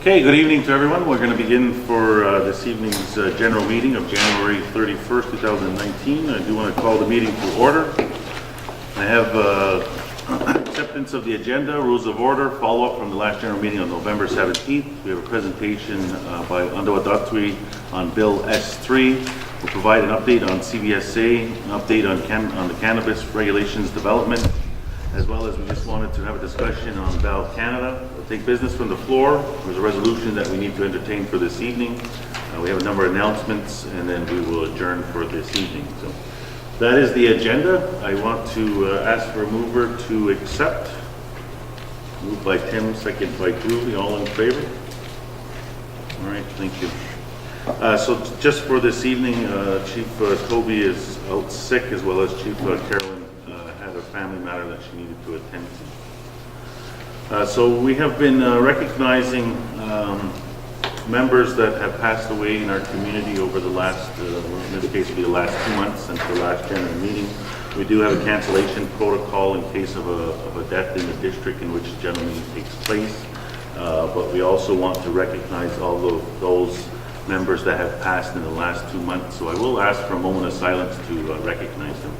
Okay, good evening to everyone. We're going to begin for this evening's general meeting of January 31st, 2019. I do want to call the meeting to order. I have acceptance of the agenda, rules of order, follow-up from the last general meeting on November 17th. We have a presentation by Andawa Datwi on Bill S3. We'll provide an update on CBSA, an update on the cannabis regulations development, as well as we just wanted to have a discussion on Bell Canada. We'll take business from the floor. There's a resolution that we need to entertain for this evening. We have a number of announcements, and then we will adjourn for this evening. So that is the agenda. I want to ask for a mover to accept. Moved by Tim, second by Julie. All in favor? All right, thank you. So just for this evening, Chief Toby is out sick, as well as Chief Carolyn had a family matter that she needed to attend to. So we have been recognizing members that have passed away in our community over the last, in this case, the last 2 months since the last general meeting. We do have a cancellation protocol in case of a death in the district in which the general meeting takes place. But we also want to recognize all of those members that have passed in the last 2 months. So I will ask for a moment of silence to recognize them.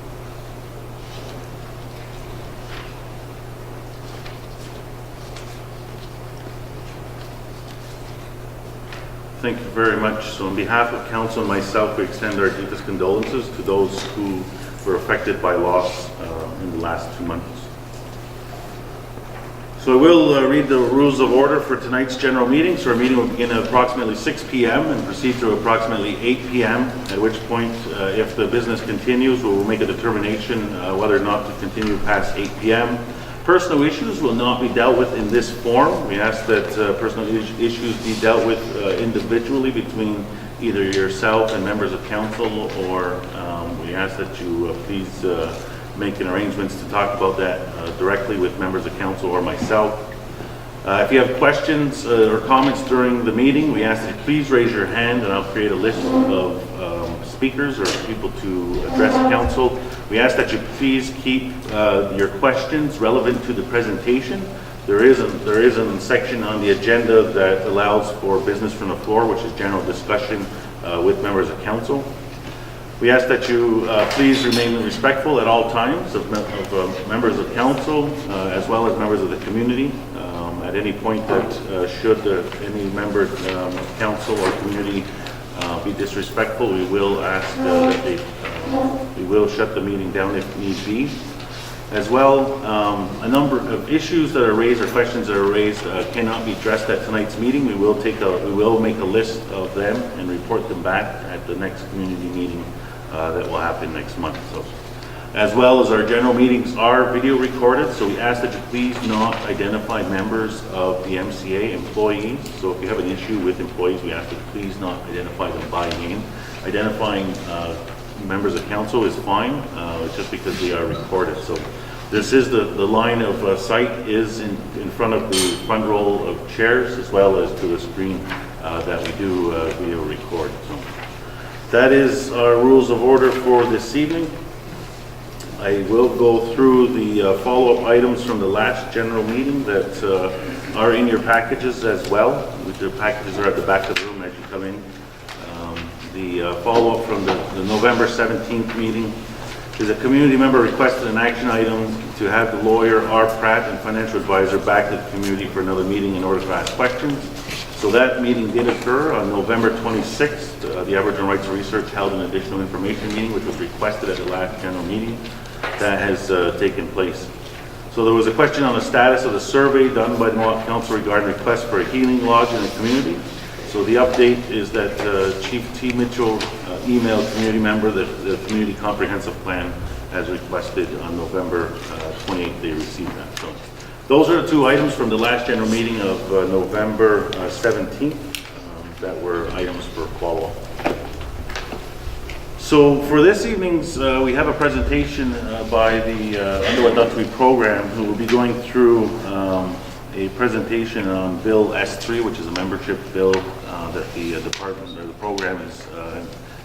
Thank you very much. So on behalf of council and myself, we extend our deepest condolences to those who were affected by loss in the last 2 months. So I will read the rules of order for tonight's general meeting. So our meeting will begin at approximately 6 p.m. and proceed to approximately 8 p.m., at which point, if the business continues, we will make a determination whether or not to continue past 8 p.m. Personal issues will not be dealt with in this forum. We ask that personal issues be dealt with individually between either yourself and members of council, or we ask that you please make arrangements to talk about that directly with members of council or myself. If you have questions or comments during the meeting, we ask that you please raise your hand, and I'll create a list of speakers or people to address council. We ask that you please keep your questions relevant to the presentation. There is a section on the agenda that allows for business from the floor, which is general discussion with members of council. We ask that you please remain respectful at all times of members of council, as well as members of the community. At any point that should any member of council or community be disrespectful, we will ask that we will shut the meeting down if need be. As well, a number of issues that are raised or questions that are raised cannot be addressed at tonight's meeting. We will make a list of them and report them back at the next community meeting that will happen next month. So, as well as our general meetings are video recorded, so we ask that you please not identify members of the MCA employees. So if you have an issue with employees, we ask that you please not identify them by name. Identifying members of council is fine, just because they are recorded. So this is the line of sight is in front of the front row of chairs, as well as to the screen that we do video record. So that is our rules of order for this evening. I will go through the follow-up items from the last general meeting that are in your packages as well. The packages are at the back of the room as you come in. The follow-up from the November 17th meeting is a community member requested an action item to have the lawyer R. Pratt and financial advisor back to the community for another meeting in order to ask questions. So that meeting did occur on November 26th. The Aboriginal Rights Research held an additional information meeting, which was requested at the last general meeting. That has taken place. So there was a question on the status of the survey done by the Mohawk Council regarding requests for a healing lodge in the community. So the update is that Chief T. Mitchell emailed community member that the community comprehensive plan as requested on November 28th. They received that. So those are the two items from the last general meeting of November 17th that were items for follow-up. So for this evening's, we have a presentation by the Andawa Datwi program, who will be going through a presentation on Bill S3, which is a membership bill that the department or the program is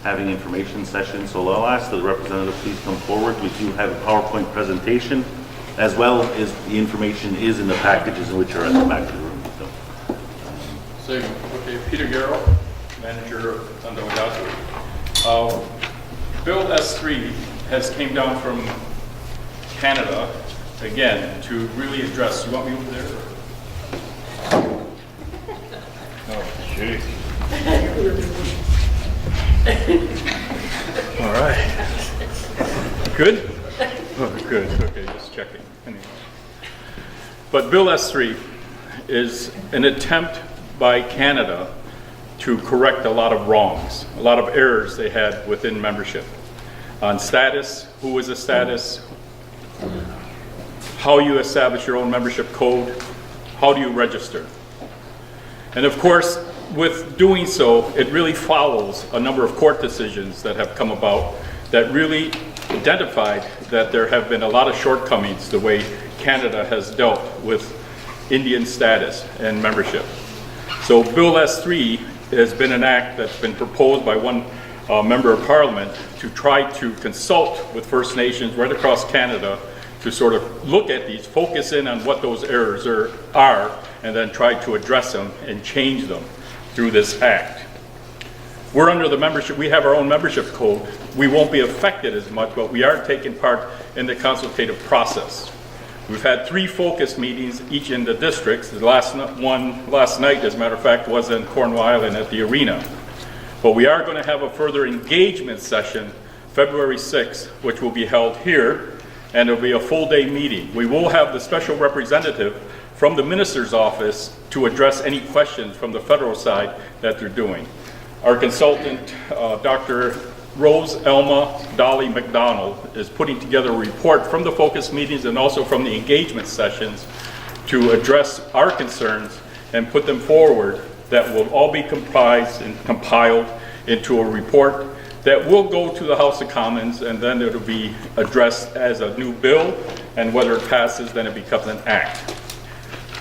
having information session. So I'll ask the representative please come forward. We do have a PowerPoint presentation, as well as the information is in the packages which are at the back of the room. Second. Okay, Peter Garrow, manager of Sundowgasu. Bill S3 has came down from Canada again to really address. You want me over there? Oh, gee. All right. Good? Oh, good. Okay, just checking. Anyway. But Bill S3 is an attempt by Canada to correct a lot of wrongs, a lot of errors they had within membership. On status, who is a status, how you establish your own membership code, how do you register. And of course, with doing so, it really follows a number of court decisions that have come about that really identified that there have been a lot of shortcomings the way Canada has dealt with Indian status and membership. So Bill S3 has been an act that's been proposed by one member of Parliament to try to consult with First Nations right across Canada to sort of look at these, focus in on what those errors are, and then try to address them and change them through this act. We're under the membership, we have our own membership code. We won't be affected as much, but we are taking part in the consultative process. We've had 3 focus meetings, each in the districts. The last one last night, as a matter of fact, was in Cornwall Island at the arena. But we are going to have a further engagement session February 6th, which will be held here, and it'll be a full-day meeting. We will have the special representative from the minister's office to address any questions from the federal side that they're doing. Our consultant, Dr. Rose Elma Dolly McDonald, is putting together a report from the focus meetings and also from the engagement sessions to address our concerns and put them forward that will all be comprised and compiled into a report that will go to the House of Commons, and then it'll be addressed as a new bill, and whether it passes, then it becomes an act.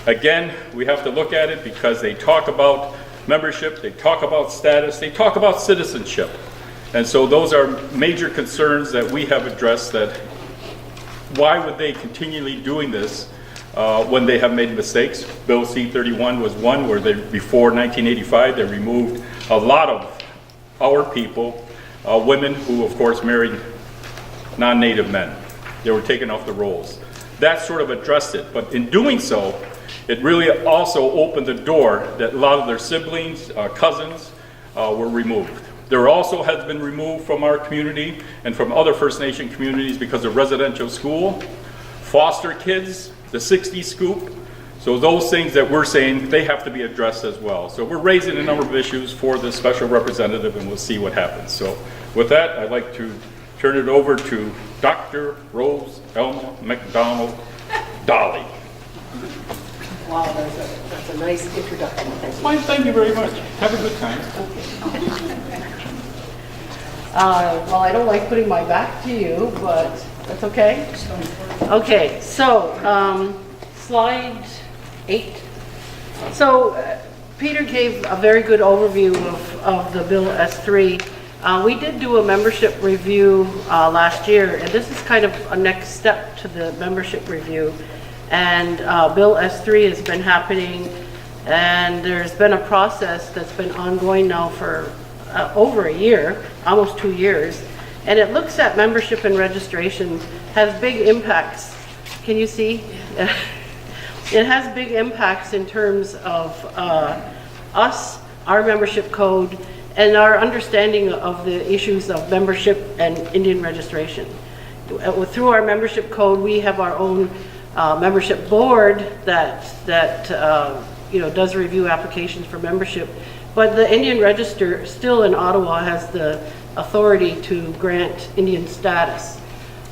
Again, we have to look at it because they talk about membership, they talk about status, they talk about citizenship. And so those are major concerns that we have addressed, that why would they continually doing this when they have made mistakes? Bill C-31 was one where before 1985, they removed a lot of our people, women who of course married non-native men. They were taken off the rolls. That sort of addressed it, but in doing so, it really also opened the door that a lot of their siblings, cousins, were removed. There also has been removed from our community and from other First Nation communities because of residential school, foster kids, the 60 scoop. So those things that we're saying, they have to be addressed as well. So we're raising a number of issues for the special representative, and we'll see what happens. So with that, I'd like to turn it over to Dr. Rose Elma McDonald Dolly. Wow, that's a nice introduction. Fine, thank you very much. Have a good time. Well, I don't like putting my back to you, but that's okay. Okay, so slide 8. So Peter gave a very good overview of the Bill S3. We did do a membership review last year, and this is kind of a next step to the membership review. And Bill S3 has been happening, and there's been a process that's been ongoing now for over a year, almost 2 years, and it looks at membership and registration, has big impacts. Can you see? It has big impacts in terms of us, our membership code, and our understanding of the issues of membership and Indian registration. Through our membership code, we have our own membership board that does review applications for membership, but the Indian Register still in Ottawa has the authority to grant Indian status,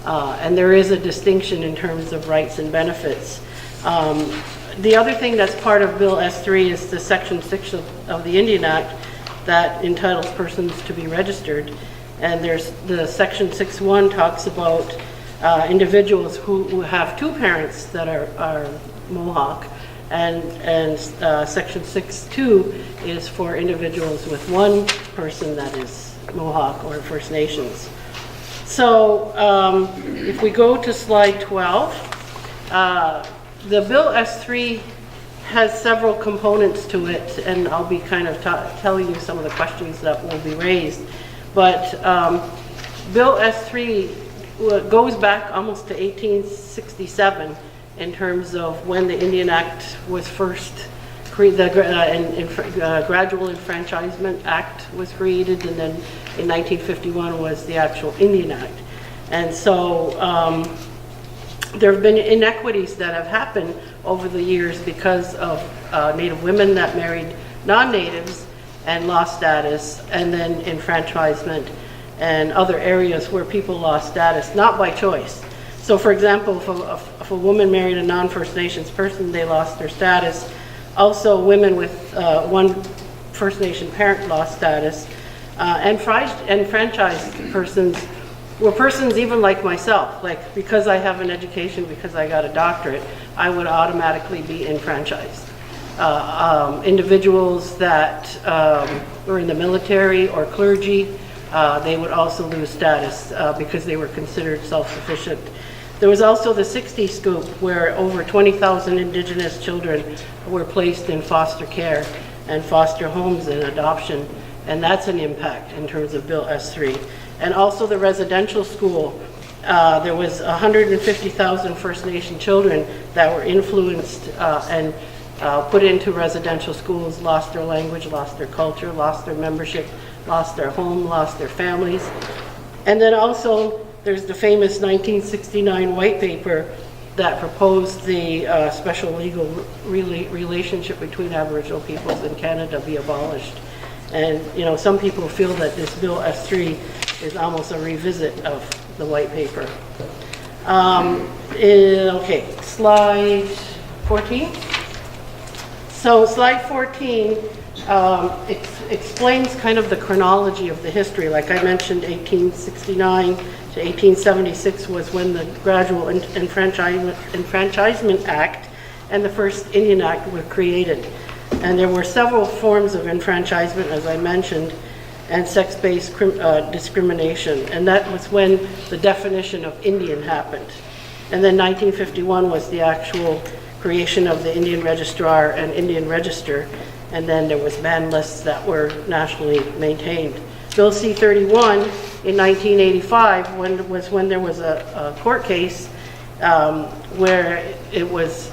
and there is a distinction in terms of rights and benefits. The other thing that's part of Bill S3 is the Section 6 of the Indian Act that entitles persons to be registered, and there's the Section 6.1 talks about individuals who have 2 parents that are Mohawk, and Section 6.2 is for individuals with 1 person that is Mohawk or First Nations. So if we go to slide 12, the Bill S3 has several components to it, and I'll be kind of telling you some of the questions that will be raised. But Bill S3 goes back almost to 1867 in terms of when the Indian Act was first created, the Gradual Enfranchisement Act was created, and then in 1951 was the actual Indian Act. And so there have been inequities that have happened over the years because of Native women that married non-Natives and lost status, and then enfranchisement and other areas where people lost status, not by choice. So for example, if a woman married a non-First Nations person, they lost their status. Also, women with one First Nation parent lost status. And franchised persons were persons even like myself. Like, because I have an education, because I got a doctorate, I would automatically be enfranchised. Individuals that were in the military or clergy, they would also lose status because they were considered self-sufficient. There was also the 60 scoop, where over 20,000 Indigenous children were placed in foster care and foster homes and adoption, and that's an impact in terms of Bill S3. And also the residential school, there was 150,000 First Nation children that were influenced and put into residential schools, lost their language, lost their culture, lost their membership, lost their home, lost their families. And then also there's the famous 1969 white paper that proposed the special legal relationship between Aboriginal peoples in Canada be abolished. And you know, some people feel that this Bill S3 is almost a revisit of the white paper. Okay, slide 14. So slide 14 explains kind of the chronology of the history. Like I mentioned, 1869 to 1876 was when the Gradual Enfranchisement Act and the first Indian Act were created. And there were several forms of enfranchisement, as I mentioned, and sex-based discrimination. And that was when the definition of Indian happened. And then 1951 was the actual creation of the Indian Registrar and Indian Register. And then there was band lists that were nationally maintained. Bill C-31 in 1985 was when there was a court case where it was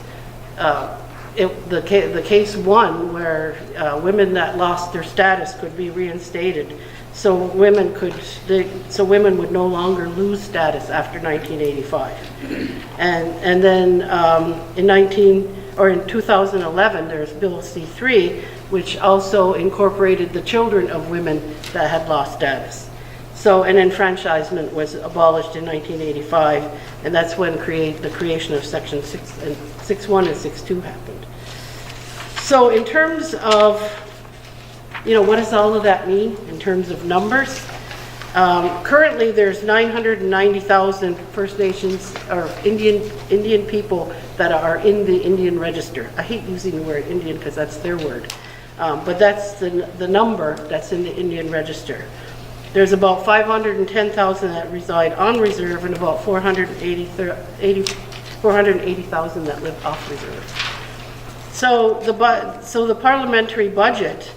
the case won, where women that lost their status could be reinstated, so women would no longer lose status after 1985. And then in 2011, there's Bill C-3, which also incorporated the children of women that had lost status. So an enfranchisement was abolished in 1985, and that's when the creation of Section 6.1 and 6.2 happened. So in terms of, you know, what does all of that mean in terms of numbers? Currently, there's 990,000 First Nations or Indian people that are in the Indian Register. I hate using the word Indian because that's their word, but that's the number that's in the Indian Register. There's about 510,000 that reside on reserve and about 480,000 that live off reserve. So the parliamentary budget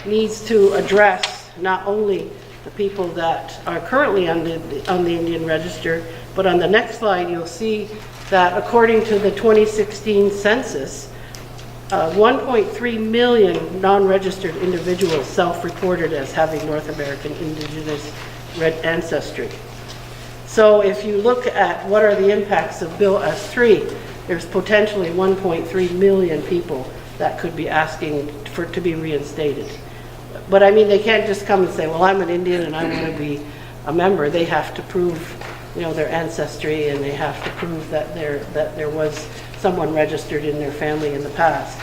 needs to address not only the people that are currently on the Indian Register, but on the next slide you'll see that according to the 2016 census, 1.3 million non-registered individuals self-reported as having North American Indigenous ancestry. So if you look at what are the impacts of Bill S3, there's potentially 1.3 million people that could be asking to be reinstated. But I mean, they can't just come and say, well, I'm an Indian and I want to be a member. They have to prove, you know, their ancestry, and they have to prove that there was someone registered in their family in the past.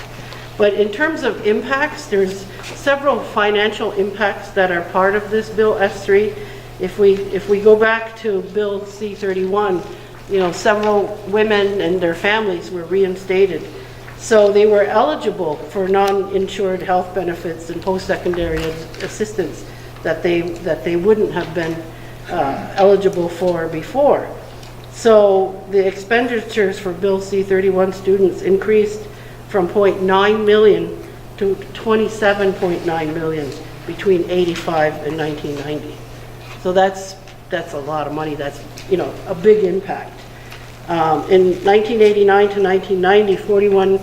But in terms of impacts, there's several financial impacts that are part of this Bill S3. If we go back to Bill C-31, you know, several women and their families were reinstated. So they were eligible for non-insured health benefits and post-secondary assistance that they wouldn't have been eligible for before. So the expenditures for Bill C-31 students increased from .9 million to 27.9 million between 85 and 1990. So that's a lot of money. That's, you know, a big impact. In 1989 to 1990, 41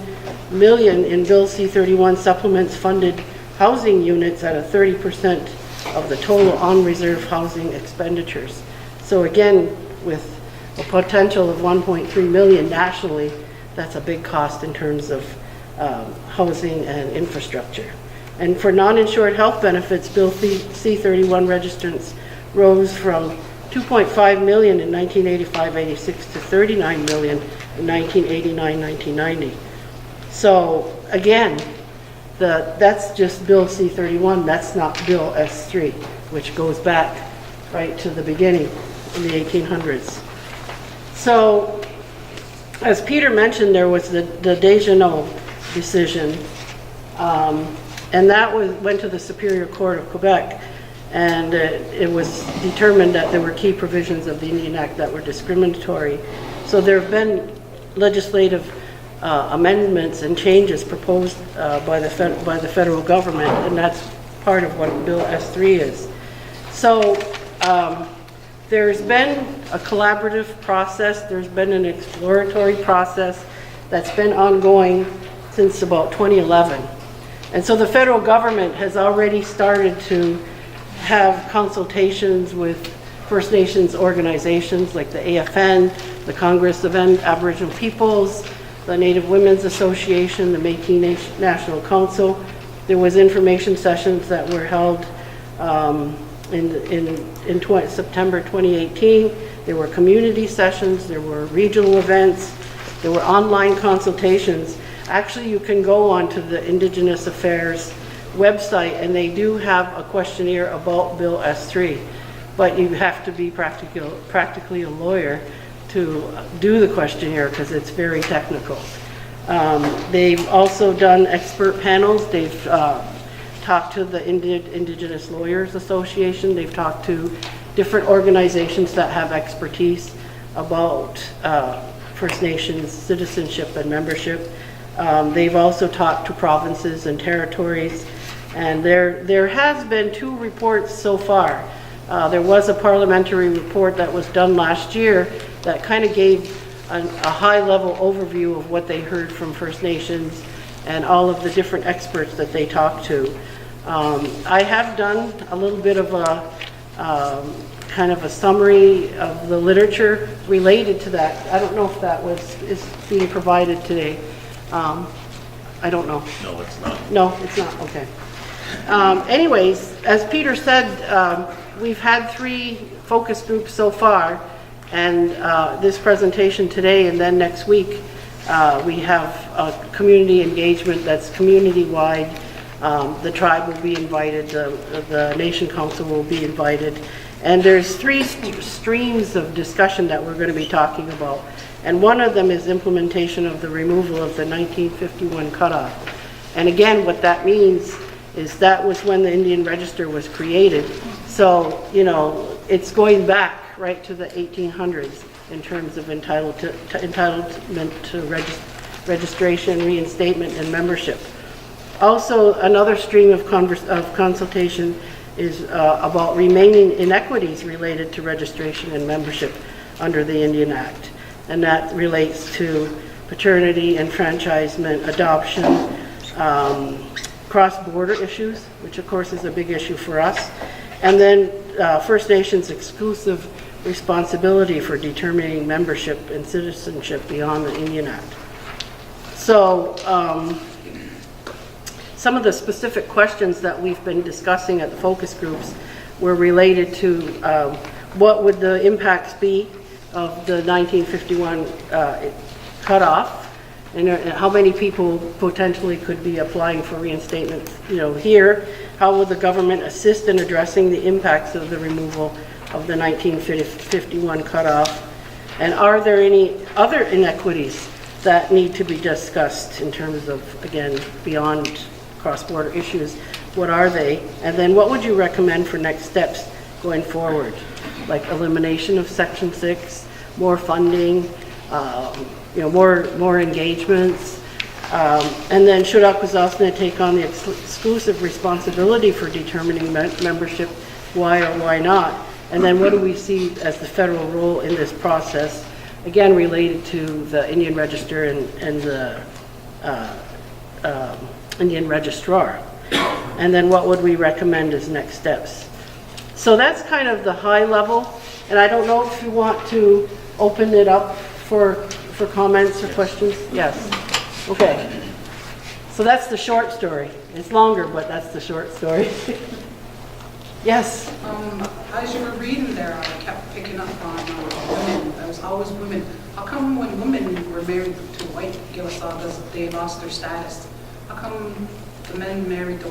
million in Bill C-31 supplements funded housing units at a 30% of the total on-reserve housing expenditures. So again, with a potential of 1.3 million nationally, that's a big cost in terms of housing and infrastructure. And for non-insured health benefits, Bill C-31 registrants rose from 2.5 million in 1985-86 to 39 million in 1989-1990. So again, that's just Bill C-31, that's not Bill S-3, which goes back right to the beginning in the 1800s. So, as Peter mentioned, there was the Deschanel decision, and that went to the Superior Court of Quebec, and it was determined that there were key provisions of the Indian Act that were discriminatory. So there have been legislative amendments and changes proposed by the federal government, and that's part of what Bill S-3 is. So there's been a collaborative process, there's been an exploratory process that's been ongoing since about 2011. And so the federal government has already started to have consultations with First Nations organizations like the AFN, the Congress of Aboriginal Peoples, the Native Women's Association, the Métis National Council. There was information sessions that were held in September 2018. There were community sessions, there were regional events, there were online consultations. Actually, you can go onto the Indigenous Affairs website and they do have a questionnaire about Bill S-3, but you have to be practically a lawyer to do the questionnaire because it's very technical. They've also done expert panels. They've talked to the Indigenous Lawyers Association. They've talked to different organizations that have expertise about First Nations citizenship and membership. They've also talked to provinces and territories, and there has been 2 reports so far. There was a parliamentary report that was done last year that kind of gave a high-level overview of what they heard from First Nations and all of the different experts that they talked to. I have done a little bit of a kind of a summary of the literature related to that. I don't know if that is being provided today. I don't know. No, it's not. No, it's not, okay. Anyways, as Peter said, we've had 3 focus groups so far, and this presentation today, and then next week we have a community engagement that's community-wide. The tribe will be invited, the Nation Council will be invited, and there's 3 streams of discussion that we're going to be talking about. And one of them is implementation of the removal of the 1951 cutoff. And again, what that means is that was when the Indian Register was created. So, you know, it's going back right to the 1800s in terms of entitlement to registration, reinstatement, and membership. Also, another stream of consultation is about remaining inequities related to registration and membership under the Indian Act. And that relates to paternity, enfranchisement, adoption, cross-border issues, which of course is a big issue for us, and then First Nations exclusive responsibility for determining membership and citizenship beyond the Indian Act. So some of the specific questions that we've been discussing at the focus groups were related to what would the impacts be of the 1951 cutoff, and how many people potentially could be applying for reinstatement, you know, here. How will the government assist in addressing the impacts of the removal of the 1951 cutoff? And are there any other inequities that need to be discussed in terms of, again, beyond cross-border issues? What are they? And then what would you recommend for next steps going forward? Like elimination of Section 6, more funding, you know, more engagements, And then should Akwesasne take on the exclusive responsibility for determining membership, why or why not? And then what do we see as the federal role in this process, again related to the Indian Register and the Indian Registrar? And then what would we recommend as next steps? So that's kind of the high level, and I don't know if you want to open it up for comments or questions? Yes. Okay. So that's the short story. It's longer, but that's the short story. Yes. As you were reading there, I kept picking up on women. There was always women. How come when women were married to white Gilasagas, they lost their status? How come the men married to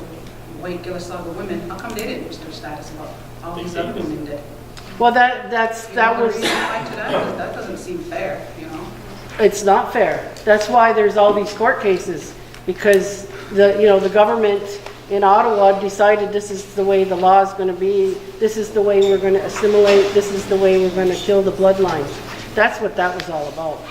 white Gilasaga women, how come they didn't lose their status, but all these other women did? Well, that was, That doesn't seem fair, you know? it's not fair. That's why there's all these court cases, because the government in Ottawa decided this is the way the law is going to be, this is the way we're going to assimilate, this is the way we're going to kill the bloodlines. That's what that was all about.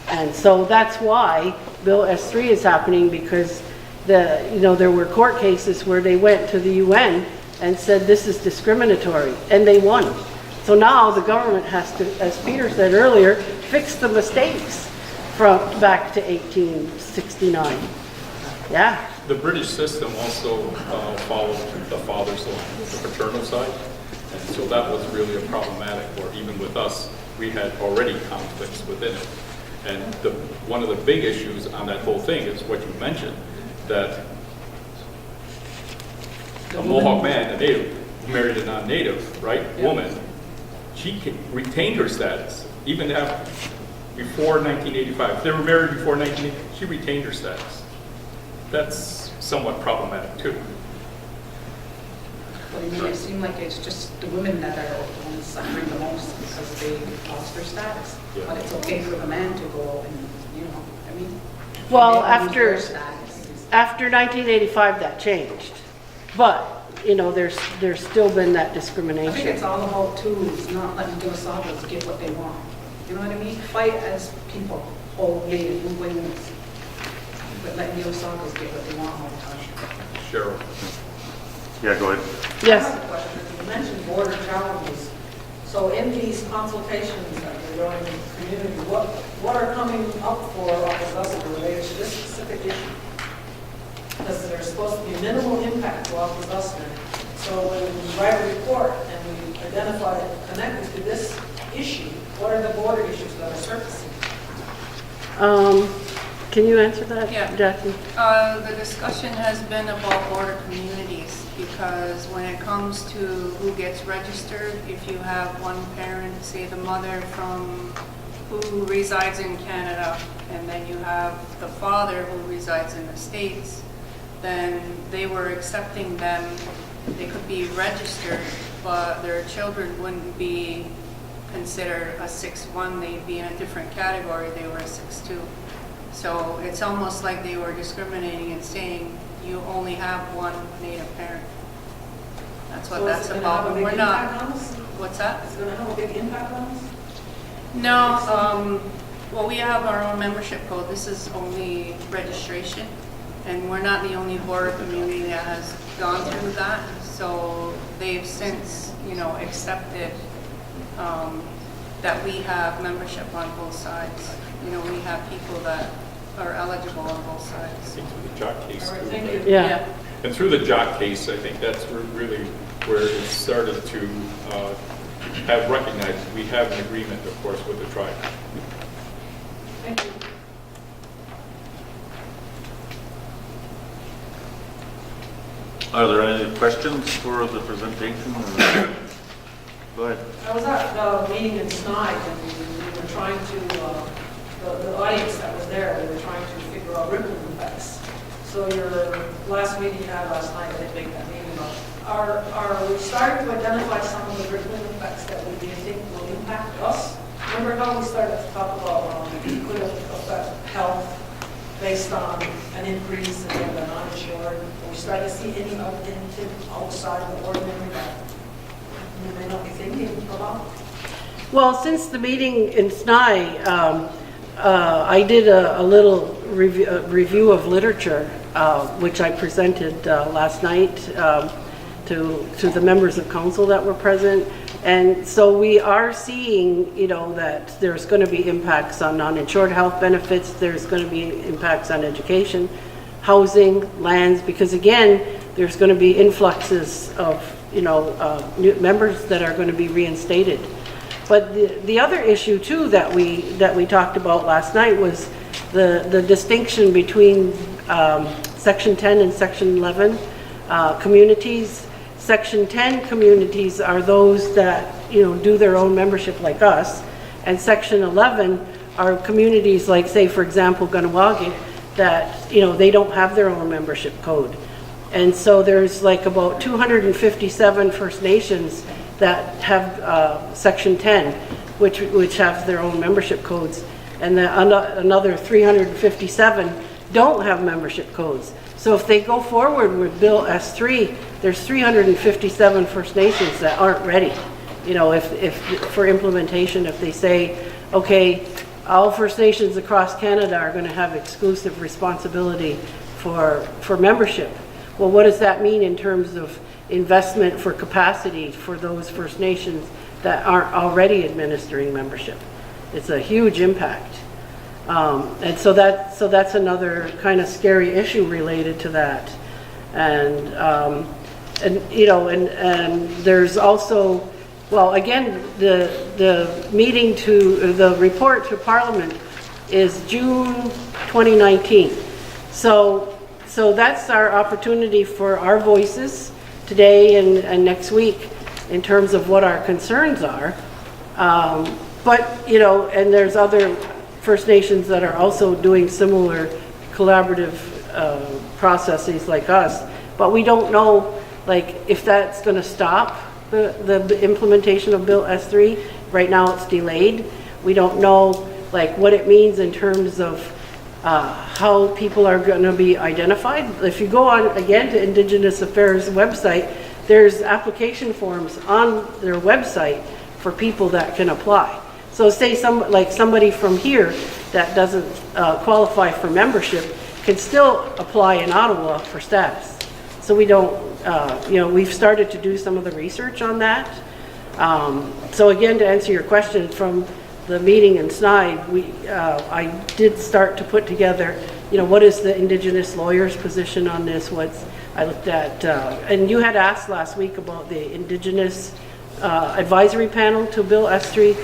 And so that's why Bill S3 is happening, because there were court cases where they went to the UN and said this is discriminatory, and they won. So now the government has to, as Peter said earlier, fix the mistakes from back to 1869. Yeah. The British system also followed the father's line, the paternal side, and so that was really a problematic, or even with us, we had already conflicts within it. And one of the big issues on that whole thing is what you mentioned, that a Mohawk man, a native, who married a non-native, right, woman, she retained her status, even after, before 1985. If they were married before 1985, she retained her status. That's somewhat problematic too. But it may seem like it's just the women that are the ones suffering the most because they lost their status. Yeah. But it's okay for the man to go and, I mean. Well, they lose their after status. 1985, that changed. But, there's still been that I think discrimination. it's all about tools, not letting Gilasagas get what they want. You know what I mean? Fight as people, whole native, move wings, but letting Gilasagas get what they want all the time. Cheryl. Yeah, go ahead. Yes. I have a question. You mentioned border challenges. So in these consultations that you're doing in the community, what are coming up for Akwesasne related to this specific issue? Because there's supposed to be minimal impact to Akwesasne. So when we write a report and we identify it connected to this issue, what are the border issues that are surfacing? Can you answer that, Yeah. Jackie? The discussion has been about border communities, because when it comes to who gets registered, if you have one parent, say the mother who resides in Canada, and then you have the father who resides in the States, then they were accepting them, they could be registered, but their children wouldn't be considered a 6-1, they'd be in a different category, they were a 6-2. So it's almost like they were discriminating and saying you only have one native parent. That's what that's about. We're not. What's that? Is it going to have a big impact on us? No. Well, we have our own membership code. This is only registration, and we're not the only border community that has gone through that. So they've since, accepted that we have membership on both sides. We have people that are eligible on both I sides. think through the Jock case All right, too. thank you. Yeah. And through the Jock case, I think that's really where it started to have recognized we have an agreement, of course, with the tribe. Thank you. Are there any questions for the presentation? Go ahead. I was at the meeting in Snide, and we were trying to, the audience that was there, we were trying to figure out rippling effects. So your last meeting you had last night, I didn't make that meeting, but are we starting to identify some of the rippling effects that we think will impact us? Remember how we started to talk about could it affect health based on an increase in the non-insured? Are we starting to see anything outside of the ordinary that you may not be thinking about? Well, since the meeting in Snai, I did a little review of literature, which I presented last night to the members of council that were present. And so we are seeing, you know, that there's going to be impacts on uninsured health benefits, there's going to be impacts on education, housing, lands, because again, there's going to be influxes of, you know, new members that are going to be reinstated. But the other issue too that we talked about last night was the distinction between Section 10 and Section 11 communities. Section 10 communities are those that, you know, do their own membership like us, and Section 11 are communities like, say, for example, Kahnawake, that, you know, they don't have their own membership code. And so there's like about 257 First Nations that have Section 10, which have their own membership codes, and another 357 don't have membership codes. So if they go forward with Bill S3, there's 357 First Nations that aren't ready, you know, if for implementation. If they say, okay, all First Nations across Canada are going to have exclusive responsibility for membership. Well, what does that mean in terms of investment for capacity for those First Nations that aren't already administering membership? It's a huge impact. And so that's another kind of scary issue related to that. And you know, and there's also, well, again, the meeting to the report to Parliament is June 2019. So that's our opportunity for our voices today and next week in terms of what our concerns are. But, you know, and there's other First Nations that are also doing similar collaborative processes like us, but we don't know, like, if that's going to stop the implementation of Bill S3. Right now it's delayed. We don't know, like, what it means in terms of how people are going to be identified. If you go on, again, to Indigenous Affairs website, there's application forms on their website for people that can apply. So say somebody from here that doesn't qualify for membership can still apply in Ottawa for status. So we don't, you know, we've started to do some of the research on that. So again, to answer your question, from the meeting in Snide, I did start to put together, you know, what is the Indigenous lawyers' position on this? I looked at, and you had asked last week about the Indigenous advisory panel to Bill S3.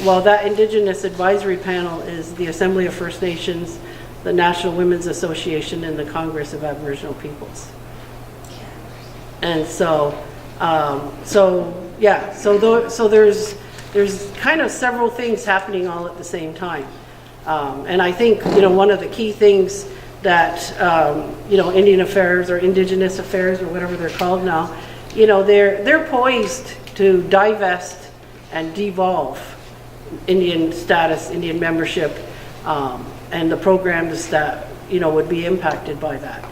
Well, that Indigenous advisory panel is the Assembly of First Nations, the National Women's Association, and the Congress of Aboriginal Peoples. And so yeah, so there's kind of several things happening all at the same time. And I think, you know, one of the key things that, you know, Indian Affairs or Indigenous Affairs or whatever they're called now, you know, they're poised to divest and devolve Indian status, Indian membership, and the programs that, you know, would be impacted by that.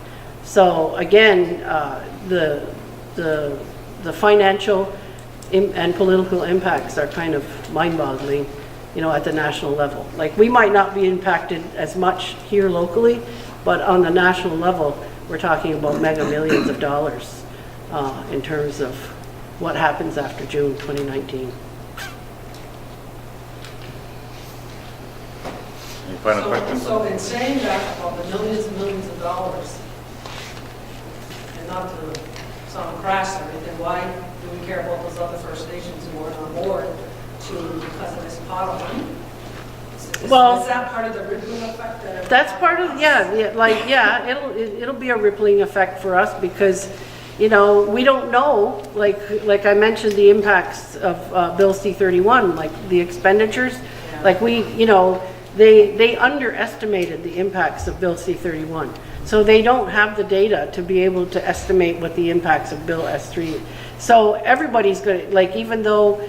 So again, the financial and political impacts are kind of mind-boggling, you know, at the national level. Like, we might not be impacted as much here locally, but on the national level, we're talking about mega millions of dollars in terms of what happens after June 2019. Any final questions? So in saying that about the millions and millions of dollars, and not to sound crass or anything, why do we care about those other First Nations who weren't on board because of this pot of money? Well, is that part of the rippling effect? That's part of, it'll be a rippling effect for us because, you know, we don't know, like I mentioned, the impacts of Bill C-31, like the expenditures, like you know, they underestimated the impacts of Bill C-31. So they don't have the data to be able to estimate what the impacts of Bill S3. So everybody's going to, like, even though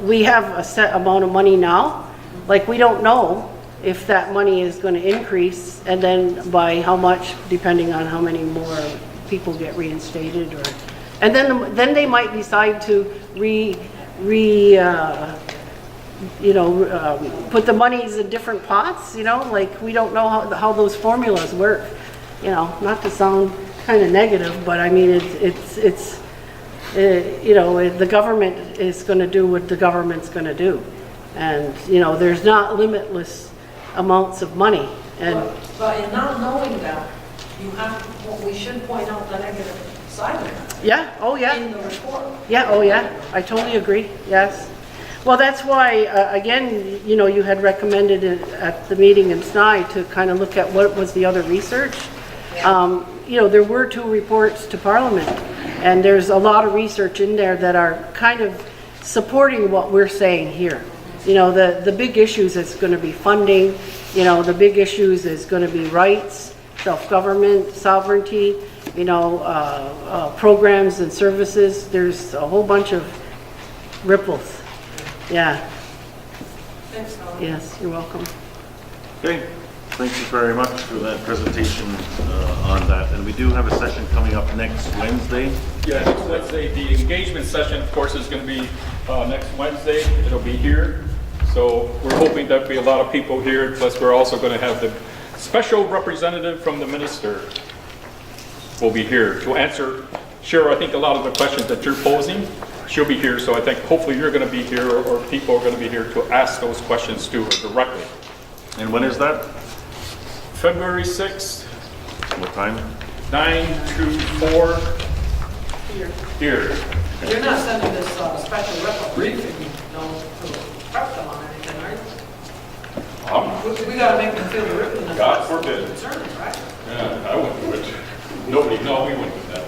we have a set amount of money now, like, we don't know if that money is going to increase, and then by how much, depending on how many more people get reinstated, and then they might decide to put the monies in different pots, like we don't know how those formulas work. Not to sound kind of negative, but I mean, the government is going to do what the government's going to do. And, there's not limitless amounts of money. And But in not knowing that, we should point out the negative side of that yeah, oh yeah. in the report. Yeah, oh yeah, I totally agree, yes. Well, that's why, again, you had recommended at the meeting in SNI to kind of look at what was the other research. There were 2 reports to Parliament, and there's a lot of research in there that are kind of supporting what we're saying here. The big issues is going to be funding, the big issues is going to be rights, self-government, sovereignty, programs and services. There's a whole bunch of ripples. Yeah. Thanks, Helen. Yes, you're welcome. Okay, thank you very much for that presentation on that. And we do have a session coming up next Wednesday. Yeah, next Wednesday, the engagement session, of course, is going to be next Wednesday. It'll be here. So we're hoping there'll be a lot of people here. Plus, we're also going to have the special representative from the minister will be here to answer, Cheryl, I think a lot of the questions that you're posing. She'll be here, so I think hopefully you're going to be here, or people are going to be here to ask those questions to her directly. And when is that? February 6th, What time? 9 to 4 here. You're not sending this special rep a briefing, to prep them on anything, right? We gotta make them feel the written. God forbid. Concerns, right? Yeah, I wouldn't do it. Nobody, no, we wouldn't do that.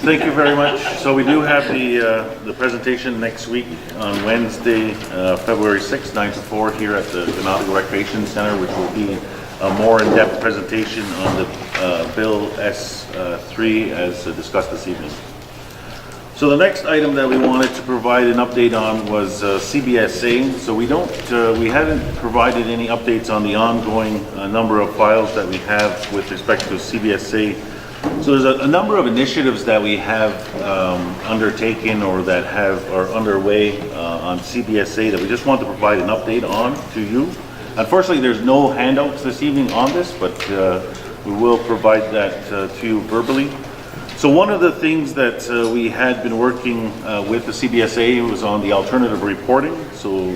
Thank you very much. So we do have the presentation next week on Wednesday, February 6th, 9 to 4 here at the Nautical Recreation Center, which will be a more in-depth presentation on the Bill S3 as discussed this evening. So the next item that we wanted to provide an update on was CBSA. So we haven't provided any updates on the ongoing number of files that we have with respect to CBSA. So there's a number of initiatives that we have undertaken or that are underway on CBSA that we just want to provide an update on to you. Unfortunately, there's no handouts this evening on this, but we will provide that to you verbally. So one of the things that we had been working with the CBSA was on the alternative reporting. So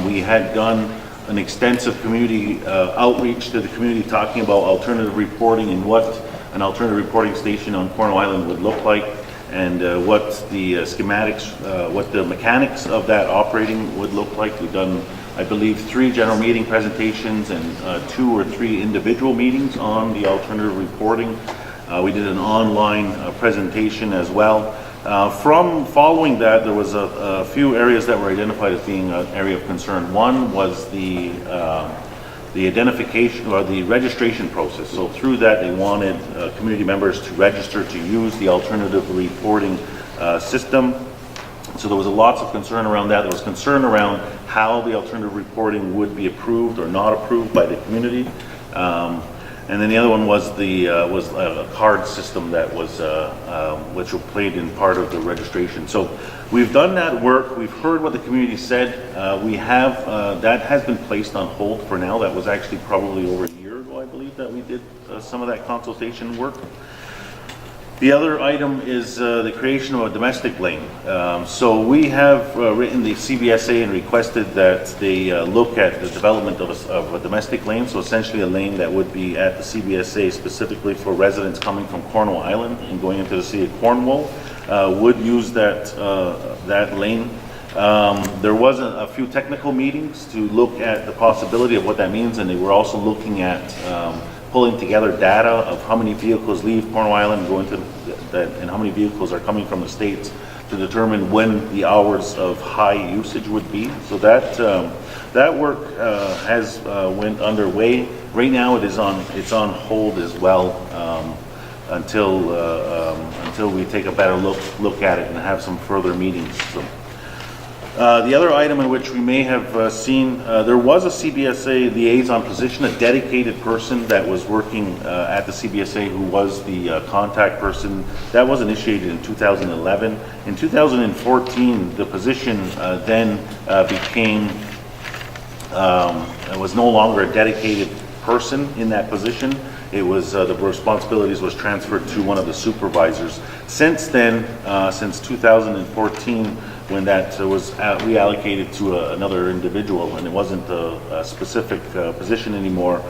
we had done an extensive community outreach to the community talking about alternative reporting and what an alternative reporting station on Cornwall Island would look like, and what the schematics, what the mechanics of that operating would look like. We've done, I believe, 3 general meeting presentations and 2 or 3 individual meetings on the alternative reporting. We did an online presentation as well. From following that, there was a few areas that were identified as being an area of concern. One was the identification or the registration process. So through that, they wanted community members to register to use the alternative reporting system. So there was lots of concern around that. There was concern around how the alternative reporting would be approved or not approved by the community. And then the other one was a card system that was which played in part of the registration. So we've done that work. We've heard what the community said. We have that has been placed on hold for now. That was actually probably over a year ago, I believe, that we did some of that consultation work. The other item is the creation of a domestic lane. So we have written the CBSA and requested that they look at the development of a domestic lane. So essentially a lane that would be at the CBSA specifically for residents coming from Cornwall Island and going into the city of Cornwall would use that lane. There was a few technical meetings to look at the possibility of what that means, and they were also looking at pulling together data of how many vehicles leave Cornwall Island and go into that, and how many vehicles are coming from the States to determine when the hours of high usage would be. So that work has went underway. Right now it's on hold as well until we take a better look at it and have some further meetings. So The other item in which we may have seen, there was a CBSA liaison position, a dedicated person that was working at the CBSA who was the contact person. That was initiated in 2011. In 2014, the position then became, was no longer a dedicated person in that position. It was, the responsibilities was transferred to one of the supervisors. Since then, since 2014, when that was reallocated to another individual and it wasn't a specific position anymore,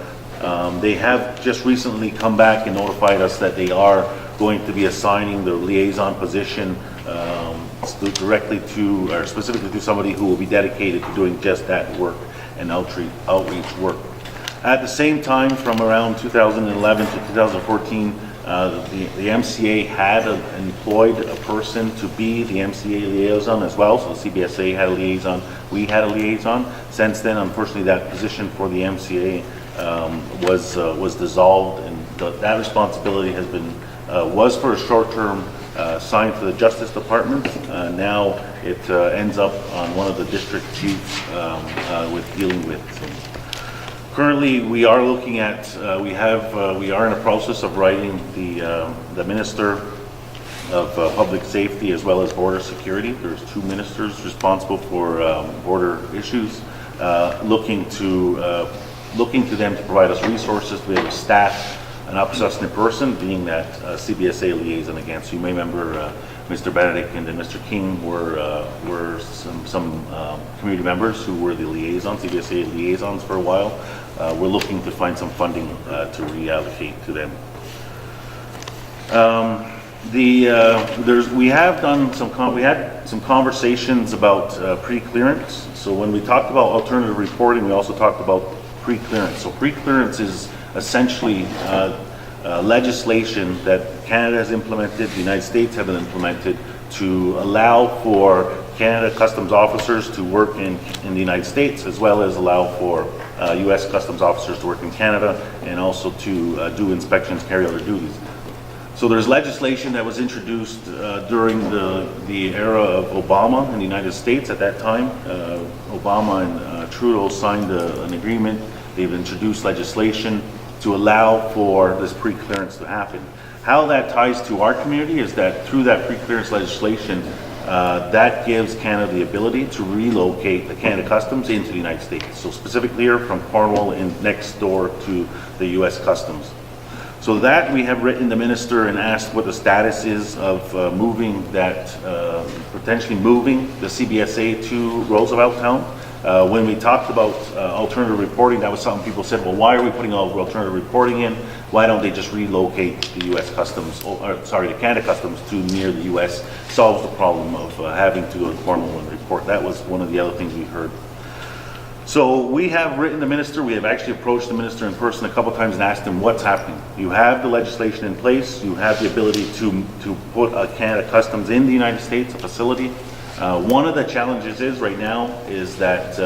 they have just recently come back and notified us that they are going to be assigning the liaison position directly to, or specifically to somebody who will be dedicated to doing just that work and outreach work. At the same time, from around 2011 to 2014, the MCA had employed a person to be the MCA liaison as well. So the CBSA had a liaison, we had a liaison. Since then, unfortunately, that position for the MCA was dissolved, and that responsibility has been was for a short term assigned to the Justice Department. Now it ends up on one of the district chiefs with dealing with. Currently, we are looking at, we are in a process of writing the Minister of Public Safety as well as Border Security. There's two ministers responsible for border issues, looking to them to provide us resources to be able to staff an Akwesasne person, being that CBSA liaison again. So you may remember Mr. Benedict and then Mr. King were some community members who were the liaisons, CBSA liaisons for a while. We're looking to find some funding to reallocate to them. We had some conversations about pre-clearance. So when we talked about alternative reporting, we also talked about pre-clearance. So pre-clearance is essentially legislation that Canada has implemented, the United States have implemented to allow for Canada Customs officers to work in the United States, as well as allow for U.S. Customs officers to work in Canada, and also to do inspections, carry out their duties. So there's legislation that was introduced during the era of Obama in the United States at that time. Obama and Trudeau signed an agreement. They've introduced legislation to allow for this pre-clearance to happen. How that ties to our community is that through that pre-clearance legislation, that gives Canada the ability to relocate the Canada Customs into the United States. So specifically here from Cornwall and next door to the U.S. Customs. So that we have written the minister and asked what the status is of moving that, potentially moving the CBSA to Roosevelt Town. When we talked about alternative reporting, that was something people said, well, why are we putting all alternative reporting in? Why don't they just relocate the U.S. Customs, the Canada Customs to near the U.S.? Solves the problem of having to go to Cornwall and report. That was one of the other things we heard. So we have written the minister, we have actually approached the minister in person a couple times and asked him what's happening. You have the legislation in place, you have the ability to put a Canada Customs in the United States, a facility. One of the challenges is right now is that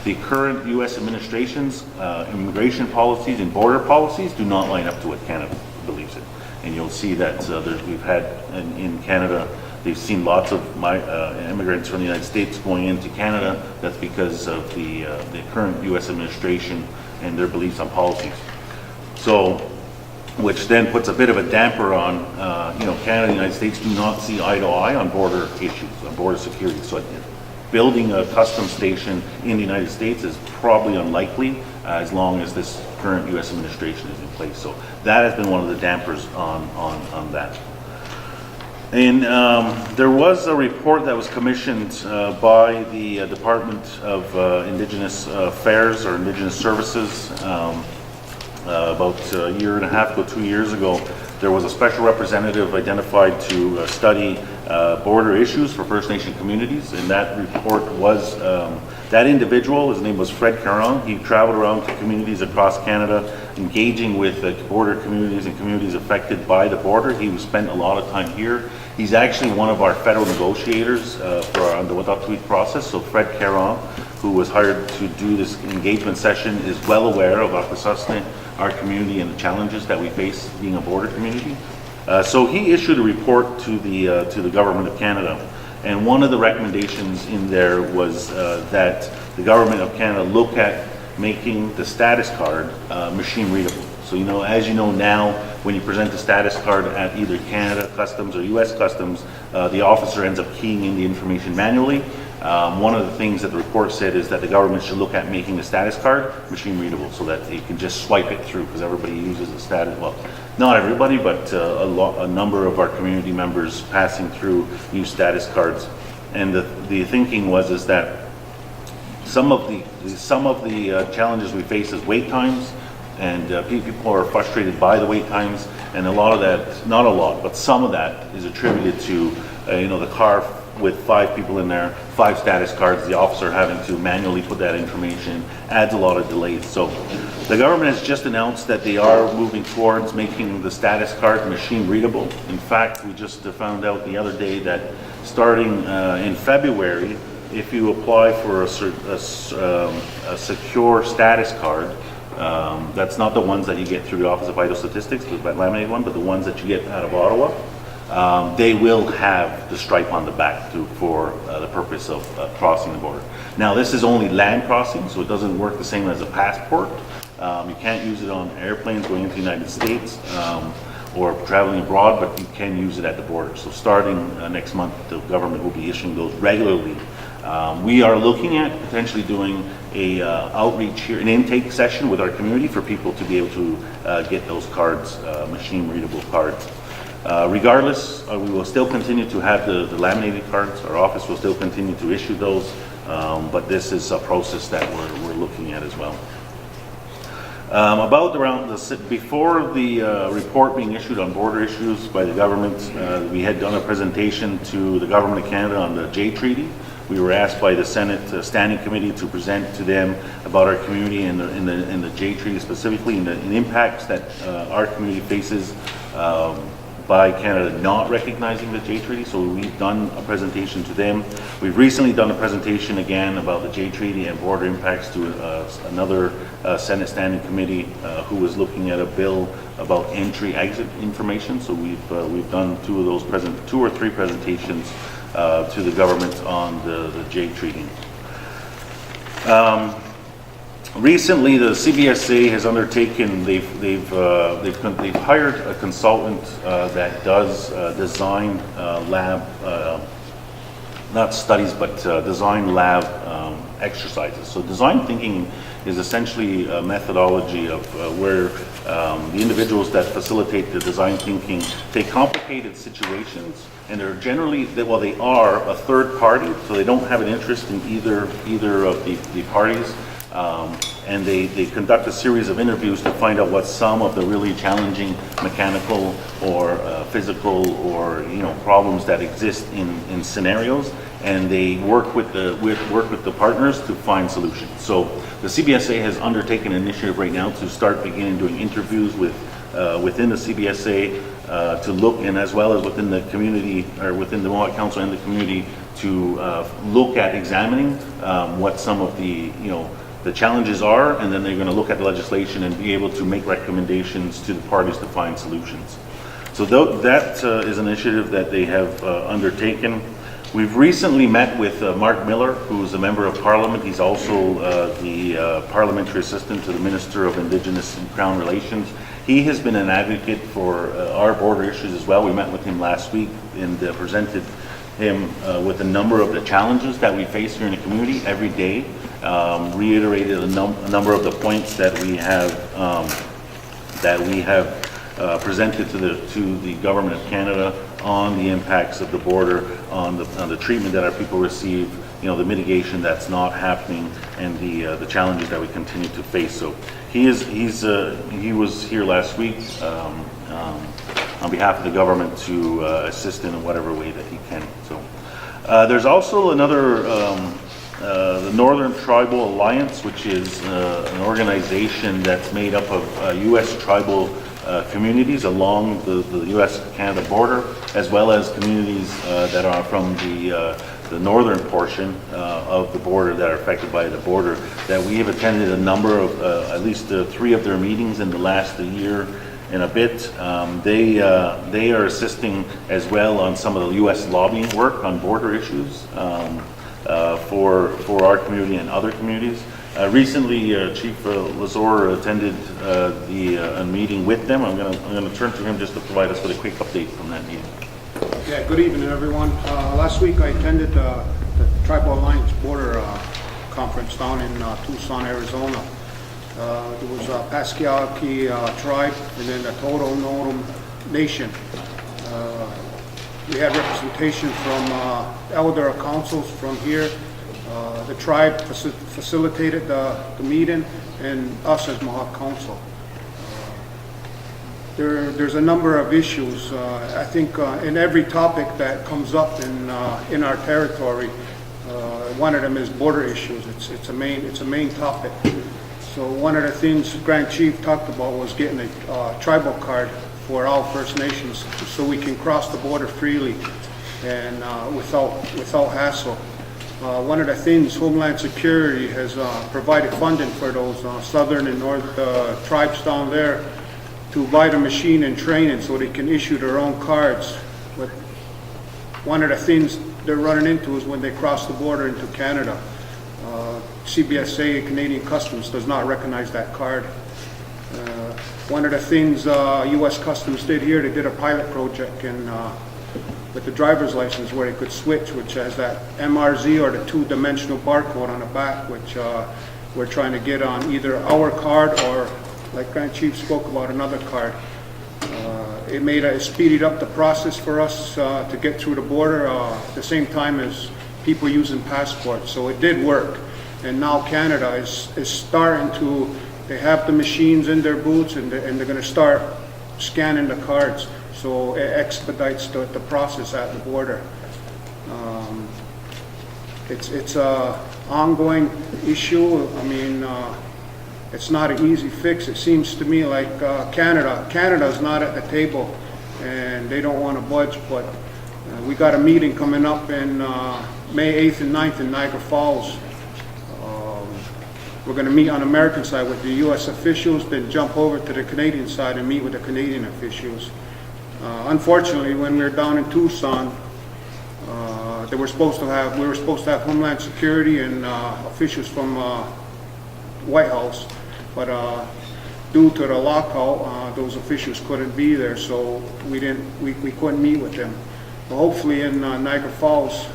the current U.S. administration's immigration policies and border policies do not line up to what Canada believes in. And you'll see that we've had in Canada, they've seen lots of immigrants from the United States going into Canada. That's because of the current U.S. administration and their beliefs on policies. So, which then puts a bit of a damper on, Canada and the United States do not see eye to eye on border issues, on border security. So building a customs station in the United States is probably unlikely as long as this current U.S. administration is in place. So that has been one of the dampers on that. And there was a report that was commissioned by the Department of Indigenous Affairs or Indigenous Services about a year and a half ago, 2 years ago. There was a special representative identified to study border issues for First Nation communities, and that report was, that individual, his name was Fred Caron. He traveled around to communities across Canada, engaging with border communities and communities affected by the border. He spent a lot of time here. He's actually one of our federal negotiators on the Wet'suwet'en process. So Fred Caron, who was hired to do this engagement session, is well aware of Akwesasne, our community, and the challenges that we face being a border community. So he issued a report to the government of Canada, And one of the recommendations in there was that the Government of Canada look at making the status card machine readable. So, you know, as you know now, when you present the status card at either Canada Customs or US Customs, the officer ends up keying in the information manually. One of the things that the report said is that the government should look at making the status card machine readable so that you can just swipe it through, because everybody uses the status, well, not everybody, but a number of our community members passing through use status cards. And the thinking is that some of the challenges we face is wait times, and people are frustrated by the wait times, and a lot of that, not a lot, but some of that is attributed to you know, the car with 5 people in there, 5 status cards, the officer having to manually put that information, adds a lot of delays. So the government has just announced that they are moving towards making the status card machine readable. In fact, we just found out the other day that starting in February, if you apply for a secure status card, that's not the ones that you get through the Office of Vital Statistics, the laminated one, but the ones that you get out of Ottawa, they will have the stripe on the back for the purpose of crossing the border. Now, this is only land crossing, so it doesn't work the same as a passport. You can't use it on airplanes going into the United States or traveling abroad, but you can use it at the border. So starting next month, the government will be issuing those regularly. We are looking at potentially doing a outreach here, an intake session with our community for people to be able to get those cards, machine readable cards. Regardless, we will still continue to have the laminated cards. Our office will still continue to issue those, but this is a process that we're looking at as well. Before the report being issued on border issues by the government, we had done a presentation to the Government of Canada on the Jay Treaty. We were asked by the Senate Standing Committee to present to them about our community and the Jay Treaty specifically, and the impacts that our community faces by Canada not recognizing the Jay Treaty. So we've done a presentation to them. We've recently done a presentation again about the Jay Treaty and border impacts to another Senate Standing Committee who was looking at a bill about entry-exit information. So we've done 2 or 3 presentations to the government on the Jay Treaty. Recently, the CBSA has undertaken. They've hired a consultant that does design lab, not studies, but design lab exercises. So design thinking is essentially a methodology of where the individuals that facilitate the design thinking take complicated situations, and they're generally, they are a third party, so they don't have an interest in either of the parties. And they conduct a series of interviews to find out what some of the really challenging mechanical or physical or problems that exist in scenarios, and they work with the partners to find solutions. So the CBSA has undertaken an initiative right now to start beginning doing interviews within the CBSA to look, and as well as within the community or within the Mohawk Council and the community to look at examining what some of the challenges are, and then they're going to look at the legislation and be able to make recommendations to the parties to find solutions. So that is an initiative that they have undertaken. We've recently met with Mark Miller, who's a member of Parliament. He's also the parliamentary assistant to the Minister of Indigenous and Crown Relations. He has been an advocate for our border issues as well. We met with him last week and presented him with a number of the challenges that we face here in the community every day. Reiterated a number of the points that we have presented to the Government of Canada on the impacts of the border, on the treatment that our people receive, the mitigation that's not happening, and the challenges that we continue to face. So he was here last week on behalf of the government to assist in whatever way that he can. So there's also another. The Northern Tribal Alliance, which is an organization that's made up of U.S. tribal communities along the U.S.-Canada border, as well as communities that are from the northern portion of the border that are affected by the border, that we have attended a number of, at least 3 of their meetings in the last year in a bit. They are assisting as well on some of the U.S. lobbying work on border issues for our community and other communities. Recently, Chief Lazor attended a meeting with them. I'm going to turn to him just to provide us with a quick update from that meeting. Yeah, good evening, everyone. Last week I attended the Tribal Alliance Border Conference down in Tucson, Arizona. There was Pasquiyaki tribe and then the Totonaw Nodum Nation. We had representation from elder councils from here. The tribe facilitated the meeting, and us as Mohawk Council. There's a number of issues. I think in every topic that comes up in our territory, one of them is border issues. It's a main topic. So one of the things Grand Chief talked about was getting a tribal card for all First Nations, so we can cross the border freely and without hassle. One of the things Homeland Security has provided funding for those southern and north tribes down there to buy the machine and training so they can issue their own cards. But one of the things they're running into is when they cross the border into Canada. CBSA, Canadian Customs, does not recognize that card. One of the things U.S. Customs did here, they did a pilot project with the driver's license where they could switch, which has that MRZ or the two-dimensional barcode on the back, which we're trying to get on either our card or, like Grand Chief spoke about, another card. It speeded up the process for us to get through the border at the same time as people using passports. So it did work. And now Canada is starting to, they have the machines in their booths and they're going to start scanning the cards. So it expedites the process at the border. It's a ongoing issue. I mean, it's not an easy fix. It seems to me like Canada's not at the table and they don't want to budge, but we got a meeting coming up in May 8th and 9th in Niagara Falls. We're going to meet on the American side with the U.S. officials, then jump over to the Canadian side and meet with the Canadian officials. Unfortunately, when we were down in Tucson, we were supposed to have Homeland Security and officials from White House, but due to the lockout, those officials couldn't be there, so we couldn't meet with them. But hopefully in Niagara Falls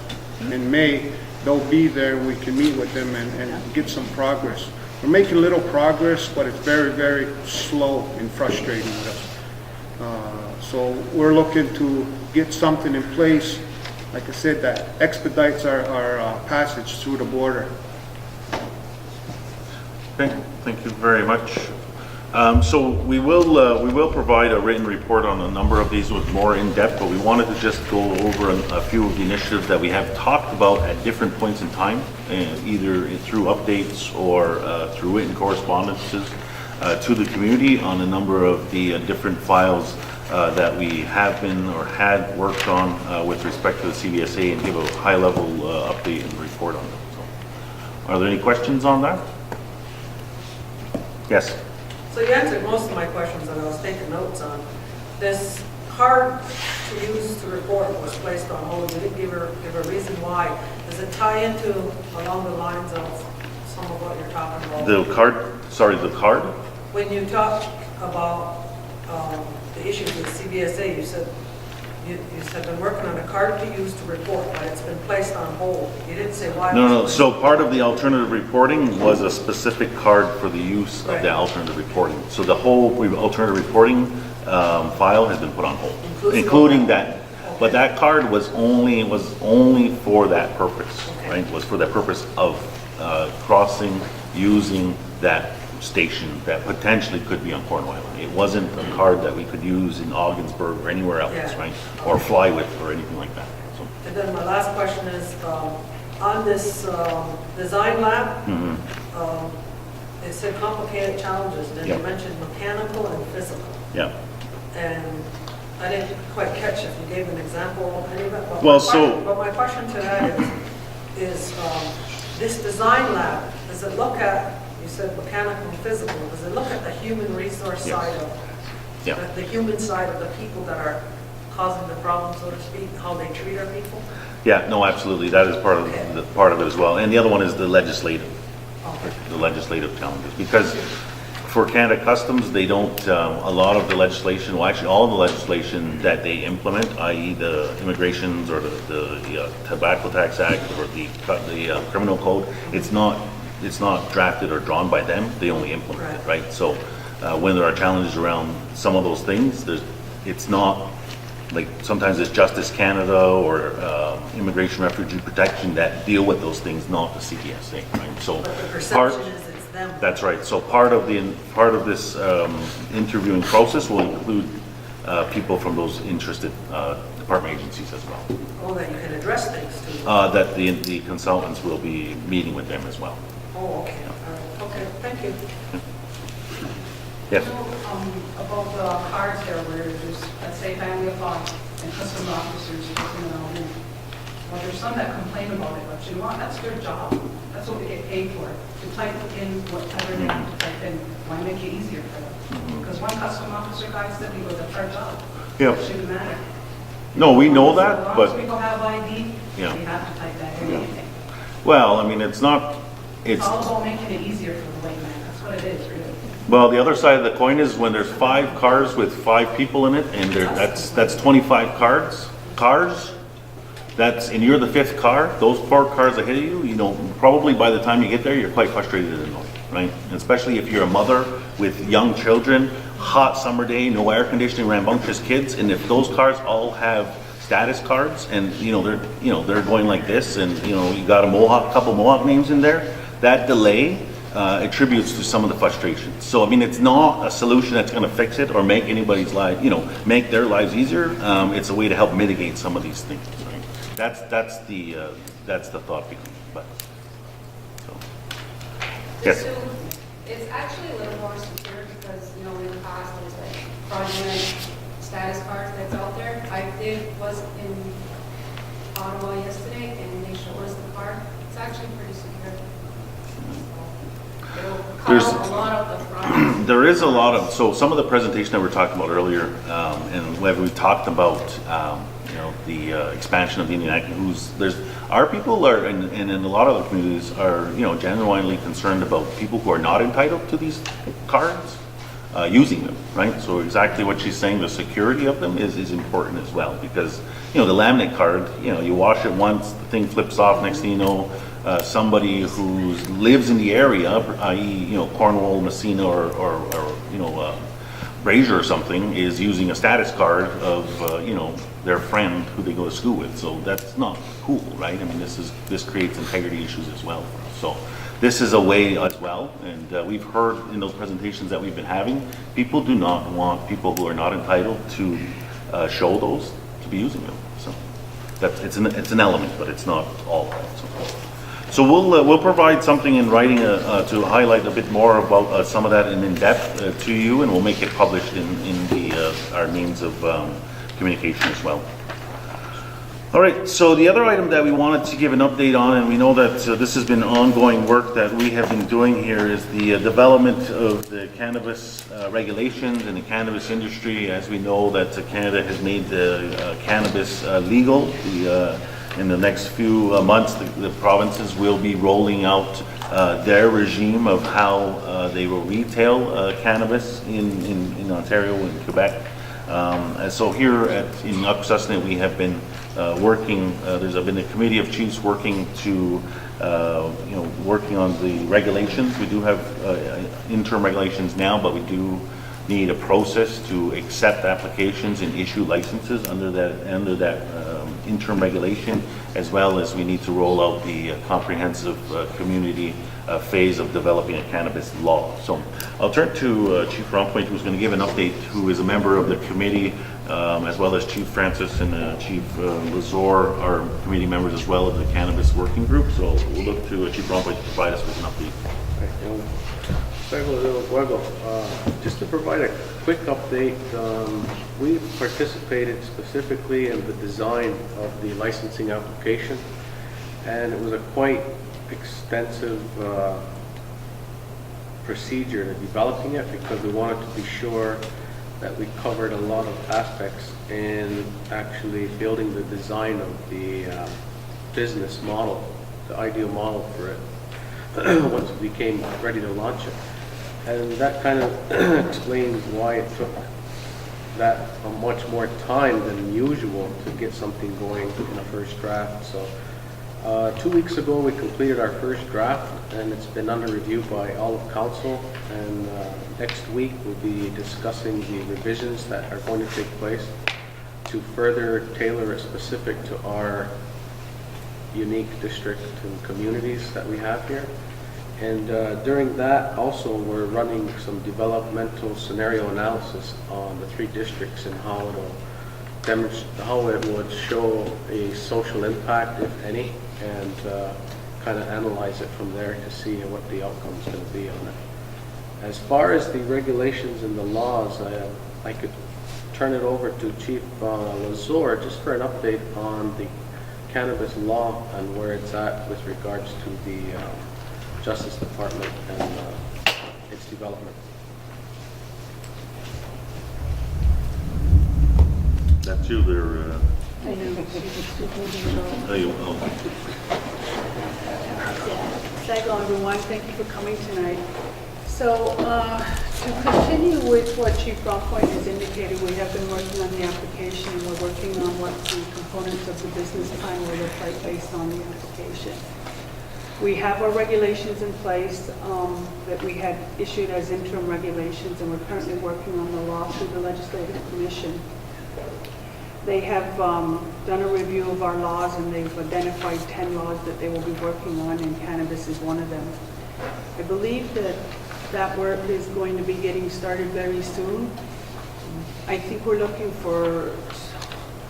in May, they'll be there and we can meet with them and get some progress. We're making a little progress, but it's very, very slow and frustrating with us. So we're looking to get something in place, like I said, that expedites our passage through the border. Okay, thank you very much. So we will provide a written report on a number of these with more in depth, but we wanted to just go over a few of the initiatives that we have talked about at different points in time, either through updates or through written correspondences to the community on a number of the different files that we have been or had worked on with respect to the CBSA, and give a high-level update and report on them. So, are there any questions on that? Yes. So you answered most of my questions that I was taking notes on. This card to use to report was placed on hold. You didn't give a reason why. Does it tie into along the lines of some of what you're talking about? The card, sorry, the card? When you talk about the issues with CBSA, you said you said been working on a card to use to report, but it's been placed on hold. You didn't say why. No. So part of the alternative reporting was a specific card for the use of the alternative reporting. So the whole alternative reporting file has been put on hold, including that. Okay. But that card was only for that purpose, okay. Right? Was for the purpose of crossing using that station that potentially could be on Cornwall Island. It wasn't a card that we could use in Ogdensburg or anywhere else, yeah. Right? Or fly with or anything like that. So. And then my last question is, on this design lab, it said complicated challenges, and then you mentioned mechanical and physical. Yeah. And I didn't quite catch if you gave an example of any of it. But my question to that is this design lab, does it look at, you said mechanical and physical, does it look at the human resource side Yeah. The human side of the people that are causing the problem, so to speak, how they treat our people. Yeah, no, absolutely. That is part of it as well. And the other one is the legislative challenges. Because for Canada Customs, they don't, a lot of the legislation, well, actually all of the legislation that they implement, i.e. the immigrations or the Tobacco Tax Act or the criminal code, it's not drafted or drawn by them. They only implement it, right? So when there are challenges around some of those things, it's not, like sometimes it's Justice Canada or Immigration Refugee Protection that deal with those things, not the CTSA, right? So But the perception is it's them. that's right. So part of this interviewing process will include people from those interested department agencies as well. Oh, that you can address things to. That the consultants will be meeting with them as well. Oh, okay, all right, okay, thank you. Yes. About the cards there where there's, let's say, family of five and customs officers, well, there's some that complain about it, but you know what, that's their job. That's what they get paid for, to type in whatever they have to type in. Why make it easier for them? Because one customs officer guy said he goes, that's our job. Yeah. It shouldn't matter. No, we know As that, long as but people have ID, Yeah. they have to type that in anything. well, I mean, it's not. It's all about making it easier for the layman. That's what it is, really. Well, the other side of the coin is when there's 5 cars with 5 people in it, and that's 25 cars. And you're the 5th car. Those 4 cars ahead of you, probably by the time you get there, you're quite frustrated and annoyed, right? And especially if you're a mother with young children, hot summer day, no air conditioning, rambunctious kids, and if those cars all have status cards, and they're going like this, and you got a couple Mohawk names in there, that delay attributes to some of the frustration. So I mean, it's not a solution that's going to fix it or make anybody's life, make their lives easier. It's a way to help mitigate some of these things. Right? That's the thought behind it. But so yes. So it's actually a little more secure because, in the past, there's like fraudulent status cards that's out there. Was in Ottawa yesterday and they showed us the card. It's actually pretty secure. So it'll cut out a lot of the fraud. There is a lot of, so some of the presentation that we were talking about earlier, and when we talked about, the expansion of the Indian Act, our people are, and in a lot of the communities are, genuinely concerned about people who are not entitled to these cards using them, right? So exactly what she's saying, the security of them is important as well, because, the laminate card, you wash it once, the thing flips off, next thing you know, somebody who lives in the area, i.e., Cornwall, Messina, or Brazier or something, is using a status card of, their friend who they go to school with. So that's not cool, right? I mean, this creates integrity issues as well for us. So this is a way as well, and we've heard in those presentations that we've been having, people do not want people who are not entitled to show those to be using them. So it's an element, but it's not all. So we'll provide something in writing to highlight a bit more about some of that in depth to you, and we'll make it published in our means of communication as well. All right, so the other item that we wanted to give an update on, and we know that this has been ongoing work that we have been doing here, is the development of the cannabis regulations and the cannabis industry. As we know that Canada has made the cannabis legal. In the next few months, the provinces will be rolling out their regime of how they will retail cannabis in Ontario and Quebec. And so here in Akwesasne, we have been working. There's been a committee of chiefs working to, working on the regulations. We do have interim regulations now, but we do need a process to accept applications and issue licenses under that interim regulation, as well as we need to roll out the comprehensive community phase of developing a cannabis law. So I'll turn to Chief Rompoint, who's going to give an update, who is a member of the committee, as well as Chief Francis and Chief Lazor are committee members as well of the cannabis working group. So we'll look to Chief Rompoint to provide us with an update. Just to provide a quick update, we participated specifically in the design of the licensing application, and it was a quite extensive procedure to developing it, because we wanted to be sure that we covered a lot of aspects in actually building the design of the business model, the ideal model for it, once we became ready to launch it. And that kind of explains why it took that much more time than usual to get something going in a first draft. So 2 weeks ago, we completed our first draft, and it's been under review by all of council. And next week, we'll be discussing the revisions that are going to take place to further tailor it specific to our unique district and communities that we have here. And during that, also, we're running some developmental scenario analysis on the 3 districts and how it would show a social impact, if any, and kind of analyze it from there to see what the outcome is going to be on it. As far as the regulations and the laws, I could turn it over to Chief Lazor just for an update on the cannabis law and where it's at with regards to the Justice Department and its development. That's you there. I know. Oh, you, oh. Hello, everyone. Thank you for coming tonight. So, to continue with what Chief Brockpoint has indicated, we have been working on the application, and we're working on what the components of the business plan will look like based on the application. We have our regulations in place that we had issued as interim regulations, and we're currently working on the law through the Legislative Commission. They have done a review of our laws, and they've identified 10 laws that they will be working on, and cannabis is one of them. I believe that work is going to be getting started very soon. I think we're looking for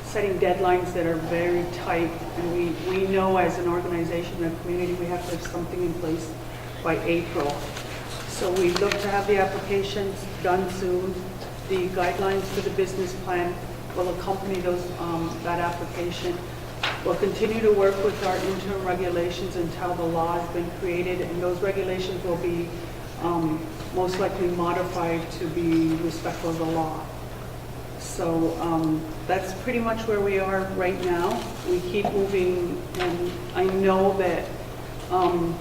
setting deadlines that are very tight, and we know as an organization and a community we have to have something in place by April. So we look to have the applications done soon. The guidelines for the business plan will accompany that application. We'll continue to work with our interim regulations until the law has been created, and those regulations will be most likely modified to be respectful of the law. So that's pretty much where we are right now. We keep moving, and I know that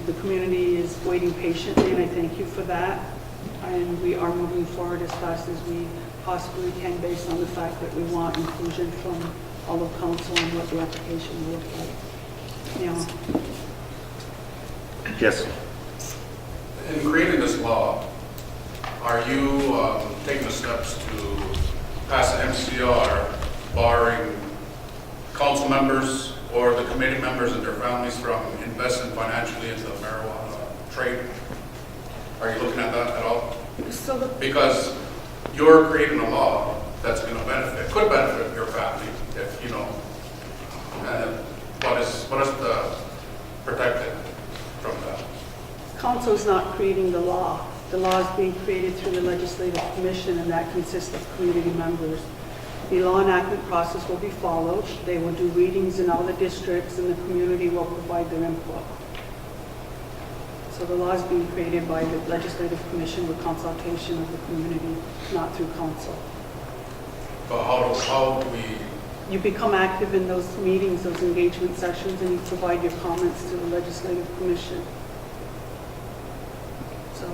the community is waiting patiently, and I thank you for that. And we are moving forward as fast as we possibly can based on the fact that we want inclusion from all of council and what the application will look like. Yeah. Yes. In creating this law, are you taking the steps to pass an MCR barring council members or the committee members and their families from investing financially into the marijuana trade? Are you looking at that at all? Because you're creating a law that's going to could benefit your family if, you know, what is the protected from that? Council's not creating the law. The law is being created through the Legislative Commission, and that consists of community members. The law enactment process will be followed. They will do readings in all the districts, and the community will provide their input. So the law is being created by the Legislative Commission with consultation of the community, not through council. But how do we... You become active in those meetings, those engagement sessions, and you provide your comments to the Legislative Commission. So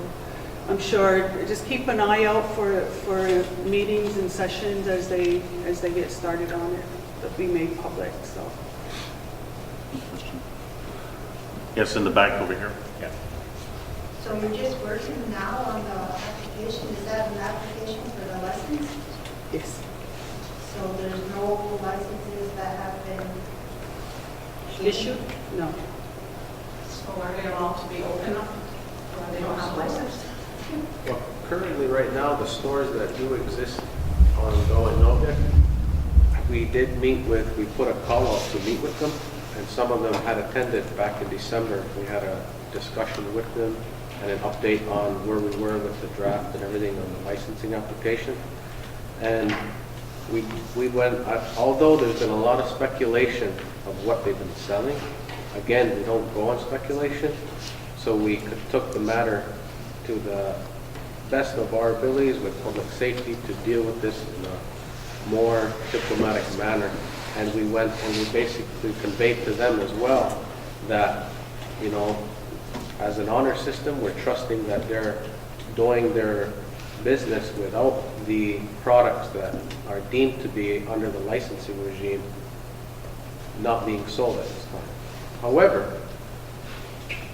I'm sure, just keep an eye out for meetings and sessions as they get started on it. They'll be made public, so. Yes, in the back over here. Yeah. So you're just working now on the application? Is that an application for the license? Yes. So there's no licenses that have been Issued? No. So are they allowed to be open up? Or they don't have license? Well, currently, right now, the stores that do exist on Novick, we put a call out to meet with them, and some of them had attended back in December. We had a discussion with them and an update on where we were with the draft and everything on the licensing application. And we went, although there's been a lot of speculation of what they've been selling, again, we don't go on speculation, so we took the matter to the best of our abilities with public safety to deal with this in a more diplomatic manner. And we went and we basically conveyed to them as well that, you know, as an honor system, we're trusting that they're doing their business without the products that are deemed to be under the licensing regime not being sold at this time. However,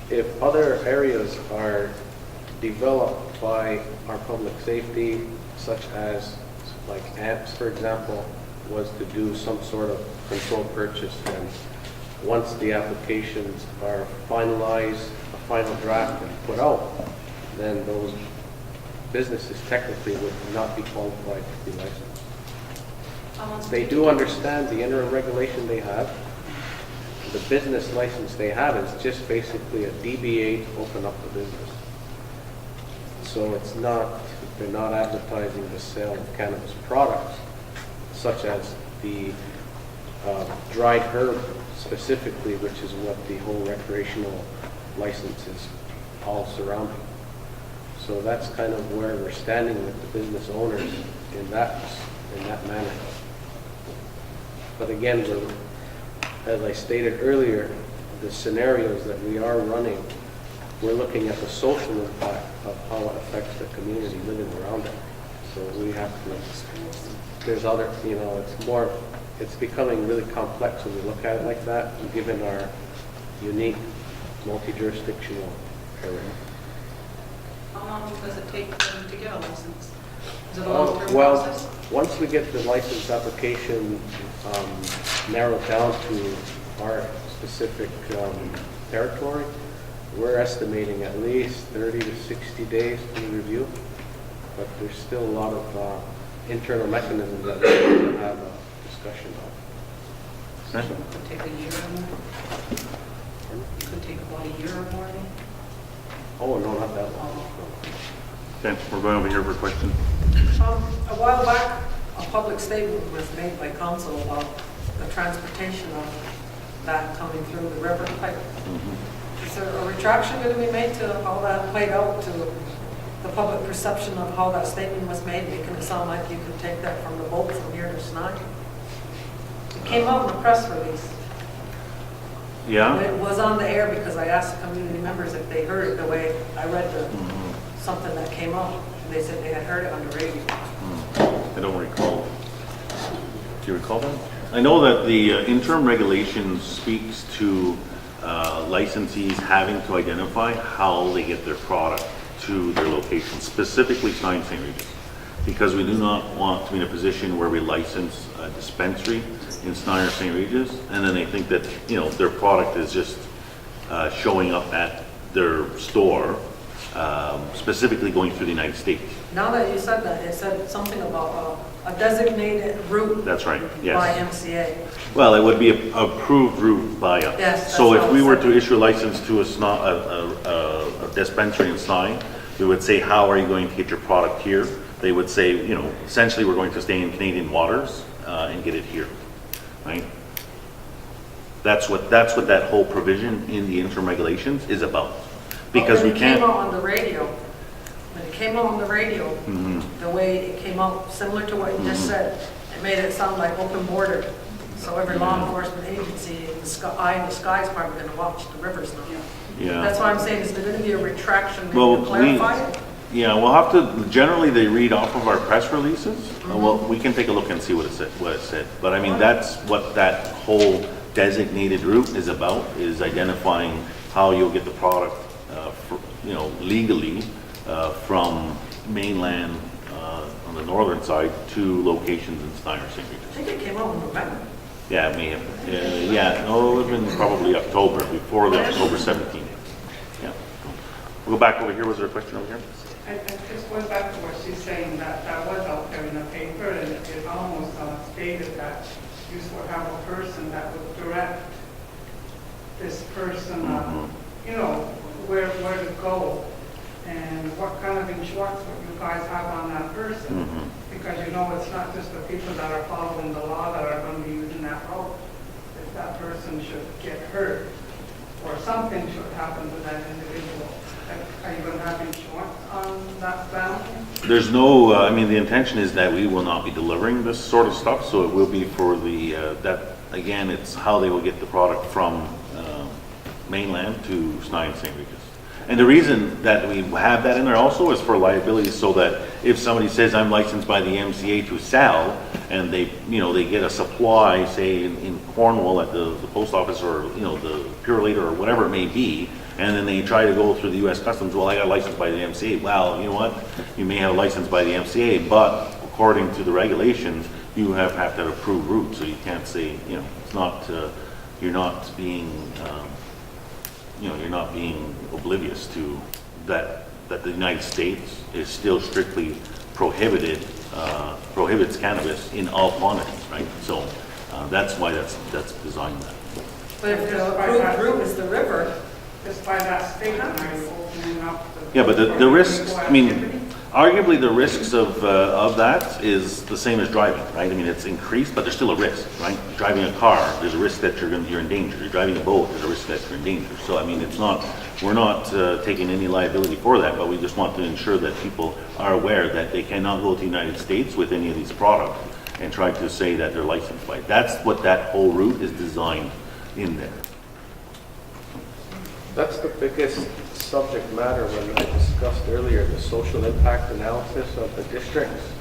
if other areas are developed by our public safety, such as like AMPS, for example, was to do some sort of controlled purchase, and once the applications are finalized, a final draft and put out, then those businesses technically would not be qualified to be licensed. They do understand the interim regulation they have. The business license they have is just basically a DBA to open up the business. So it's not, they're not advertising the sale of cannabis products, such as the dried herb specifically, which is what the whole recreational license is all surrounding. So that's kind of where we're standing with the business owners in that manner. But again, as I stated earlier, the scenarios that we are running, we're looking at the social impact of how it affects the community living around it. So we have to, there's other, you know, it's becoming really complex when we look at it like that, given our unique multi-jurisdictional area. How long does it take for them to get a license? Is it a long-term Well, process? once we get the license application narrowed down to our specific territory, we're estimating at least 30 to 60 days to review. But there's still a lot of internal mechanisms that we need to have a discussion on. It could take a year or more? It could take about a year or more? Oh, no, not that long. Okay, we're going over here for a question. A while back, a public statement was made by council about the transportation of that coming through the river pipe. Is there a retraction going to be made to how that played out, to the public perception of how that statement was made, making it sound like you could take that from the boat from here to Snide? It came out in a press release. Yeah? It was on the air because I asked community members if they heard it the way I read something that came out. And they said they had heard it on the radio. I don't recall. Do you recall that? I know that the interim regulation speaks to licensees having to identify how they get their product to their location, specifically Snide St. Regis, because we do not want to be in a position where we license a dispensary in Snide or St. Regis, and then they think that, you know, their product is just showing up at their store, specifically going through the United States. Now that you said that, it said something about a designated route. That's right, yes. By MCA. Well, it would be an approved route by us. Yes, So that's if how we it were said. to issue a license to a dispensary in Snide, we would say, how are you going to get your product here? They would say, you know, essentially we're going to stay in Canadian waters and get it here, right? That's what that whole provision in the interim regulations is about. Because we When it came can't, out on the radio, the way it came out, similar to what you just said, it made it sound like open border. So every law enforcement agency in the sky is probably going to watch the rivers now. yeah. That's why I'm saying, is there going to be a retraction, maybe Well, to clarify it? Yeah, we'll have to, generally they read off of our press releases. Well, we can take a look and see what it said. But I mean, that's what that whole designated route is about, is identifying how you'll get the product, you know, legally from mainland on the northern side to locations in Snide or St. I Regis. think it came out in November. Yeah, it may have, yeah, no, it would have been probably October, before the October 17th. Yeah. We'll go back over here. Was there a question over here? I just went back to what she's saying, that was out there in the paper, and it almost stated that you would have a person that would direct this person, you know, where to go, and what kind of insurance would you guys have on that person? Because you know, it's not just the people that are following the law that are going to be using that road. If that person should get hurt, or something should happen to that individual, are you going to have insurance on that ground? there's no, I mean, the intention is that we will not be delivering this sort of stuff, so it will be for the, that, again, it's how they will get the product from mainland to Snai and St. Regis. And the reason that we have that in there also is for liability, so that if somebody says, I'm licensed by the MCA to sell, and they, you know, they get a supply, say in Cornwall at the post office, or, you know, the Purolator or whatever it may be, and then they try to go through the US Customs, well, I got licensed by the MCA. Well, you know what? You may have a license by the MCA, but according to the regulations, you have to have approved route, so you can't say, you know, it's not, you're not being, you know, you're not being oblivious to that the United States is still strictly prohibited, prohibits cannabis in all quantities, right? So that's why that's designed that. But if the approved route is the river, Just by that statement, are you opening up the... Yeah, but the risks, I mean, arguably the risks of that is the same as driving, right? I mean, it's increased, but there's still a risk, right? Driving a car, there's a risk that you're in danger. You're driving a boat, there's a risk that you're in danger. So, I mean, it's not, we're not taking any liability for that, but we just want to ensure that people are aware that they cannot go to the United States with any of these products and try to say that they're licensed by it. That's what that whole route is designed in there. That's the biggest subject matter when I discussed earlier, the social impact analysis of the districts.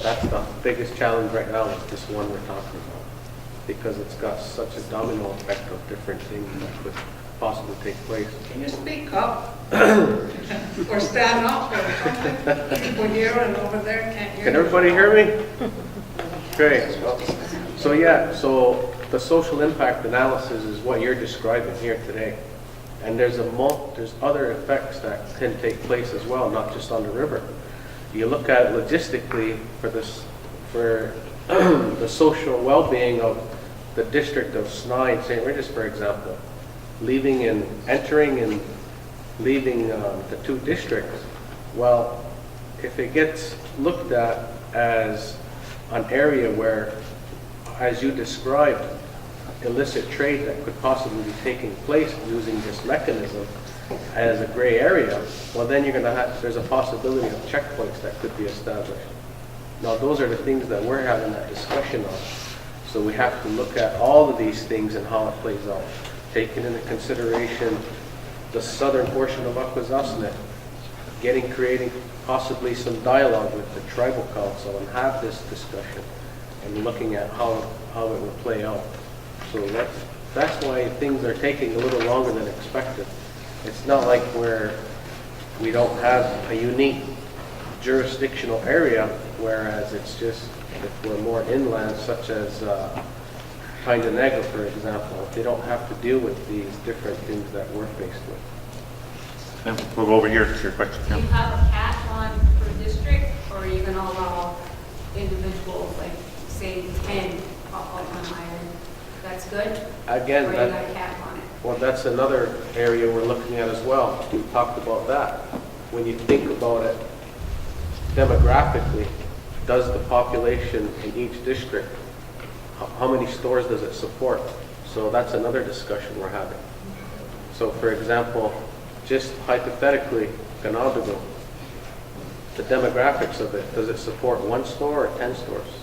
That's the biggest challenge right now with this one we're talking about, because it's got such a domino effect of different things that could possibly take place. Can you speak up? Or stand up, or something? People here and over there can't hear. Can everybody hear me? Great. So yeah, so the social impact analysis is what you're describing here today. And there's other effects that can take place as well, not just on the river. You look at it logistically for the social well-being of the district of Snai and St. Regis, for example, entering and leaving the two districts. Well, if it gets looked at as an area where, as you described, illicit trade that could possibly be taking place using this mechanism as a gray area, well then there's a possibility of checkpoints that could be established. Now those are the things that we're having that discussion on. So we have to look at all of these things and how it plays out, taking into consideration the southern portion of Akwesasne, creating possibly some dialogue with the tribal council and have this discussion and looking at how it will play out. So that's why things are taking a little longer than expected. It's not like we don't have a unique jurisdictional area, whereas it's just if we're more inland, such as Tyndall, for example, they don't have to deal with these different things that we're faced with. And we'll go over here to your question. Do you have a cap on per district, or are you going to allow individuals, like say 10 up on an island? That's good? Again, or you got a cap on it? Well, that's another area we're looking at as well. We talked about that. When you think about it demographically, does the population in each district, how many stores does it support? So that's another discussion we're having. So for example, just hypothetically, Ganadago, the demographics of it, does it support 1 store or 10 stores?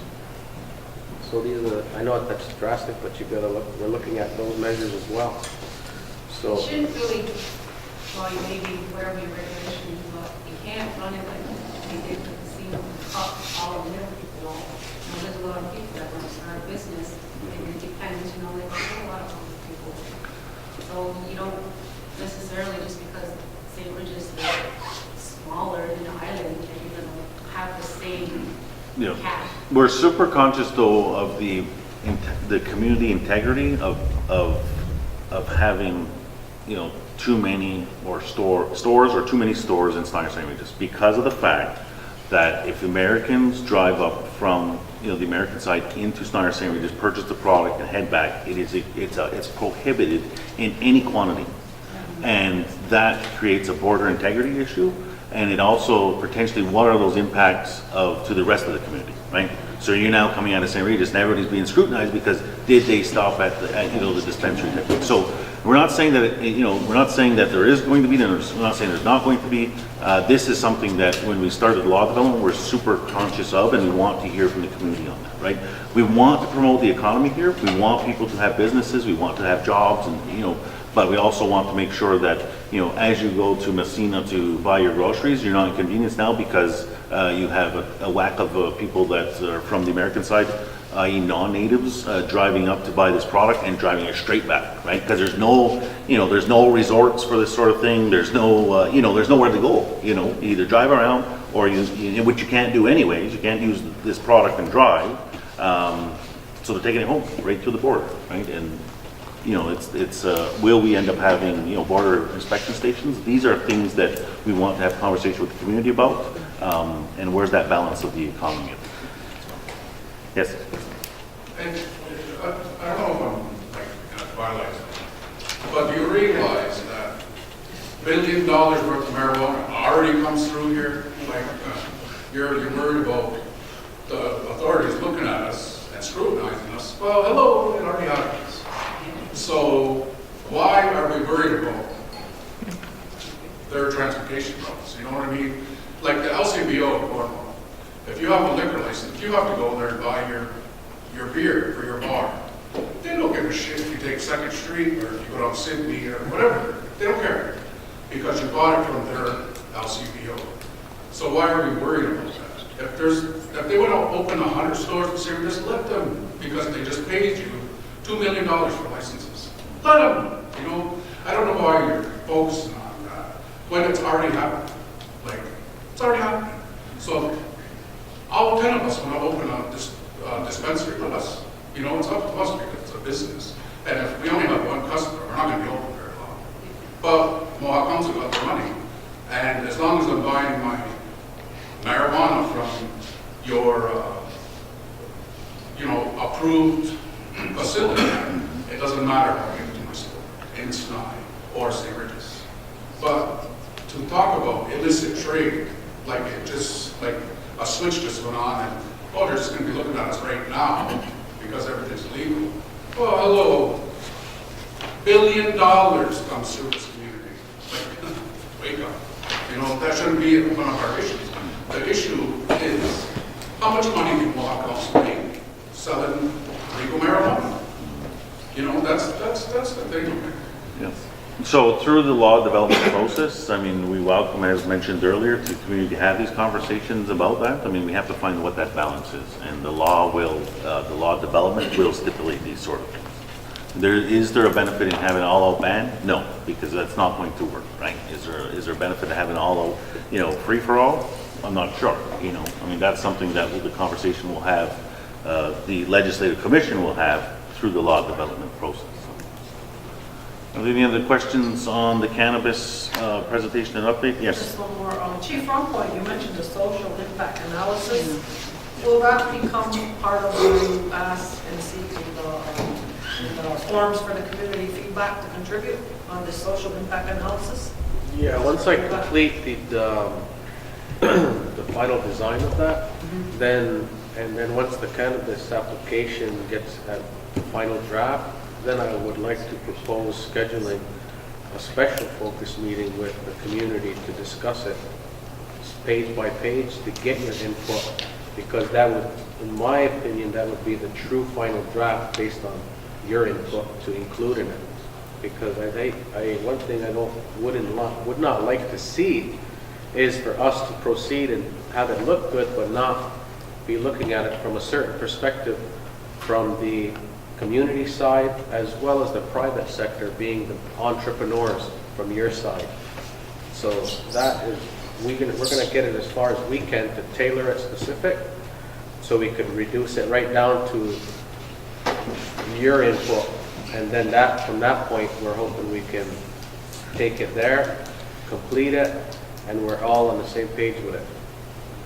So these are, I know that's drastic, but you gotta look, we're looking at those measures as well. So You shouldn't really, well, you maybe wherever your regulations, but you can't run it like they did with the casino, cut all the middle people off. There's a lot of people that want to start a business, and it depends, they know a lot of people. So you don't necessarily, just because St. Regis is smaller than an island, that you're going to have the same cap. We're super conscious though of the community integrity of having, too many or stores or too many stores in Snai or St. Regis, because of the fact that if Americans drive up from the American side into Snai or St. Regis, purchase the product and head back, it's prohibited in any quantity, and that creates a border integrity issue. And it also potentially, what are those impacts to the rest of the community, right? So you're now coming out of St. Regis and everybody's being scrutinized because did they stop at the dispensary? So We're not saying that, we're not saying that there is going to be, we're not saying there's not going to be. This is something that when we started law development, we're super conscious of, and we want to hear from the community on that, right? We want to promote the economy here. We want people to have businesses. We want to have jobs, and, but we also want to make sure that, as you go to Messina to buy your groceries, you're not inconvenienced now because you have a whack of people that are from the American side, i.e. non-natives, driving up to buy this product and driving it straight back, right? Because there's no resorts for this sort of thing. There's no, there's nowhere to go. You either drive around or which you can't do anyways. You can't use this product and drive. So they're taking it home right to the border, right? And will we end up having, border inspection stations? These are things that we want to have conversation with the community about, and where's that balance of the economy? Yes? And I don't know if I'm like in a twilight zone, but do you realize that $1 billion worth of marijuana already comes through here? Like, you're worried about the authorities looking at us and scrutinizing us. Well, hello, it already happens. So why are we worried about their transportation routes? You know what I mean? Like the LCBO in Cornwall, if you have a liquor license, you have to go there and buy your beer for your bar. They don't give a shit if you take 2nd Street or if you go down Sydney or whatever. They don't care because you bought it from their LCBO. So why are we worried about that? If they want to open 100 stores in Syria, just let them, because they just paid you $2 million for licenses. Let them. I don't know why you're focusing on that when it's already happened. Like, it's already happening. So all 10 of us want to open a dispensary with us. It's up to us because it's a business. And if we only have one customer, we're not going to be open very long. But Mohawk Council got the money. And as long as I'm buying my marijuana from your, approved facility, it doesn't matter how I get to my store, in Snai or St. Regis. But to talk about illicit trade, like a switch just went on and, they're just going to be looking at us right now because everything's legal. Oh, hello. $1 billion comes through this community. Like, wake up. That shouldn't be one of our issues. The issue is how much money can Mohawk Council make selling legal marijuana? That's the thing. Yes. So through the law development process, we welcome, as mentioned earlier, to the community to have these conversations about that. We have to find what that balance is, and the law development will stipulate these sort of things. Is there a benefit in having an all-out ban? No, because that's not going to work, right? Is there a benefit to having all-out, free-for-all? I'm not sure, that's something that the conversation will have, the legislative commission will have through the law development process. Are there any other questions on the cannabis presentation and update? Yes. Just one more. Chief Rumpoint, you mentioned the social impact analysis. Will that become part of what you ask and seek in the forms for the community feedback to contribute on the social impact analysis? Yeah, once I complete the final design of that, then once the cannabis application gets at the final draft, then I would like to propose scheduling a special focus meeting with the community to discuss it page by page to get your input, because that would, in my opinion, that would be the true final draft based on your input to include in it. Because one thing I would not like to see is for us to proceed and have it look good, but not be looking at it from a certain perspective from the community side as well as the private sector, being the entrepreneurs from your side. So that is, we're going to get it as far as we can to tailor it specific, so we could reduce it right down to your input, and then from that point we're hoping we can take it there, complete it, and we're all on the same page with it.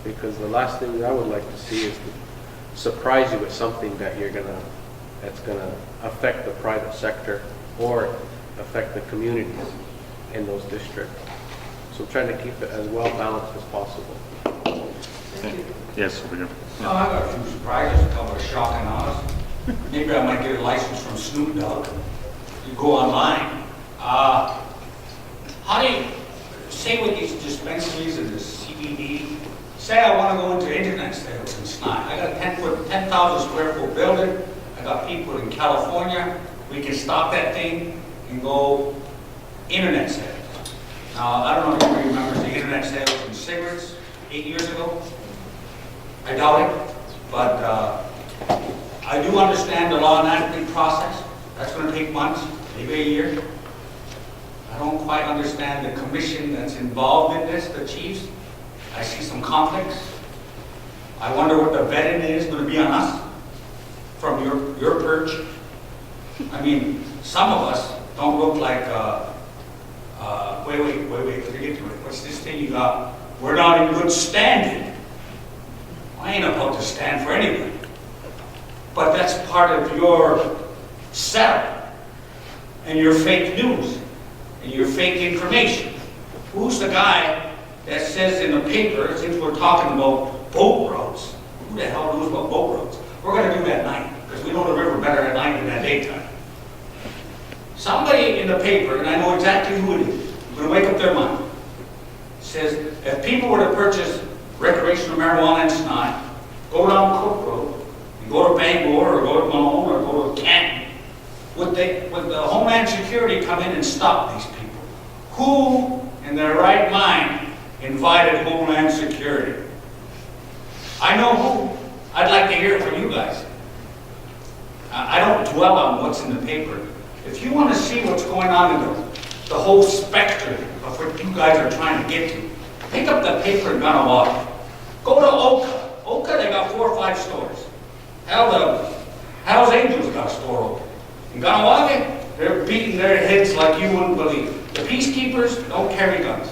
Because the last thing I would like to see is to surprise you with something that's going to affect the private sector or affect the communities in those districts. So trying to keep it as well balanced as possible. Thank you. Yes, over here. I got a few surprises, a couple of shocking honest. Maybe I might get a license from Snoop Dogg. You go online, How do you, say with these dispensaries and the CBD, say I want to go into internet sales in Snide. I got a 10,000 square foot building. I got people in California. We can stop that thing and go internet sales. Now, I don't know if anybody remembers the internet sales in cigarettes 8 years ago. I doubt it, but I do understand the law enactment process. That's going to take months, maybe a year. I don't quite understand the commission that's involved in this, the chiefs. I see some conflicts. I wonder what the vetting is going to be on us from your perch. I mean, some of us don't look like, wait, let me get to it. What's this thing you got? We're not in good standing. I ain't about to stand for anybody. But that's part of your setup and your fake news and your fake information. Who's the guy that says in the paper, since we're talking about boat roads, who the hell knows about boat roads? We're going to do that at night, because we know the river better at night than at daytime. Somebody in the paper, and I know exactly who it is, I'm going to wake up their mind, says if people were to purchase recreational marijuana in Snide, go down Cook Road, and go to Bangor, or go to Malone, or go to Canton, would the Homeland Security come in and stop these people? Who in their right mind invited Homeland Security? I know who. I'd like to hear it from you guys. I don't dwell on what's in the paper. If you want to see what's going on in the whole spectrum of what you guys are trying to get to, pick up the paper in Gunawaga. Go to Oka. Oka, they got 4 or 5 stores. Hell, the Hell's Angels got a store open. In Gunawaga, they're beating their heads like you wouldn't believe. The peacekeepers don't carry guns.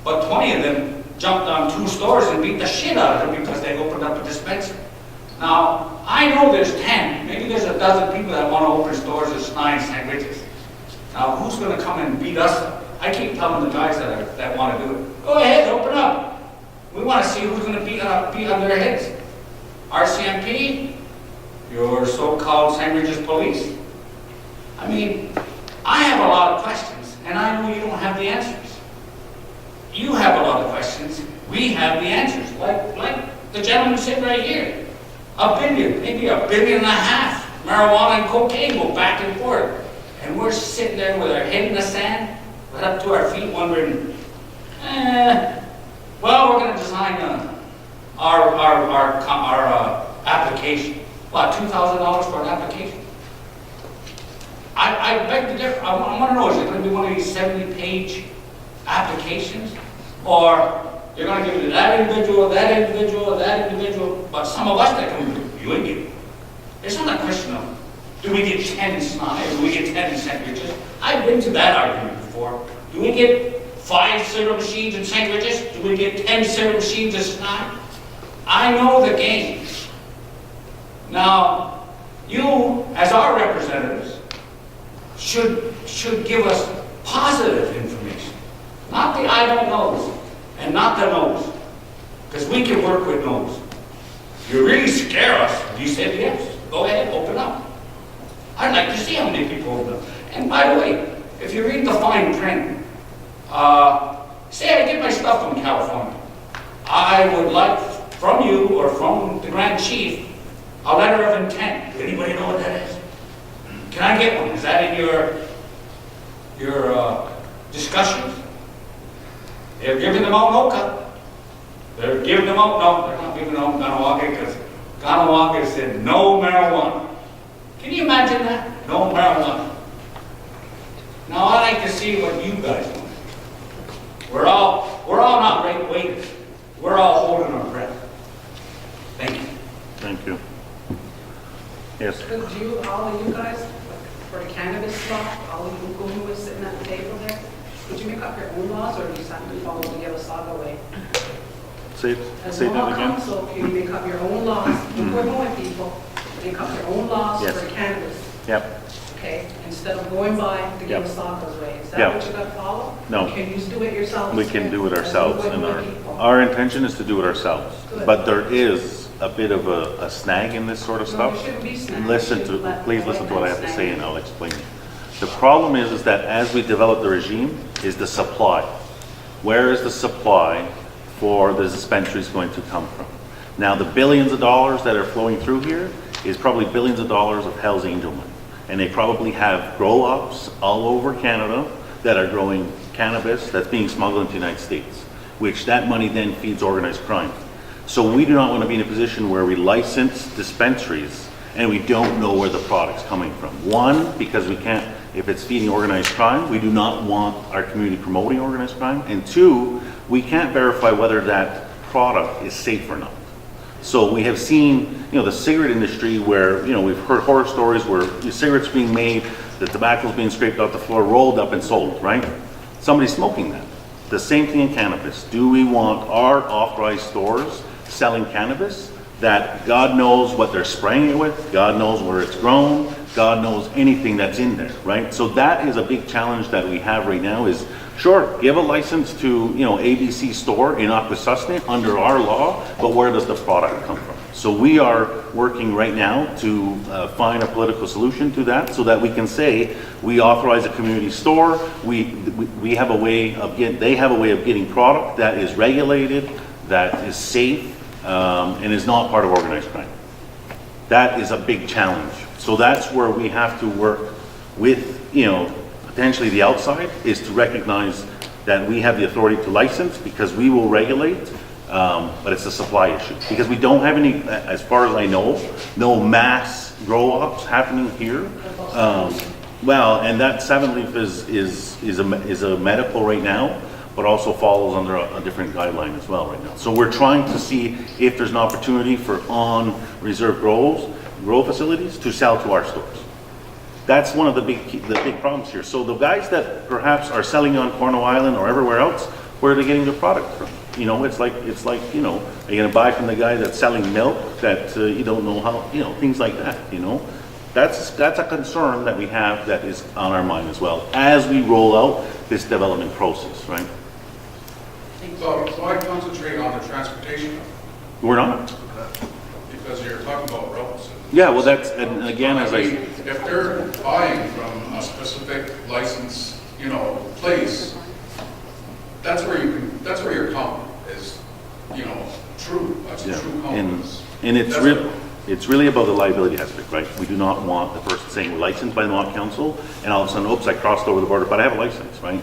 But 20 of them jumped on 2 stores and beat the shit out of them because they opened up a dispensary. Now, I know there's 10, maybe there's a dozen people that want to open stores at Snide sandwiches. Now, who's going to come and beat us up? I keep telling the guys that want to do it, go ahead, open up. We want to see who's going to beat on their heads. RCMP, your so-called sandwiches police. I mean, I have a lot of questions, and I know you don't have the answers. You have a lot of questions. We have the answers, like the gentleman sitting right here. $1 billion, maybe $1.5 billion, marijuana and cocaine go back and forth. And we're sitting there with our head in the sand, right up to our feet, wondering, well, we're going to design our application. What, $2,000 for an application? I beg to differ. I want to know, is it going to be one of these 70-page applications? Or you're going to give it to that individual, but some of us that come to you ain't give. It's not a question of, do we get 10 in Snide, do we get 10 in sandwiches? I've been to that argument before. Do we get 5 cereal machines in sandwiches? Do we get 10 cereal machines in Snide? I know the game. Now, you, as our representatives, should give us positive information. Not the I don't knows, and not the knows. Because we can work with knows. You really scare us. You said yes. Go ahead, open up. I'd like to see how many people open up. And by the way, if you read the fine print, say I get my stuff from California. I would like from you or from the Grand Chief a letter of intent. Does anybody know what that is? Can I get one? Is that in your discussions? They're giving them out in Oka. They're giving them out. No, they're not giving them out in Gunawaga because Gunawaga said no marijuana. Can you imagine that? No marijuana. Now I like to see what you guys want. We're all not great waiters. We're all holding our breath. Thank you. Thank you. Yes. Could you, all of you guys, for the cannabis law, all of you who was sitting at the table there, could you make up your own laws, or do you just have to follow the Yellow Saga way? Say As that law again. council, can you make up your own laws, before going people, make up your own laws Yes. for cannabis, Yep. okay? Instead of going by the Yep. Yellow Saga's way. Is Yep. that what you got to follow? No. Or can you just do it yourselves? We can do it As ourselves, you would and with people? our intention is to do it ourselves. Good. But there is a bit of a snag in this sort of No, stuff. there shouldn't be snags. Listen You should to, let please the listen to what I have to snag say, in. and I'll explain. The problem is that as we develop the regime, is the supply. Where is the supply for the dispensaries going to come from? Now, the billions of dollars that are flowing through here is probably billions of dollars of Hell's Angel money. And they probably have grow-ops all over Canada that are growing cannabis that's being smuggled into the United States, which that money then feeds organized crime. So we do not want to be in a position where we license dispensaries and we don't know where the product's coming from. One, because we can't, if it's feeding organized crime, we do not want our community promoting organized crime. And two, we can't verify whether that product is safe or not. So we have seen, the cigarette industry where, we've heard horror stories where the cigarettes being made, the tobacco's being scraped off the floor, rolled up and sold, right? Somebody's smoking that. The same thing in cannabis. Do we want our authorized stores selling cannabis that God knows what they're spraying it with, God knows where it's grown, God knows anything that's in there, right? So that is a big challenge that we have right now is, sure, give a license to, ABC store in Akwesasne under our law, but where does the product come from? So we are working right now to find a political solution to that so that we can say we authorize a community store, we have a way of they have a way of getting product that is regulated, that is safe, and is not part of organized crime. That is a big challenge. So that's where we have to work with, potentially the outside, is to recognize that we have the authority to license because we will regulate, but it's a supply issue. Because we don't have any, as far as I know, no mass grow-ups happening here. Well, and that Seven Leaf is a medical right now, but also follows under a different guideline as well right now. So we're trying to see if there's an opportunity for on-reserve grow facilities to sell to our stores. That's one of the big problems here. So the guys that perhaps are selling on Cornwall Island or everywhere else, where are they getting their product from? It's like, are you gonna buy from the guy that's selling milk that you don't know how, things like that, That's a concern that we have that is on our mind as well as we roll out this development process, right? So why concentrate on the transportation? We're not. Because you're talking about routes. Yeah, well, that's, and again, as If they're buying from a specific license, place, that's where your comp is, true. That's a true compass. And it's really about the liability aspect, right? We do not want the person saying we're licensed by the Vermont Council and all of a sudden, oops, I crossed over the border, but I have a license, right?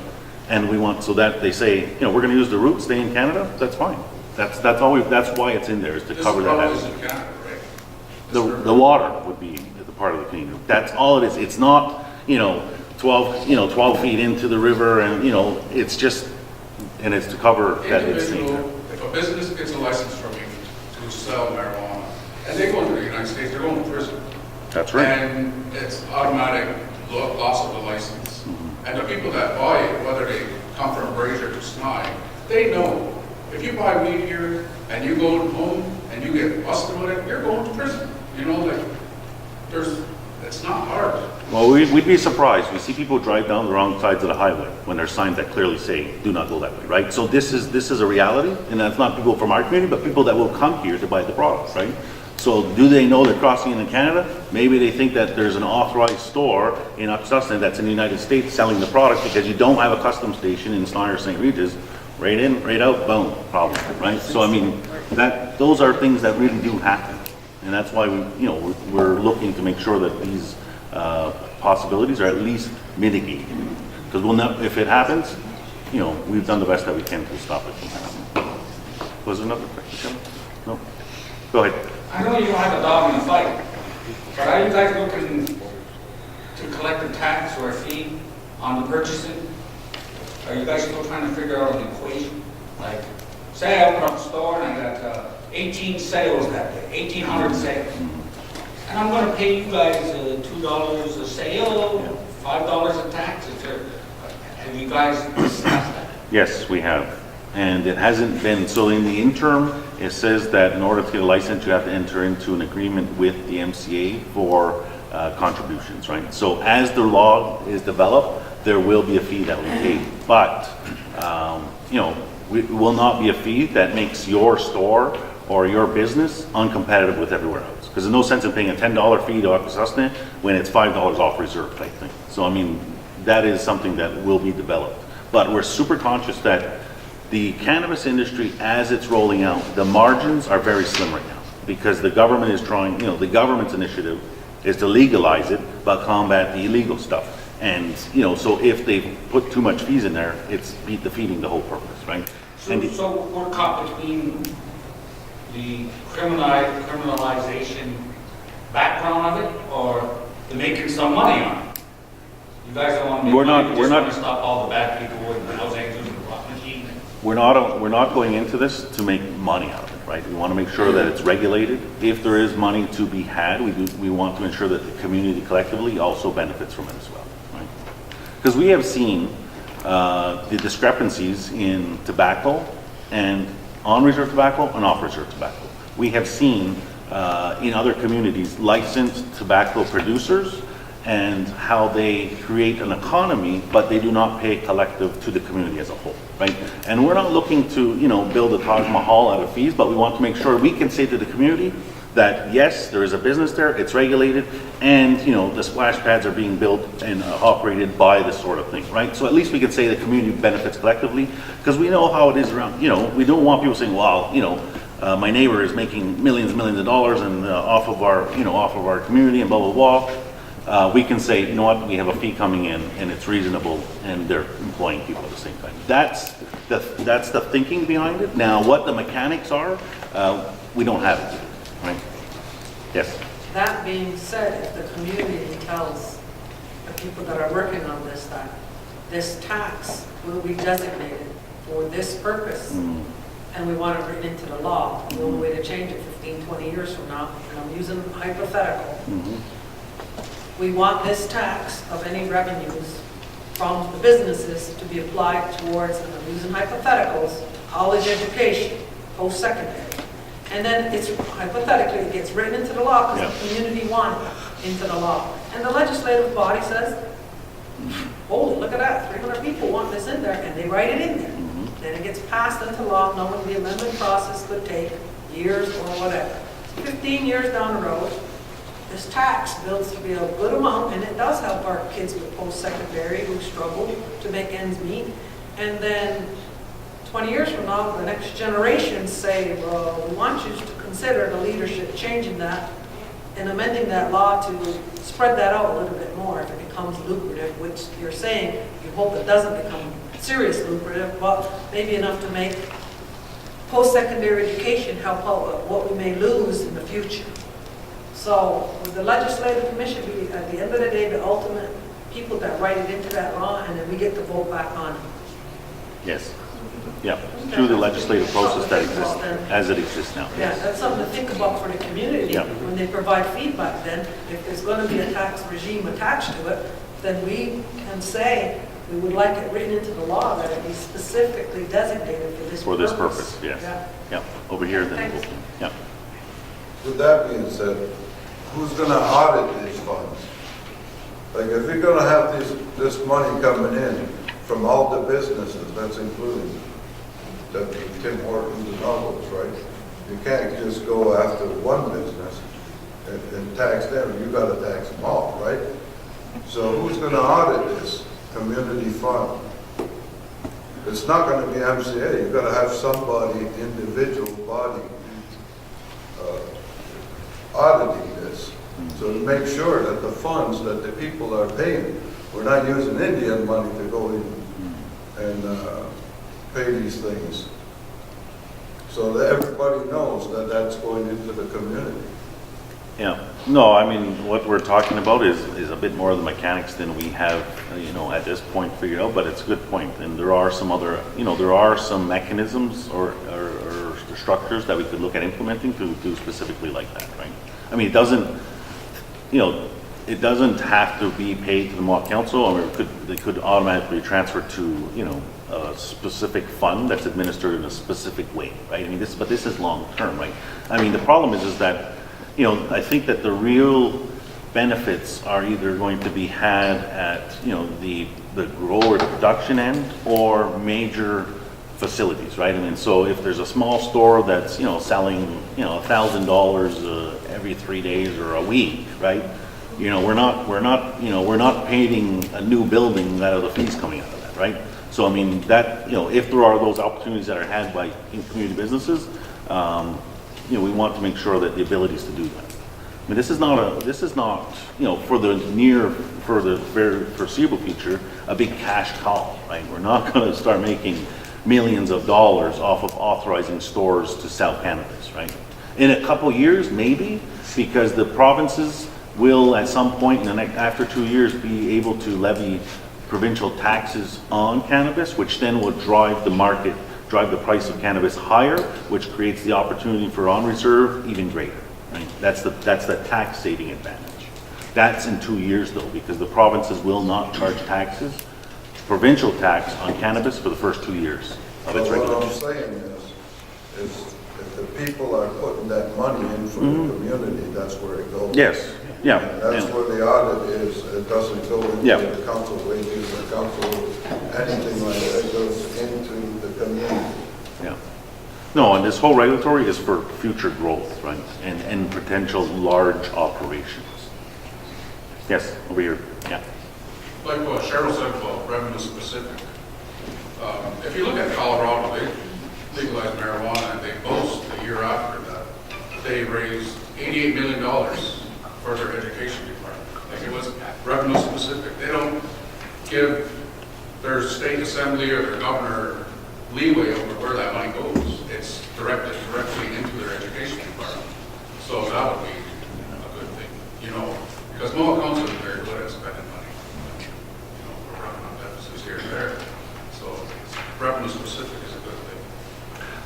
And we want, so that they say, we're gonna use the route, stay in Canada, that's fine. That's why it's in there, is to cover that. This is in Canada, right? The water would be the part of the Canadian route. That's all it is. It's not, 12 feet into the river and, it's just, and it's to cover that it's in there. If a business gets a license from you to sell marijuana, and they go into the United States, they're going to prison. That's right. And it's automatic loss of the license. Mm-hmm. And the people that buy it, whether they come from Brazier to Snide, they know if you buy weed here and you go home and you get busted with it, you're going to prison. It's not hard. Well, we'd be surprised. We see people drive down the wrong sides of the highway when there's signs that clearly say, do not go that way, right? So this is a reality, and that's not people from our community, but people that will come here to buy the products, right? So do they know they're crossing into Canada? Maybe they think that there's an authorized store in Akwesasne that's in the United States selling the product because you don't have a customs station in Snide or St. Regis. Right in, right out, boom, problem, right? So those are things that really do happen. And that's why we're looking to make sure that these possibilities are at least mitigated. Because if it happens, we've done the best that we can to stop it from happening. Was there another question? No? Go ahead. I know you don't have a dog in the fight, but are you guys looking to collect a tax or a fee on the purchasing? Are you guys still trying to figure out an equation? Like, say I open up a store and I got 18 sales that day, 1,800 sales. And I'm going to pay you guys $2 a sale, $5 a tax. Have you guys discussed that? Yes, we have. And it hasn't been, so in the interim, it says that in order to get a license, you have to enter into an agreement with the MCA for contributions, right? So as the law is developed, there will be a fee that we pay. But, it will not be a fee that makes your store or your business uncompetitive with everywhere else. Because there's no sense in paying a $10 fee to Akwesasne when it's $5 off reserve type thing. So, I mean, that is something that will be developed. But we're super conscious that the cannabis industry, as it's rolling out, the margins are very slim right now because the government is trying, the government's initiative is to legalize it but combat the illegal stuff. And, so if they put too much fees in there, it's defeating the whole purpose, right? So we're caught between the criminalization background of it or the making some money on it? You guys don't want to make money, you just want to stop all the bad people and the house angels and the rock machine? We're not going into this to make money out of it, right? We want to make sure that it's regulated. If there is money to be had, we want to ensure that the community collectively also benefits from it as well, right? Because we have seen the discrepancies in tobacco and on-reserve tobacco and off-reserve tobacco. We have seen in other communities licensed tobacco producers and how they create an economy, but they do not pay collective to the community as a whole, right? And we're not looking to, build a Taj Mahal out of fees, but we want to make sure we can say to the community that yes, there is a business there, it's regulated, and the splash pads are being built and operated by this sort of thing, right? So at least we can say the community benefits collectively, because we know how it is around, we don't want people saying, well, my neighbor is making millions and millions of dollars and off of our community and blah, blah, blah. We can say, you know what, we have a fee coming in and it's reasonable and they're employing people at the same time. That's the thinking behind it. Now, what the mechanics are, we don't have it, right? Yes? That being said, if the community tells the people that are working on this that this tax will be designated for this purpose, and we want it written into the law, the only way to change it 15, 20 years from now, and I'm using hypothetical, we want this tax of any revenues from the businesses to be applied towards, and I'm using hypotheticals, college education, post-secondary. And then it's hypothetically, it gets written into the law because the community wanted it into the law. And the legislative body says, holy, look at that, 300 people want this in there, and they write it in there. Then it gets passed into law, knowing the amendment process could take years or whatever. 15 years down the road, this tax builds to be a good amount, and it does help our kids with post-secondary who struggle to make ends meet. And then 20 years from now, the next generation say, well, we want you to consider the leadership changing that and amending that law to spread that out a little bit more if it becomes lucrative, which you're saying you hope it doesn't become serious lucrative, but maybe enough to make post-secondary education help out what we may lose in the future. So would the legislative commission be, at the end of the day, the ultimate people that write it into that law, and then we get to vote back on it? Yes. Yeah, through the legislative process that exists, as it exists now. Yeah, that's something to think about for the community when they provide feedback then. If there's going to be a tax regime attached to it, then we can say we would like it written into the law that it be specifically designated for this purpose. For this purpose, yes. Yeah, over here then. Thanks. Yeah. With that being said, who's going to audit these funds? Like if you're going to have this money coming in from all the businesses, that's including the Tim Hortons and all those, right? You can't just go after one business and tax them. You got to tax them all, right? So who's going to audit this community fund? It's not going to be MCA. You've got to have somebody, individual body, auditing this. So to make sure that the funds that the people are paying, we're not using Indian money to go in and pay these things. So that everybody knows that that's going into the community. Yeah. No, I mean, what we're talking about is a bit more of the mechanics than we have, at this point figured out, but it's a good point. And there are some other, there are some mechanisms or structures that we could look at implementing to do specifically like that, right? I mean, it doesn't have to be paid to the Mohawk Council, or they could automatically transfer to, a specific fund that's administered in a specific way, right? I mean, this is long term, right? I mean, the problem is that, I think that the real benefits are either going to be had at, the grower, the production end, or major facilities, right? I mean, so if there's a small store that's, selling, $1,000 every 3 days or a week, right? we're not painting a new building out of the fees coming out of that, right? So, I mean, that, if there are those opportunities that are had by community businesses, we want to make sure that the abilities to do that. I mean, this is not, for the very foreseeable future, a big cash cow, right? We're not going to start making millions of dollars off of authorizing stores to sell cannabis, right? In a couple years, maybe, because the provinces will, at some point after 2 years, be able to levy provincial taxes on cannabis, which then will drive the market, drive the price of cannabis higher, which creates the opportunity for on reserve even greater. Right? That's the tax saving advantage. That's in 2 years though, because the provinces will not charge taxes, provincial tax on cannabis for the first 2 years of its What I'm regulation. saying is if the people are putting that money in for the community, that's where it goes. Yes, yeah. And that's where the audit is. It doesn't go into the council wages or council, anything like that. It goes into the community. Yeah. No, and this whole regulatory is for future growth, right? And potential large operations. Yes, over here, yeah. Like what Cheryl said about revenue specific. If you look at Colorado, they legalized marijuana and they boast the year after that they raised $88 million for their education department. Like it was revenue specific. They don't give their state assembly or their governor leeway over where that money goes. It's directed directly into their education department. So that would be a good thing, because Mohawk Council is very good at spending money. We're running on deficits here and there. So revenue specific is a good thing.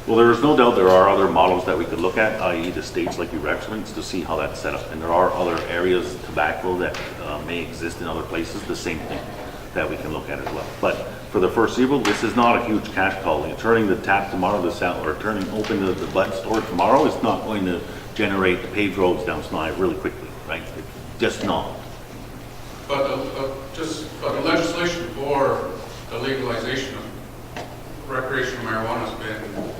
Well, there is no doubt there are other models that we could look at, i.e. the states like you referenced, to see how that's set up. And there are other areas, tobacco, that may exist in other places, the same thing that we can look at as well. But for the foreseeable, this is not a huge cash call. Turning the tap tomorrow to sell, or open the bud store tomorrow is not going to generate the paved roads down Snai really quickly, right? It's just not. But the legislation for the legalization of recreational marijuana has been,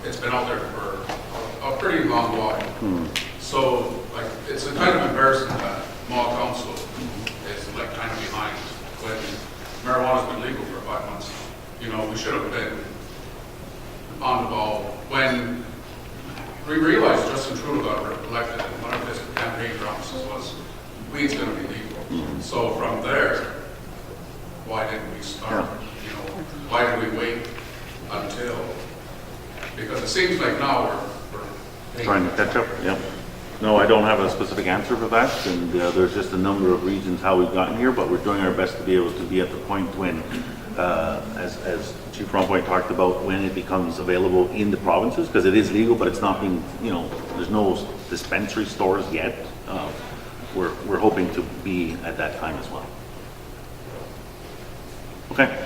it's been out there for a pretty long while. So, like, it's a kind of embarrassing that Mohawk Council is like kind of behind when marijuana's been legal for 5 months. We should have been on the ball when we realized Justin Trudeau got elected, and one of his campaign promises was weed's going to be legal. So from there, why didn't we start? Why did we wait until? Because it seems like now we're Trying to catch up, yeah. No, I don't have a specific answer for that, and there's just a number of reasons how we've gotten here, but we're doing our best to be able to be at the point when, as Chief Rompoint talked about, when it becomes available in the provinces, because it is legal, but it's not being, there's no dispensary stores yet. We're hoping to be at that time as well. Okay.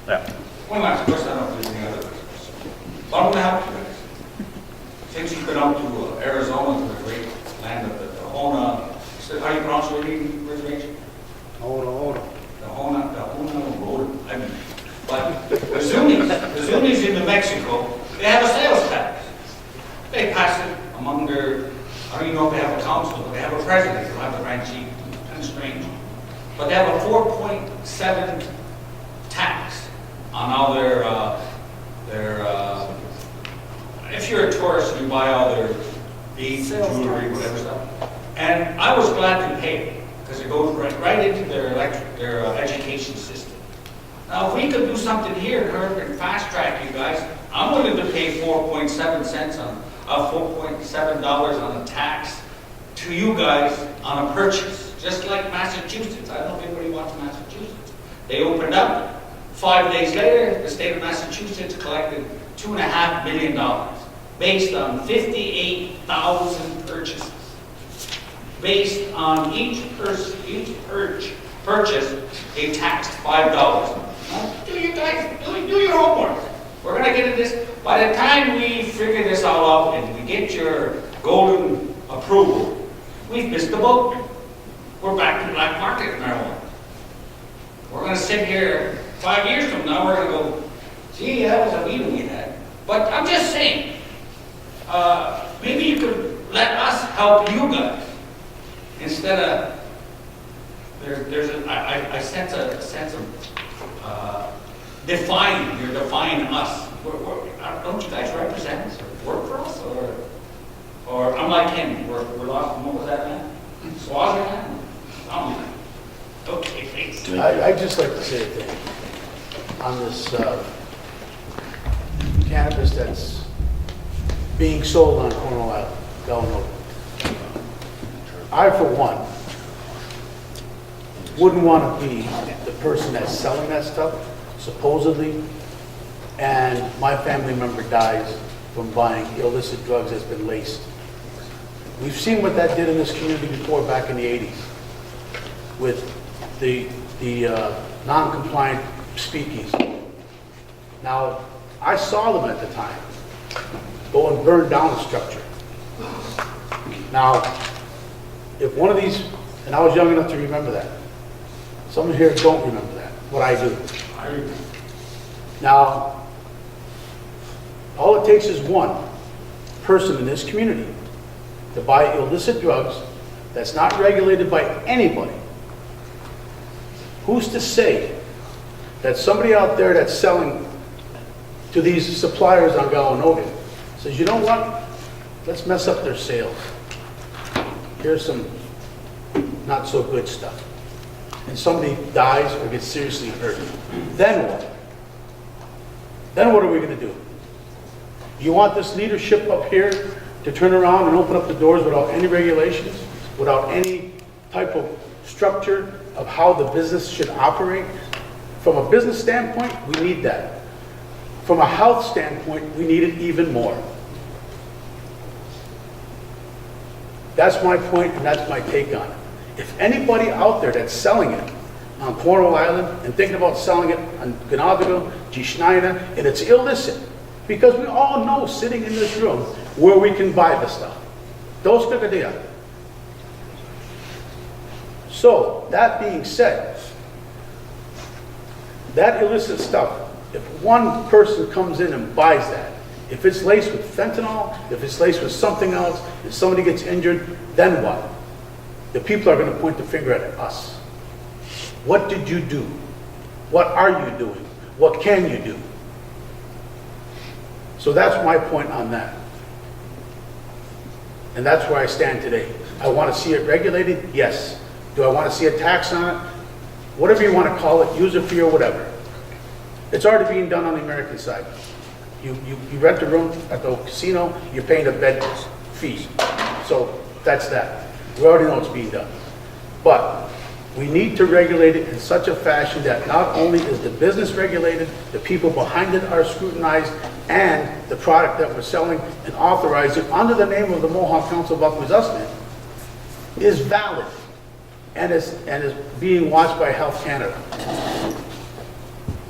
Yeah. One last question, I don't know if there's any other questions. But I'm going to help you guys. Since you've been out to Arizona, to the great land of the Tohono, how do you pronounce your reservation? Hold The Tohono Road. I mean, but the Zunis in New Mexico, they have a sales tax. They pass it among their, I don't even know if they have a council, but they have a president, they have a grand chief, kind of strange. But they have a 4.7 tax on all their if you're a tourist, you buy all their beads, jewelry, whatever stuff. And I was glad to pay it, because it goes right into their education system. Now, if we could do something here, curb and fast track you guys, I'm willing to pay 4.7 cents on, $4.7 on a tax to you guys on a purchase, just like Massachusetts. I don't know if anybody wants Massachusetts. They opened up. 5 days later, the state of Massachusetts collected $2.5 million based on 58,000 purchases. Based on each purchase, they taxed $5. Now, do your homework. We're going to get into this. By the time we figure this all out and we get your golden approval, we've missed the boat. We're back to black market marijuana. We're going to sit here 5 years from now, we're going to go, gee, that was a meeting we had. But I'm just saying, maybe you could let us help you guys instead of I sense a sense of defying, you're defying us. Don't you guys represent us or work for us? Or I'm like him, we're lost, what was that man? Swaziland? Okay, thanks. I'd just like to say a thing on this cannabis that's being sold on Cornwall Island, Gallinova. I, for one, wouldn't want to be the person that's selling that stuff, supposedly, and my family member dies from buying illicit drugs that's been laced. We've seen what that did in this community before, back in the 80s, with the non-compliant speakeasy. Now, I saw them at the time go and burn down the structure. Now, if one of these, and I was young enough to remember that, some here don't remember that, what I do. Now, all it takes is one person in this community to buy illicit drugs that's not regulated by anybody. Who's to say that somebody out there that's selling to these suppliers on Gallinova says, you know what, let's mess up their sales. Here's some not so good stuff. And somebody dies or gets seriously hurt. Then what? Then what are we going to do? You want this leadership up here to turn around and open up the doors without any regulations, without any type of structure of how the business should operate? From a business standpoint, we need that. From a health standpoint, we need it even more. That's my point, and that's my take on it. If anybody out there that's selling it on Cornwall Island and thinking about selling it on Ganavito, G. Schneider, and it's illicit, because we all know sitting in this room where we can buy the stuff. Dos Cacadea. So, that being said, that illicit stuff, if one person comes in and buys that, if it's laced with fentanyl, if it's laced with something else, if somebody gets injured, then what? The people are going to point the finger at us. What did you do? What are you doing? What can you do? So that's my point on that. And that's where I stand today. I want to see it regulated? Yes. Do I want to see a tax on it? Whatever you want to call it, user fee or whatever. It's already being done on the American side. You rent a room at the casino, you're paying a bed fee. So that's that. We already know it's being done. But we need to regulate it in such a fashion that not only is the business regulated, the people behind it are scrutinized, and the product that we're selling and authorizing under the name of the Mohawk Council of Akwesasne is valid and is being watched by Health Canada.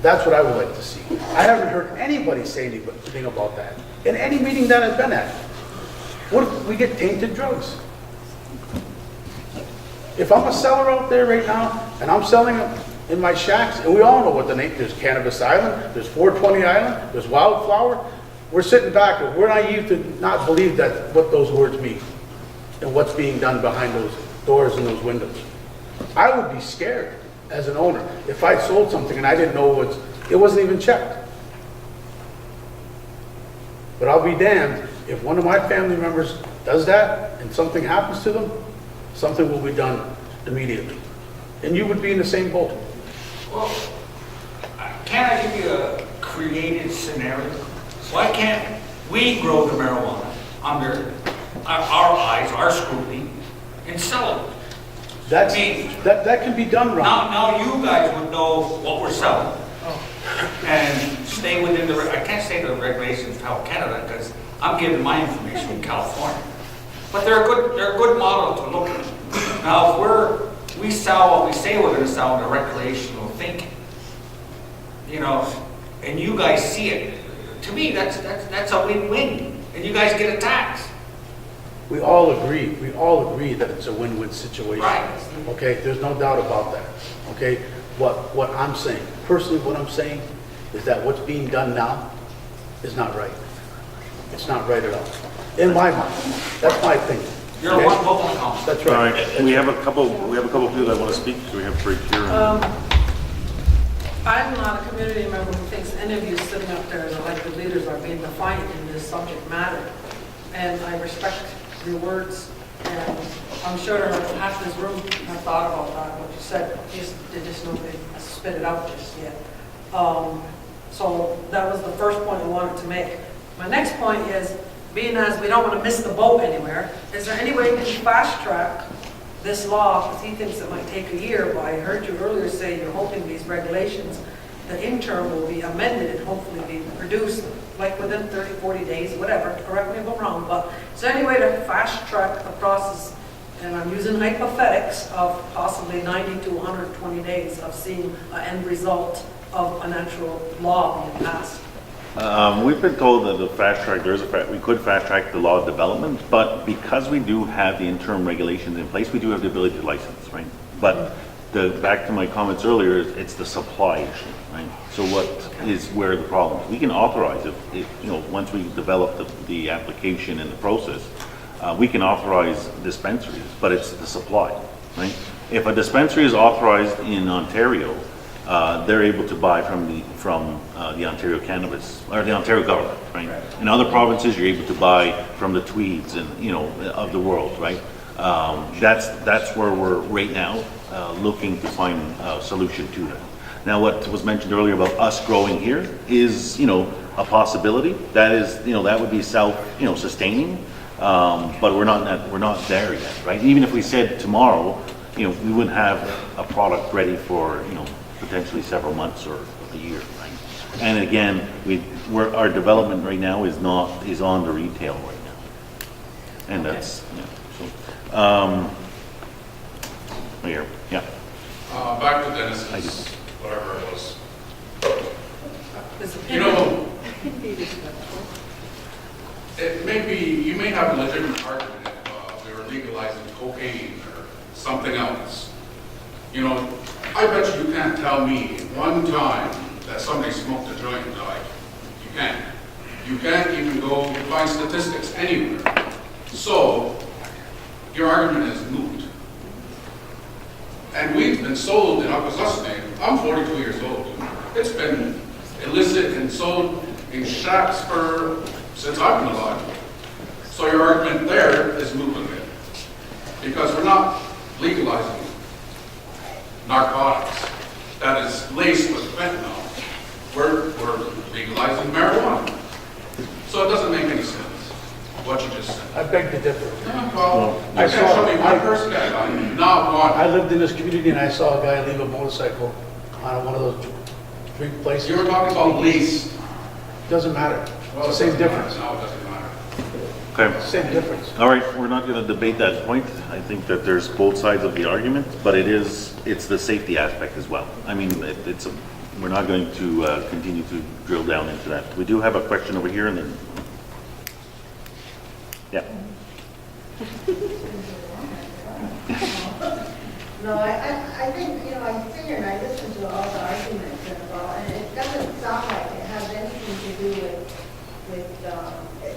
That's what I would like to see. I haven't heard anybody say anything about that in any meeting that I've been at. What if we get tainted drugs? If I'm a seller out there right now and I'm selling them in my shacks, and we all know what the name, there's Cannabis Island, there's 420 Island, there's Wildflower, we're sitting back and we're naive to not believe that what those words mean and what's being done behind those doors and those windows. I would be scared as an owner if I sold something and I didn't know it wasn't even checked. But I'll be damned if one of my family members does that and something happens to them, something will be done immediately. And you would be in the same boat. Well, can I give you a creative scenario? Why can't we grow the marijuana under our eyes, our scrutiny, and sell it? That can be done, Ron. Now you guys would know what we're selling. And stay within I can't say the regulations of Health Canada because I'm giving my information from California. But they're a good model to look at. Now if we sell what we say we're going to sell in a recreational thinking, and you guys see it, to me that's a win-win, and you guys get a tax. We all agree that it's a win-win situation. Right. Okay, there's no doubt about that. Okay, what I'm saying, personally what I'm saying is that what's being done now is not right. It's not right at all. In my mind, that's my opinion. You're a one vote on the council. That's All right. right, we have a couple people that want to speak, so we have right here. I'm not a community member who thinks any of you sitting up there as elected leaders are being defiant in this subject matter. And I respect your words, and I'm sure half this room have thought about that, what you said, they just nobody spit it out just yet. So that was the first point I wanted to make. My next point is, being as we don't want to miss the boat anywhere, is there any way we can fast track this law, because he thinks it might take a year, but I heard you earlier say you're hoping these regulations, the interim will be amended and hopefully be produced like within 30, 40 days, whatever, correct me if I'm wrong, but is there any way to fast track the process, and I'm using hypothetics, of possibly 90 to 120 days of seeing an end result of an actual law being passed? We've been told that the fast track, we could fast track the law development, but because we do have the interim regulations in place, we do have the ability to license, right? But back to my comments earlier, it's the supply issue, right? So what is where the problem is? We can authorize it, once we develop the application and the process, we can authorize dispensaries, but it's the supply, right? If a dispensary is authorized in Ontario, they're able to buy from the Ontario cannabis, or the Ontario government, right? In other provinces, you're able to buy from the Tweeds and, of the world, right? That's where we're right now, looking to find a solution to that. Now, what was mentioned earlier about us growing here is, a possibility. That is, that would be self-sustaining, but we're not there yet, right? Even if we said tomorrow, we wouldn't have a product ready for, potentially several months or a year, right? And again, our development right now is on the retail right now, and that's here, yeah. Back to Dennis's, whatever it was. You may have a legitimate argument if we were legalizing cocaine or something else. I bet you can't tell me one time that somebody smoked a joint and died. You can't. You can't even go find statistics anywhere. So, your argument is moot. And we've been sold in Akwesasne. I'm 42 years old. It's been illicit and sold in shacks since I've been alive. So your argument there is moot again. Because we're not legalizing narcotics that is laced with fentanyl. We're legalizing marijuana. So it doesn't make any sense, what you just said. I beg to differ. Well, you can't show me one person that died, not one. I lived in this community and I saw a guy leave a motorcycle on one of those drink places. You were talking about lease. Doesn't matter. Well, It's the same difference. No, it doesn't matter. Okay. Same difference. All right, we're not going to debate that point. I think that there's both sides of the argument, but it's the safety aspect as well. I mean, we're not going to continue to drill down into that. We do have a question over here, and then, yeah. No, I think, I sit here and I listen to all the arguments and it doesn't sound like it has anything to do with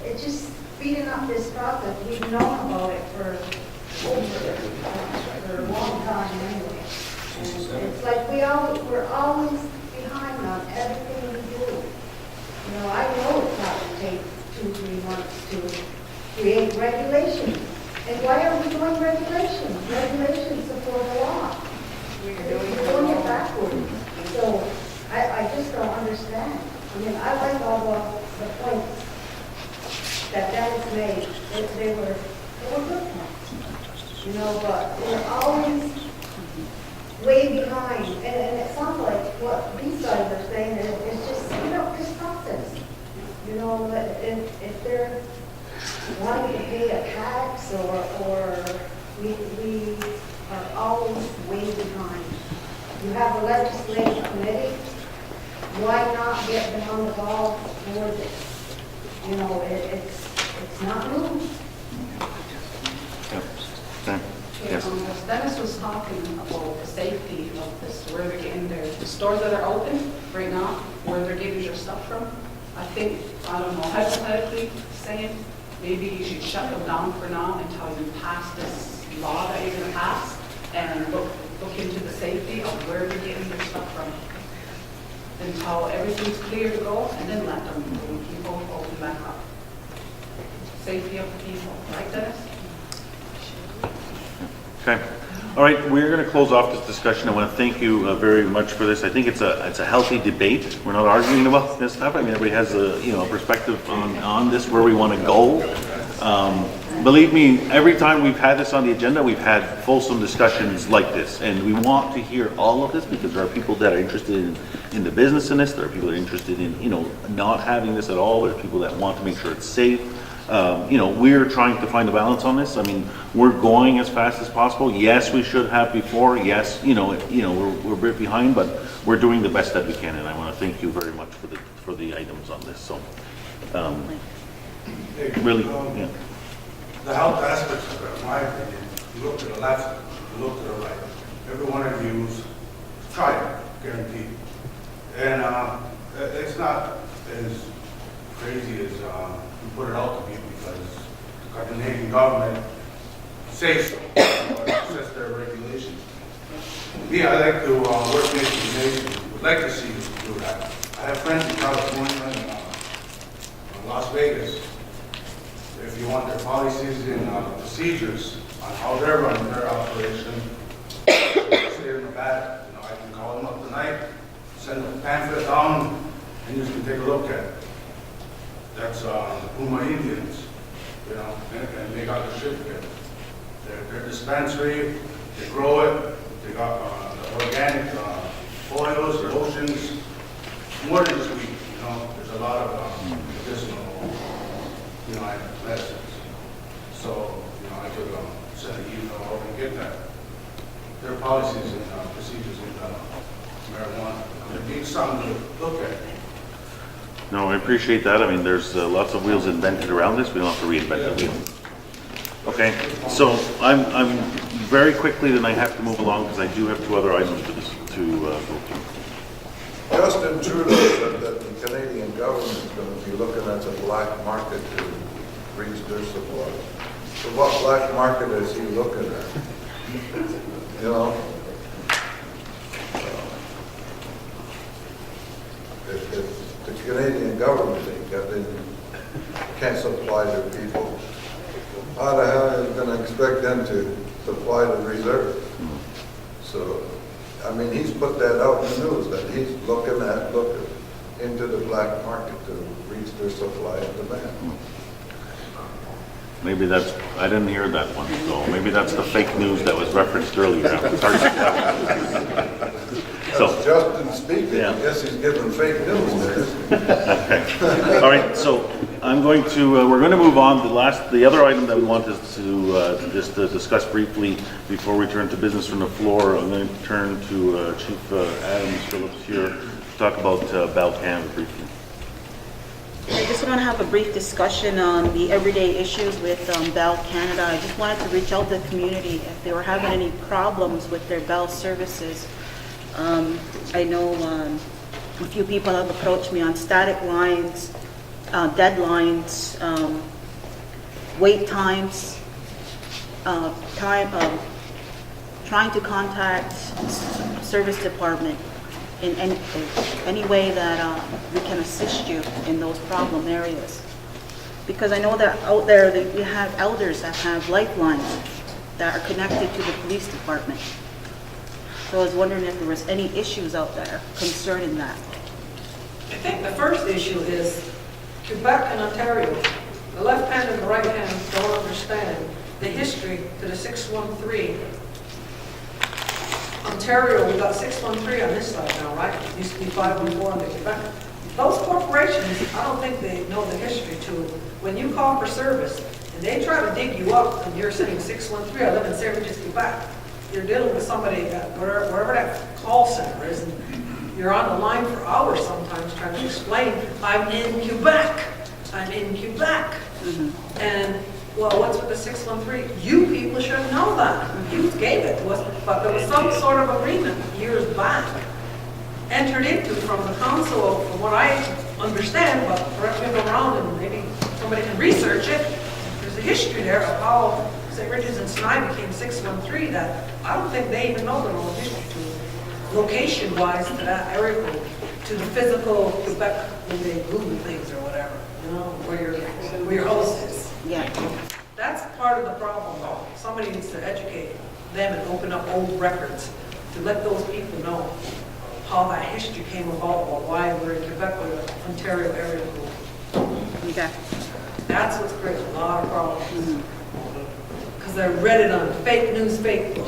it's just speeding up this process. We've known about it for a long time anyway. And it's like we're always behind on everything we do. I know it's not going to take 2-3 months to create regulations. And why are we doing regulations? Regulations support the law. We're doing it backwards. So I just don't understand. I mean, I like all the points that Dennis made. They were good points. But we're always way behind. And it sounds like what these guys are saying is just speed up this process. If they're wanting to pay a tax or we are always way behind. You have a legislative committee, why not get them on the ball for this? It's not new. Yes. As Dennis was talking about the safety of this, where they're getting the stores that are open right now, where they're getting their stuff from, I think, I don't know, hypothetically saying, maybe you should shut them down for now until you pass this law that you're gonna pass, and look into the safety of where you're getting your stuff from. Until everything's clear to go, and then let them, when people open back up. Safety of the people, right, Dennis? Okay. All right, we're going to close off this discussion. I want to thank you very much for this. I think it's a healthy debate. We're not arguing about this stuff. I mean, everybody has a perspective on this, where we want to go. Believe me, every time we've had this on the agenda, we've had fulsome discussions like this, and we want to hear all of this because there are people that are interested in the business in this. There are people that are interested in not having this at all. There are people that want to make sure it's safe. We're trying to find a balance on this. I mean, we're going as fast as possible. Yes, we should have before. Yes, we're a bit behind, but we're doing the best that we can, and I want to thank you very much for the items on this. So, really, yeah. The health aspects of it, in my opinion, you look to the left, you look to the right. Every one of you's tried it, guaranteed. And it's not as crazy as you put it out to be, because the Canadian government says so, it sets their regulations. Me, I like to work nation to nation, would like to see you do that. I have friends in California and Las Vegas. If you want their policies and procedures on how they're running their operation, stay in the back. I can call them up tonight, send a pamphlet down, and you can take a look at it. That's the Puma Indians, and they got the certificate. They're dispensary, they grow it, they got the organic oils, lotions, more than just weed. There's a lot of medicinal medicines. So, I could send an email over and get that. There are policies and procedures in marijuana. It needs something to look at. No, I appreciate that. I mean, there's lots of wheels invented around this. We don't have to reinvent the wheel. Okay, so I'm very quickly, then I have to move along because I do have 2 other items to go through. Justin Trudeau said that the Canadian government is going to be looking at the black market to reach their supply. So what black market is he looking at? If the Canadian government can't supply their people, how the hell are you going to expect them to supply the reserve? So, I mean, he's put that out in the news, that he's looking into the black market to reach their supply and demand. Maybe I didn't hear that one, so maybe that's the fake news that was referenced earlier. So, Justin speaking, I guess he's giving fake news there. Okay. All right, so I'm going to, we're going to move on. The other item that we want is to just discuss briefly before we turn to business from the floor. I'm going to turn to Chief Adams Phillips here to talk about Bell Canada briefly. I just want to have a brief discussion on the everyday issues with Bell Canada. I just wanted to reach out to the community if they were having any problems with their Bell services. I know a few people have approached me on static lines, deadlines, wait times, trying to contact service department in any way that we can assist you in those problem areas. Because I know that out there that we have elders that have lifelines that are connected to the police department. So I was wondering if there was any issues out there concerning that. I think the first issue is Quebec and Ontario. The left hand and the right hand don't understand the history to the 613. Ontario, we got 613 on this side now, right? It used to be 514 on the Quebec. Those corporations, I don't think they know the history to it. When you call for service and they try to dig you up and you're saying 613, I live in St. Regis, Quebec. You're dealing with somebody at wherever that call center is, and you're on the line for hours sometimes trying to explain, I'm in Quebec. I'm in Quebec. Mm-hmm. And, well, what's with the 613? You people should know that. You gave it to us, but there was some sort of agreement years back entered into from the council, from what I understand, but correct me if I'm wrong, and maybe somebody can research it, history there of how St. Richard's and Snide became 613, that I don't think they even know their own history to location-wise to that area code, to the physical Quebec when they Google things or whatever, you know, where your house is. Yeah. That's part of the problem, though. Somebody needs to educate them and open up old records to let those people know how that history came about, or why we're in Quebec with an Ontario area code. Okay. That's what's creating a lot of problems. Because I read it on fake news Facebook.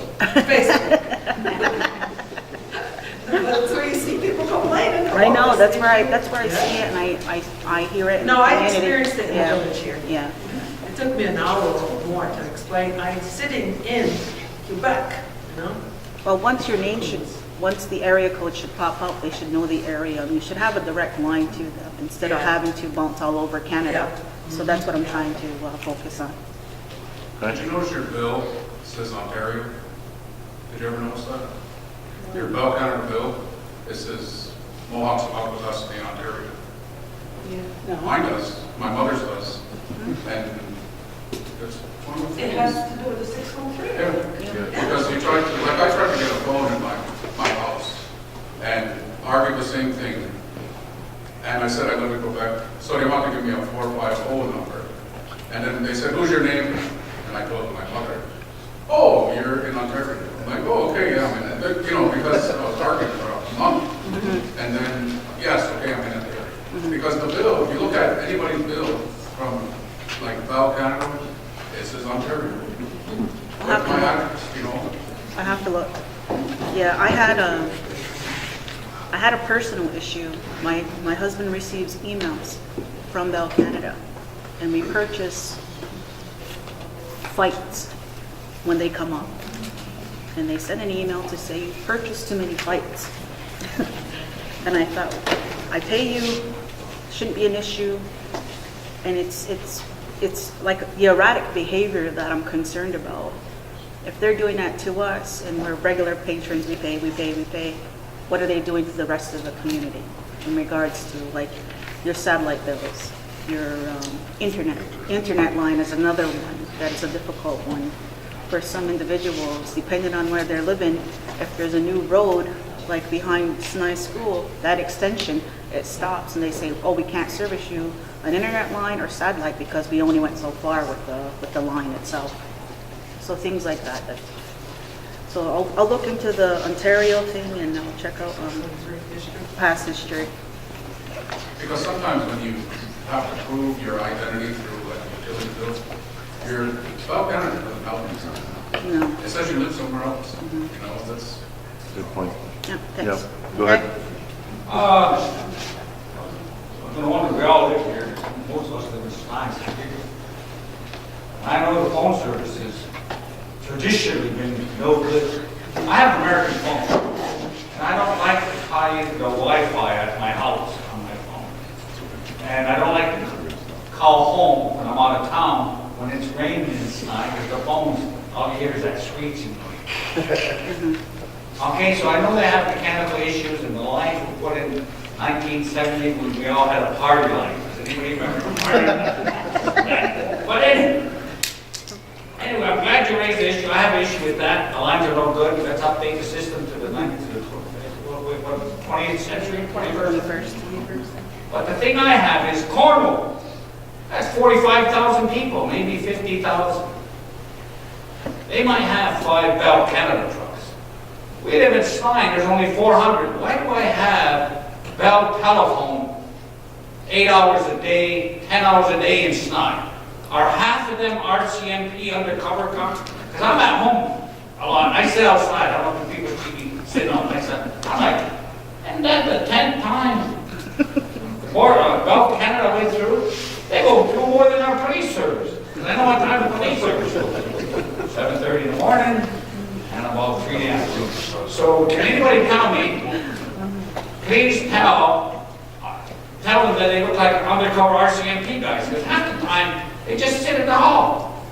That's where you see people complaining. I know, that's where I see it, and I hear it in the No, I community. experienced it in Yeah. the village here. Yeah. It took me an hour or more to explain. I'm sitting in Quebec, you know? Well, once your name should, once the area code should pop up, they should know the area, and you should have a direct line to them, instead of Yeah. having to bounce all over Canada. Yeah. So that's what I'm trying to focus on. Did you notice your bill says Ontario? Did you ever notice that? Your Bell Canada bill, it says Mohawks about with us in Ontario. No. Mine does, my mother's does, and it's one of the It things. has to do with the 613. Yeah, because you tried to, like I tried to get a phone in my house and argued the same thing. And I said I live in Quebec, so they wanted to give me a 450 number. And then they said, who's your name? And I told them my mother. Oh, you're in Ontario. I'm like, oh, okay, yeah, I'm in it. You know, because I was arguing for a month. And then, yes, okay, I'm in Ontario. Because the bill, if you look at anybody's bill from like Bell Canada, it says Ontario. That's my address, you know. I have to look. Yeah, I had a personal issue. My husband receives emails from Bell Canada, and we purchase flights when they come up. And they send an email to say, you purchased too many flights. And I thought, I pay you, shouldn't be an issue. And it's like the erratic behavior that I'm concerned about. If they're doing that to us and we're regular patrons, we pay, what are they doing to the rest of the community in regards to like your satellite bills, your internet line is another one that is a difficult one for some individuals, depending on where they're living. If there's a new road like behind Snai School, that extension, it stops and they say, oh, we can't service you an internet line or satellite because we only went so far with the line itself. So things like that. So I'll look into the Ontario thing and I'll check out past history. Because sometimes when you have to prove your identity through like a utility bill, your Bell Canada doesn't help you. No. It says you live somewhere else. You know, that's. Good point. Yeah, thanks. Yeah, go ahead. No wonder we all live here. Most of us live in Snide. I know the phone service has traditionally been no good. I have an American phone, and I don't like to tie into the Wi-Fi at my house on my phone. And I don't like to call home when I'm out of town when it's raining in Snide, because the phone's, all you hear is that screeching noise. Okay, so I know they have mechanical issues, and the lines were put in 1970 when we all had a party line. Does anybody remember the party line? But anyway, I'm glad you raised the issue. I have an issue with that. The lines are no good. Let's update the system to the 20th century, 21st. But the thing I have is Cornwall. That's 45,000 people, maybe 50,000. They might have 5 Bell Canada trucks. We live in Snide, there's only 400. Why do I have Bell Telephone 8 hours a day, 10 hours a day in Snide? Are half of them RCMP undercover cops? Because I'm at home a lot. I sit outside. I don't know if people see me sitting on my side. I'm like, and then the 10th time Bell Canada went through, they go through more than our police service. Because I know what time the police service goes. 7:30 in the morning and about 3 in the afternoon. So can anybody tell me, please tell them that they look like undercover RCMP guys, because half the time they just sit in the hall.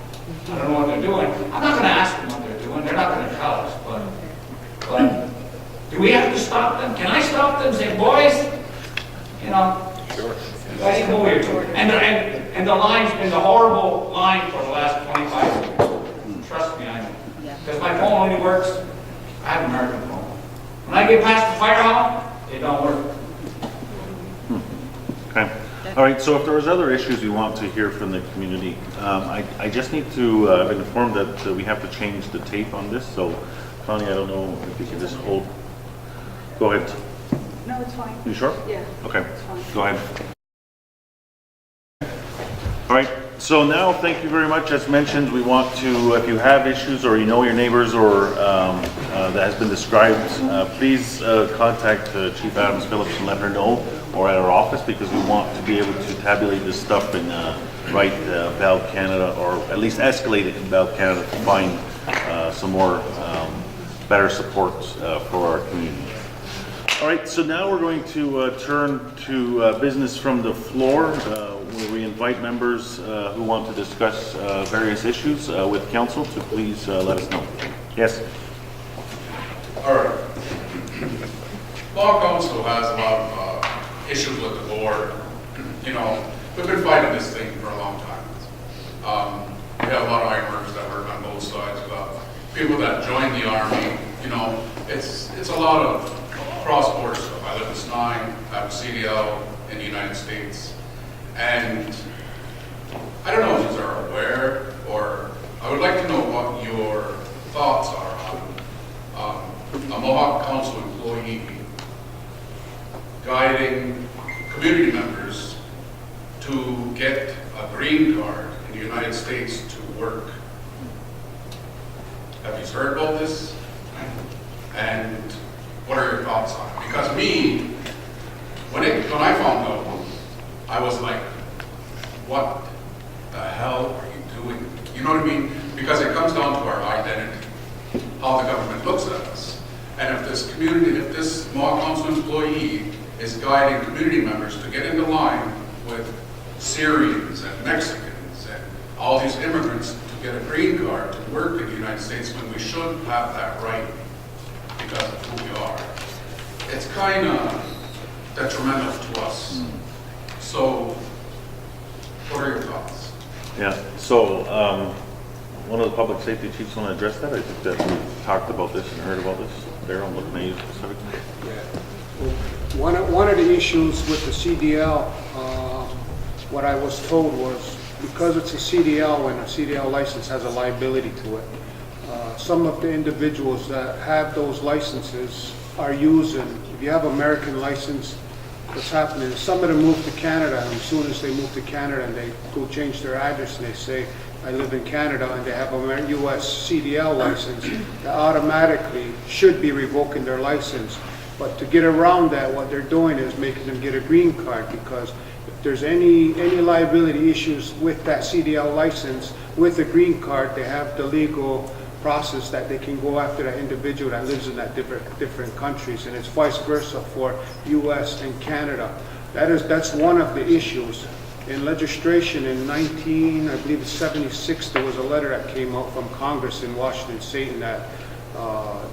I don't know what they're doing. I'm not going to ask them what they're doing. They're not going to tell us. But do we have to stop them? Can I stop them and say, boys, you know, you guys know what you're doing. And the line's been the horrible line for the last my phone only works, I have an American phone. When I get past the fire hall, it don't work. Okay. All right, so if there was other issues we want to hear from the community, I just need to, I've been informed that we have to change the tape on this, so Connie, I don't know if you can just hold. Go ahead. No, it's fine. You sure? Yeah. Okay, It's fine. go ahead. All right, so now, thank you very much. As mentioned, we want to, if you have issues or you know your neighbors or that has been described, please contact Chief Adams Phillips and let her know, or at our office, because we want to be able to tabulate this stuff and write Bell Canada, or at least escalate it in Bell Canada to find some more better support for our community. All right, so now we're going to turn to business from the floor, where we invite members who want to discuss various issues with council to please let us know. Yes? All right. Law Council has a lot of issues with the board. You know, we've been fighting this thing for a long time. We have a lot of iron workers that work on both sides. We've got people that join the Army. You know, it's a lot of cross-border stuff. I live in Snine, I have a CDL in the United States. And I don't know if you are aware, or I would like to know what your thoughts are on a Mohawk Council employee guiding community members to get a green card in the United States to work. Have you heard about this? And what are your thoughts on it? Because me, when I found out, I was like, what the hell are you doing? You know what I mean? Because it comes down to our identity, how the government looks at us. And if this community, if this Mohawk Council employee is guiding community members to get into line with Syrians and Mexicans and all these immigrants to get a green card to work in the United States when we should have that right because of who we are, it's kind of detrimental to us. So, what are your thoughts? Yeah, so one of the public safety chiefs want to address that? I think that we talked about this and heard about this. Darryl, I'm looking at you specifically. One of the issues with the CDL, what I was told was because it's a CDL and a CDL license has a liability to it, some of the individuals that have those licenses are using, if you have an American license, what's happening is some of them move to Canada, and as soon as they move to Canada and they go change their address and they say, I live in Canada, and they have a U.S. CDL license, they automatically should be revoking their license. But to get around that, what they're doing is making them get a green card, because if there's any liability issues with that CDL license, with a green card, they have the legal process that they can go after that individual that lives in that different countries, and it's vice versa for U.S. and Canada. That's one of the issues. In legislation in I believe it's 76, there was a letter that came out from Congress in Washington stating that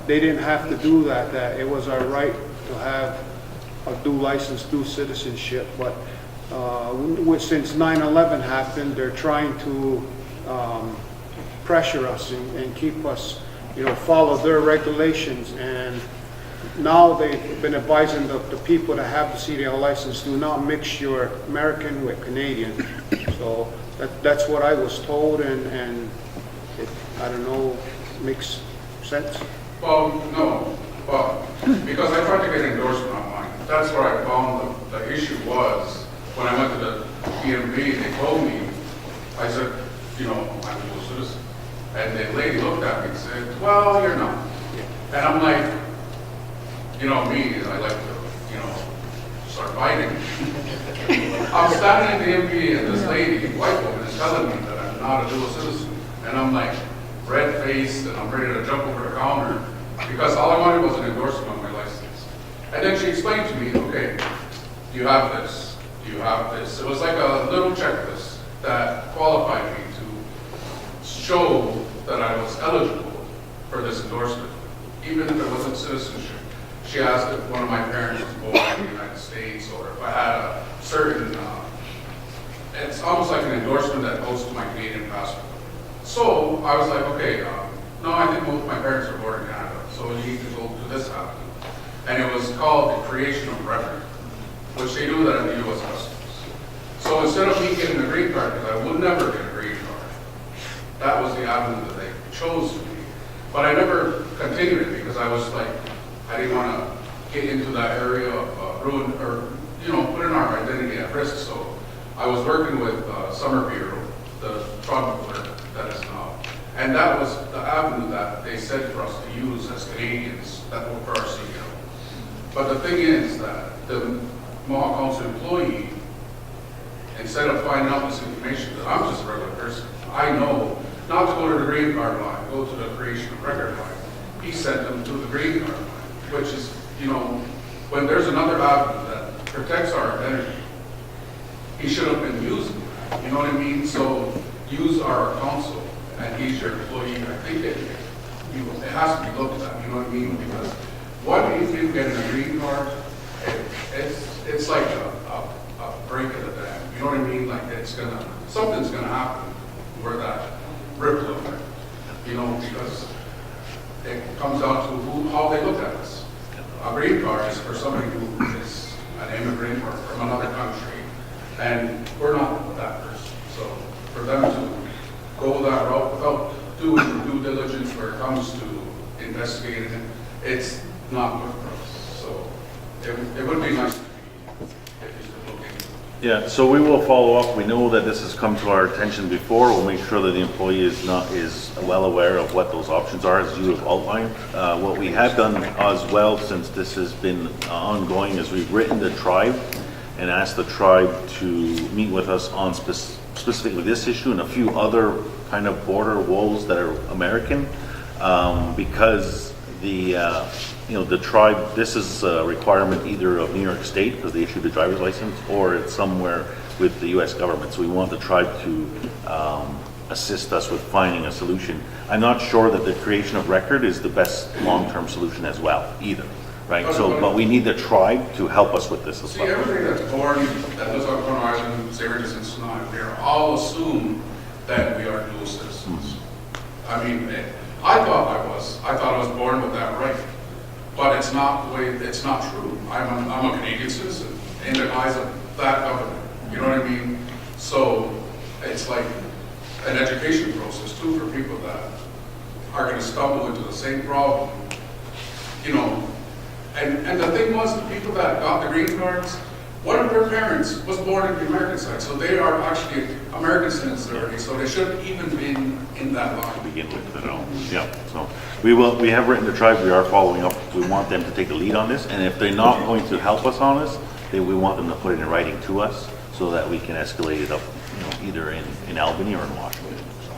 they didn't have to do that, that it was our right to have a dual license, dual citizenship. But since 9/11 happened, they're trying to pressure us and keep us, follow their regulations. And now they've been advising the people that have the CDL license, do not mix your American with Canadian. So that's what I was told, and it, I don't know, makes sense? Well, no, but because I tried to get endorsement on mine. That's where I found the issue was when I went to the PMV, they told me, I said, I'm a dual citizen. And the lady looked at me and said, well, you're not. And I'm like, me, I like to, start fighting. I'm standing at the MP and this lady, white woman, is telling me that I'm not a dual citizen. And I'm like, red-faced, and I'm ready to jump over the counter because all I wanted was an endorsement on my license. And then she explained to me, okay, you have this, you have this. It was like a little checklist that qualified me to show that I was eligible for this endorsement, even if it wasn't citizenship. She asked if one of my parents was born in the United States, or if I had a certain, it's almost like an endorsement that goes to my Canadian passport. So I was like, okay, No, I think both my parents were born in Canada, so you need to go to this avenue. And it was called the creation of record, which they do that at the U.S. Customs. So instead of me getting a green card, because I would never get a green card, that was the avenue that they chose for me. But I never continued it because I was like, I didn't want to get into that area of ruin, or, putting our identity at risk. So I was working with Summer Bureau, the truck clerk that is now. And that was the avenue that they said for us to use as Canadians that work for our CEO. But the thing is that the Mohawk Council employee, instead of finding out this information, that I'm just a regular person, I know not to go to the green card line, go to the creation of record line. He sent them to the green card line, which is, when there's another avenue that protects our identity, he should have been using it. You know what I mean? So use our council, and he's your employee. I think it has to be looked at. You know what I mean? Because what if you get a green card? It's like a break of the dam. You know what I mean? Like something's gonna happen where that ripple effect. Because it comes down to how they look at us. A green card is for somebody who is an immigrant or from another country, and we're not that person. So for them to go that route without doing due diligence where it comes to investigating it, it's not good for us. So it would be nice if you could look into it. Yeah, so we will follow up. We know that this has come to our attention before. We'll make sure that the employee is well aware of what those options are, as you have outlined. What we have done as well, since this has been ongoing, is we've written the tribe and asked the tribe to meet with us on specifically this issue and a few other kind of border woes that are American, because the tribe, this is a requirement either of New York State because they issued a driver's license, or it's somewhere with the U.S. government. So we want the tribe to assist us with finding a solution. I'm not sure that the creation of record is the best long-term solution as well either, right? But we need the tribe to help us with this as well. See, everybody that's born, that lives on Corn Island, Syracuse, and Sonoma, we are all assumed that we are dual citizens. I mean, I thought I was born with that right. But it's not the way, it's not true. I'm a Canadian citizen in the eyes of that government. You know what I mean? So it's like an education process too for people that are going to stumble into the same problem. And the thing was, the people that got the green cards, one of their parents was born in the American side, so they are actually American citizens already, so they shouldn't even been in that line. To begin with, yeah. So we have written the tribe. We are following up. We want them to take the lead on this, and if they're not going to help us on this, then we want them to put it in writing to us so that we can escalate it up, either in Albany or in Washington. So,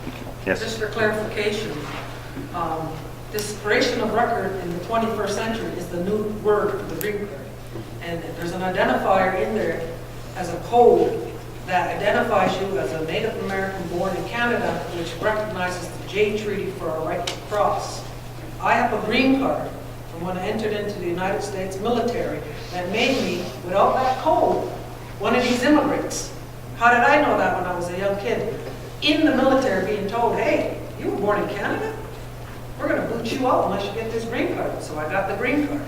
thank you. Yes. Just for clarification, this creation of record in the 21st century is the new word for the green card. And there's an identifier in there as a code that identifies you as a Native American born in Canada, which recognizes the Jay Treaty for a right to cross. I have a green card from when I entered into the United States military that made me, without that code, one of these immigrants. How did I know that when I was a young kid? In the military being told, hey, you were born in Canada? We're going to boot you out unless you get this green card. So I got the green card.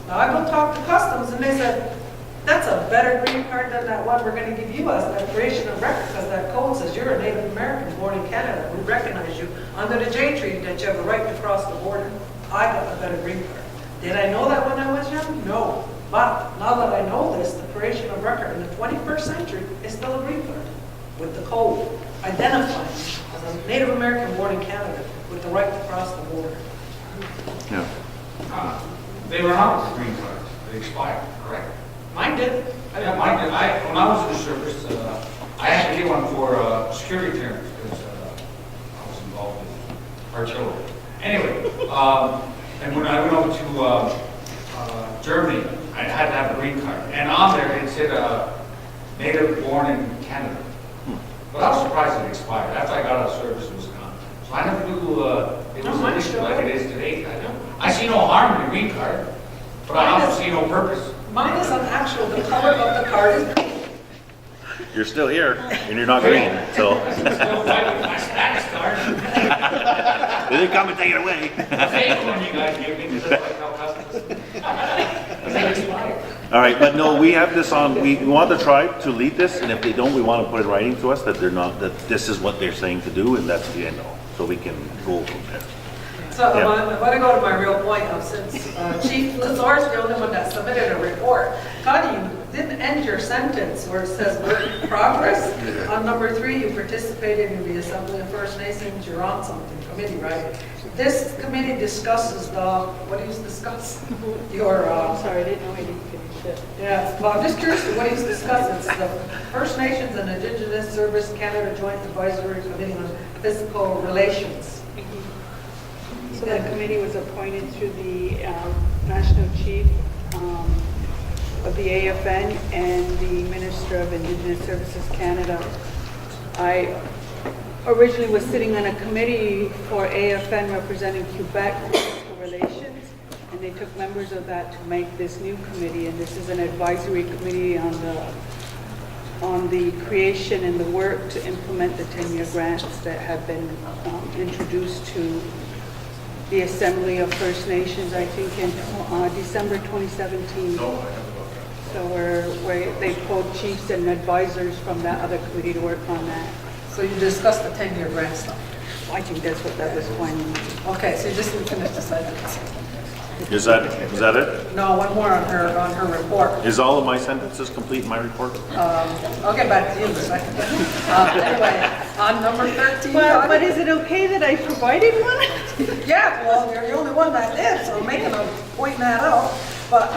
Now I go talk to customs and they said, that's a better green card than that one we're going to give you as that creation of record, because that code says you're a Native American born in Canada. We recognize you under the Jay Treaty that you have a right to cross the border. I got a better green card. Did I know that when I was young? No. But now that I know this, the creation of record in the 21st century is still a green card with the code identifying as a Native American born in Canada with the right to cross the border. Yeah. They were out with green cards. They expired, correct? Mine did. Yeah, mine did. When I was in the service, I had to get one for security clearance because I was involved with artillery. Anyway, and when I went over to Germany, I had to have a green card. And on there it said native born in Canada. But I was surprised it expired. After I got out of service, it was gone. So I never knew it was an issue like it is today. I see no harm in a green card, but I also see no purpose. Mine is an actual, the color of the card is green. You're still here, and you're not green, so. Still fighting my status card. they come and take it away. Fake one you guys give me, just like how customers. All right, but no, we have this on, we want the tribe to lead this, and if they don't, we want to put it in writing to us that they're not, that this is what they're saying to do, and that's the end all, so we can go from there. So Yeah. I want to go to my real point of since Chief Lazar is the only one that submitted a report. God, you didn't end your sentence where it says work in progress. On number 3, you participated in the Assembly of First Nations, you're on something committee, right? This committee discusses the, what do you discuss? Your, I'm sorry, I didn't know I didn't finish it. yeah, well, I'm just curious what he's discussing. It's the First Nations and Indigenous Service Canada Joint Advisory Committee on Physical Relations. So that committee was appointed through the National Chief of the AFN and the Minister of Indigenous Services Canada. I originally was sitting on a committee for AFN representing Quebec Fiscal Relations, and they took members of that to make this new committee, and this is an advisory committee on the creation and the work to implement the 10-year grants that have been introduced to the Assembly of First Nations, I think in December 2017. So they pulled chiefs and advisors from that other committee to work on that. So you discussed the 10-year grant stuff. I think that's what that was pointing to. Okay, so you just didn't finish the sentence. Is that it? No, one more on her report. Is all of my sentences complete in my report? I'll get back to you in a second. Anyway, on number 13. But is it okay that I provided one? Yeah, well, you're the only one that did, so I'm making a pointing that out. But,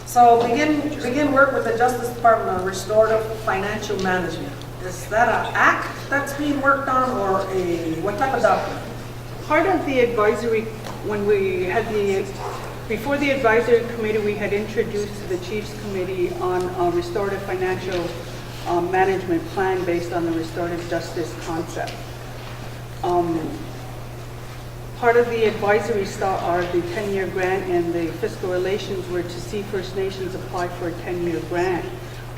so begin work with the Justice Department on restorative financial management. Is that an act that's being worked on or what type of document? Part of the advisory, when we had before the advisory committee, we had introduced to the Chiefs Committee on a restorative financial management plan based on the restorative justice concept. Part of the advisory or the 10-year grant and the fiscal relations were to see First Nations apply for a 10-year grant.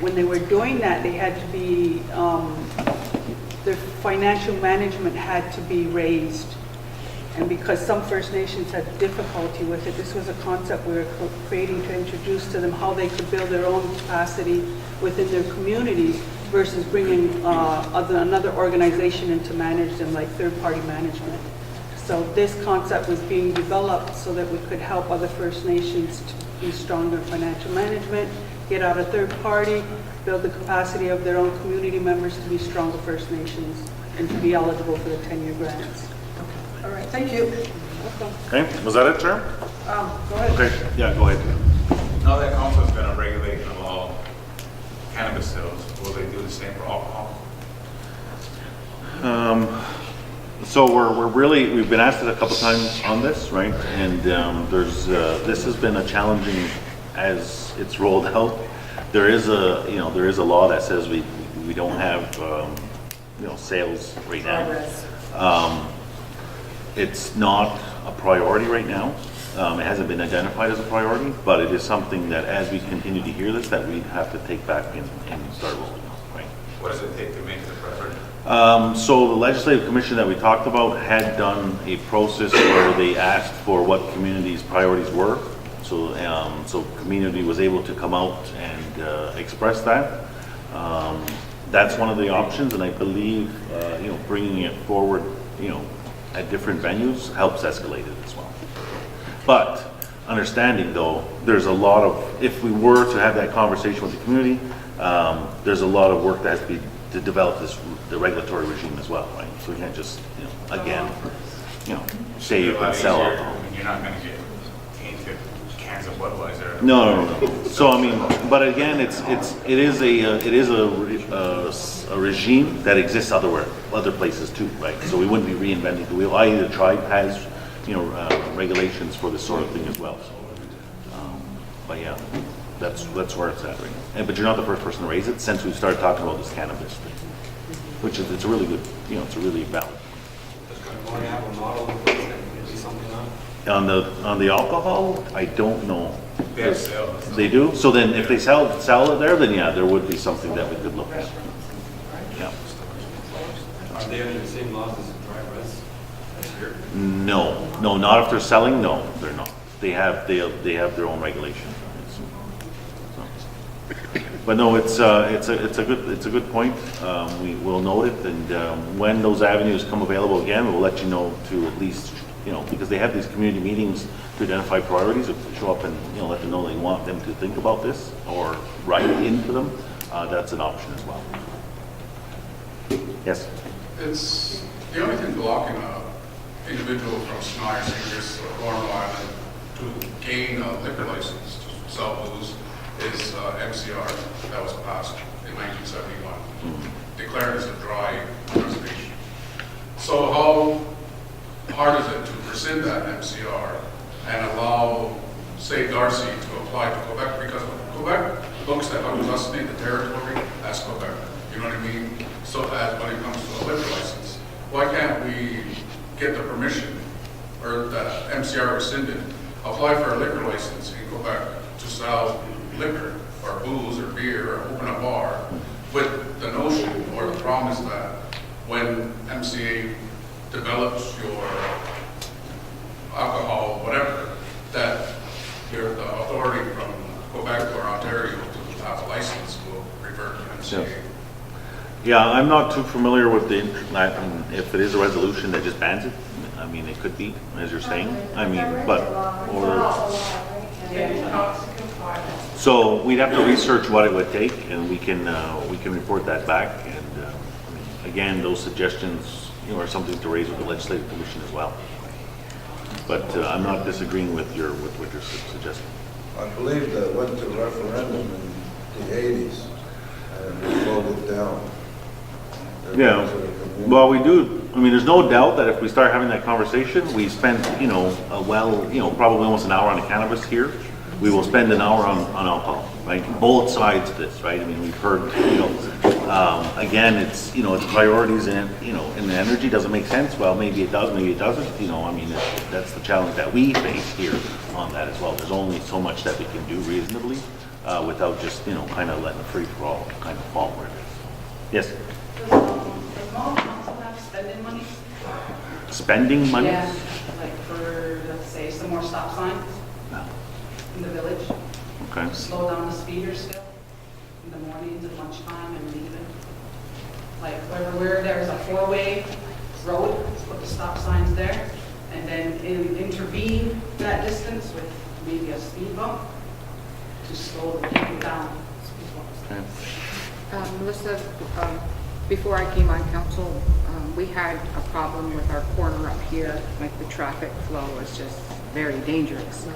When they were doing that, they had to be, their financial management had to be raised. And because some First Nations had difficulty with it, this was a concept we were creating to introduce to them how they could build their own capacity within their communities versus bringing another organization in to manage them, like third-party management. So this concept was being developed so that we could help other First Nations to be stronger in financial management, get out of third party, build the capacity of their own community members to be stronger First Nations and to be eligible for the 10-year grants. All right, thank you. Okay, was that it, Chair? Go ahead. Okay, yeah, go ahead. Now that council is going to regulate and allow cannabis sales, will they do the same for alcohol? So we've been asked it a couple times on this, right? And this has been a challenging as it's rolled out. There is a law that says we don't have sales right now. It's not a priority right now. It hasn't been identified as a priority, but it is something that as we continue to hear this, that we have to take back and start rolling out, right? What does it take to make it a priority? So the legislative commission that we talked about had done a process where they asked for what communities' priorities were. So community was able to come out and express that. That's one of the options, and I believe bringing it forward, at different venues helps escalate it as well. But understanding though, there's a lot of, if we were to have that conversation with the community, there's a lot of work that has to be to develop the regulatory regime as well, right? So we can't just, say you can sell alcohol. You're not going to get 8 cans of Budweiser. No. So I mean, but again, it is a regime that exists other places too, right? So we wouldn't be reinventing the wheel. The tribe has, regulations for this sort of thing as well. So, but yeah, that's where it's at right now. But you're not the first person to raise it since we started talking about this cannabis thing, which is it's a really good, it's a really valid. Does California have a model in place that you can do something on? On the alcohol, I don't know. They have sales. They do? So then if they sell it there, then yeah, there would be something that we could look at. Yeah. Are they under the same laws as dry res? this year? No, not if they're selling, no, they're not. They have their own regulations. But no, it's a good point. We will note it, and when those avenues come available again, we'll let you know to at least, because they have these community meetings to identify priorities, if they show up and, let them know they want them to think about this or write into them, that's an option as well. Yes? It's the only thing blocking an individual from Snyder, Singers, or Cornwall Island to gain a liquor license to sell booze is MCR that was passed in 1971, declared as a dry reservation. So how hard is it to rescind that MCR and allow, say, Darcy to apply to Quebec? Because Quebec looks at Haudenosaunee, the territory, as Quebec. You know what I mean? So that when it comes to a liquor license, why can't we get the permission or the MCR rescinded, apply for a liquor license in Quebec to sell liquor or booze or beer or open a bar with the notion or the promise that when MCA develops your alcohol, whatever, that the authority from Quebec or Ontario to have a license will revert to MCA. Yeah, I'm not too familiar with if it is a resolution that just bans it. I mean, it could be, as you're saying. I mean, so we'd have to research what it would take, and we can report that back. And again, those suggestions, are something to raise with the Legislative Commission as well. But I'm not disagreeing with what you're suggesting. I believe that went to referendum in the 80s and we voted down. Yeah, well, we do. I mean, there's no doubt that if we start having that conversation, we spend, probably almost an hour on the cannabis here. We will spend an hour on alcohol, right? Both sides of this, right? I mean, we've heard, again, it's, it's priorities and, and the energy doesn't make sense. Well, maybe it does, maybe it doesn't. I mean, that's the challenge that we face here on that as well. There's only so much that we can do reasonably without just, kind of letting the free-for-all kind of fall where it is. Yes? Does Mullen Council have spending money? Spending money? Yeah, like for, let's say, some more stop signs in the village. Okay. Slow down the speeders still in the mornings and lunchtime and leaving. Like where there's a four-way road, put the stop signs there, and then intervene that distance with maybe a speed bump to slow people down. Okay. Melissa, before I came on council, we had a problem with our corner up here. Like the traffic flow was just very dangerous,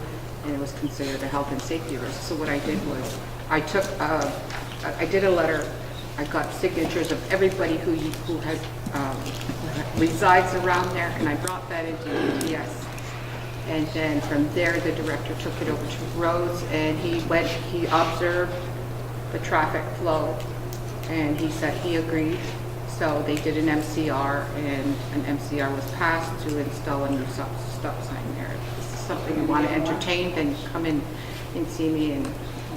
and it was considered a health and safety risk. So what I did was I did a letter. I got signatures of everybody who resides around there, and I brought that into UTS. And then from there, the director took it over to roads, and he observed the traffic flow, and he said he agreed. So they did an MCR, and an MCR was passed to install a new stop sign there. If this is something you want to entertain, then come in and see me, and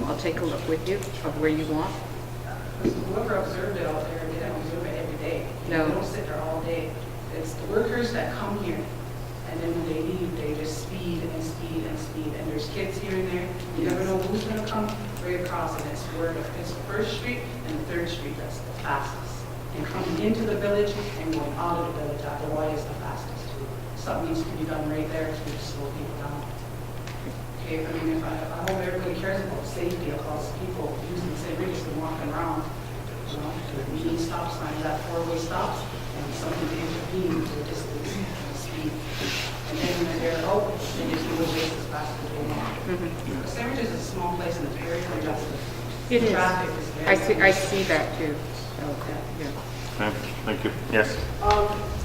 I'll take a look with you of where you want. Whoever observed it out there, they don't observe it every day. No. They don't sit there all day. It's the workers that come here, and then when they leave, they just speed and speed and speed. And there's kids here and there. You never know who's going to come right across, and it's First Street and 3rd Street that's the fastest. And coming into the village and going out of the village after why is the fastest too. Something needs to be done right there to slow people down. Okay, I mean, I hope everybody cares about safety across people using St. Regis and walking around. We need stop signs at four-way stops and something to intervene to the distance and speed. And then when they're out, they just do the race as fast as they want. St. Regis is a small place and it's very congested. It is. Traffic is very I see that too. Okay. Yeah. Okay, thank you. Yes.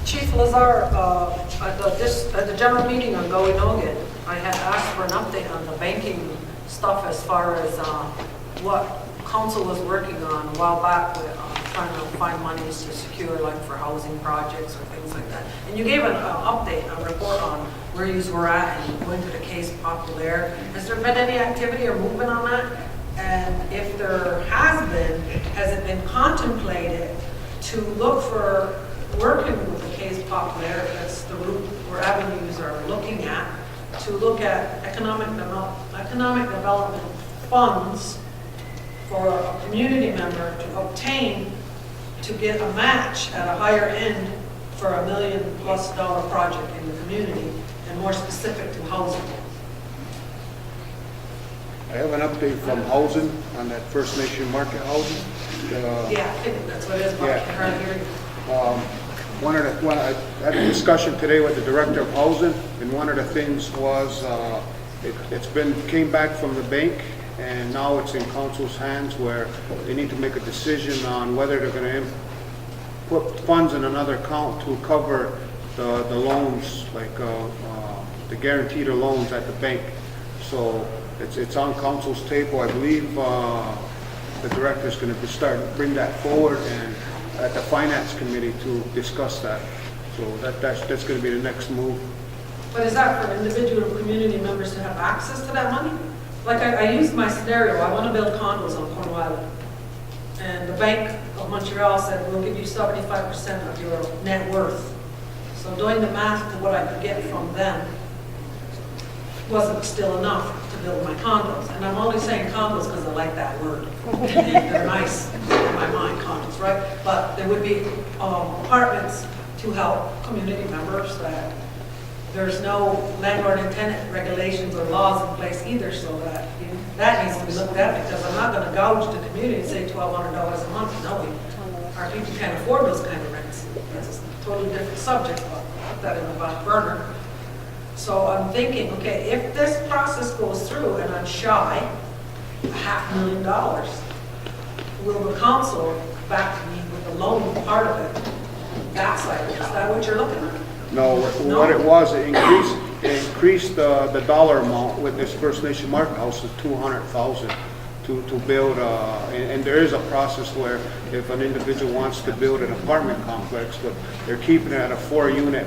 Chief Lazar, at the general meeting on Gowinogan, I had asked for an update on the banking stuff as far as what council was working on a while back with trying to find monies to secure, like for housing projects or things like that. And you gave an update, a report on where you were at and going to the case populaire. Has there been any activity or movement on that? And if there has it been contemplated to look for working with the Pays Populaire, that's the route where avenues are looking at, to look at economic development funds for a community member to obtain, to get a match at a higher end for $1 million+ project in the community, and more specific to housing. I have an update from housing on that First Nation market housing. Yeah, I think that's what it is, but I can hardly hear you. I had a discussion today with the director of housing, and one of the things was, came back from the bank, and now it's in council's hands where they need to make a decision on whether they're gonna put funds in another account to cover the loans, like, the guaranteed loans at the bank. So it's on council's table. I believe, the director's gonna bring that forward and at the finance committee to discuss that. So that's going to be the next move. But is that for individual community members to have access to that money? Like I used my scenario, I want to build condos on Cornwall Island. And the Bank of Montreal said, we'll give you 75% of your net worth. So doing the math to what I could get from them wasn't still enough to build my condos. And I'm only saying condos because I like that word. They're nice in my mind, condos, right? But there would be apartments to help community members that there's no landlord and tenant regulations or laws in place either, so that needs to be looked at, because I'm not going to gouge the community and say $1,200 a month. No, our people can't afford those kind of rents. That's a totally different subject, but I'll put that in the back burner. So I'm thinking, okay, if this process goes through and I'm shy $500,000, will the council back me with the loan part of it? That side, is that what you're looking at? No, what it was, it increased the dollar amount with this First Nation market house to $200,000 to build, and there is a process where if an individual wants to build an apartment complex, but they're keeping it at a 4-unit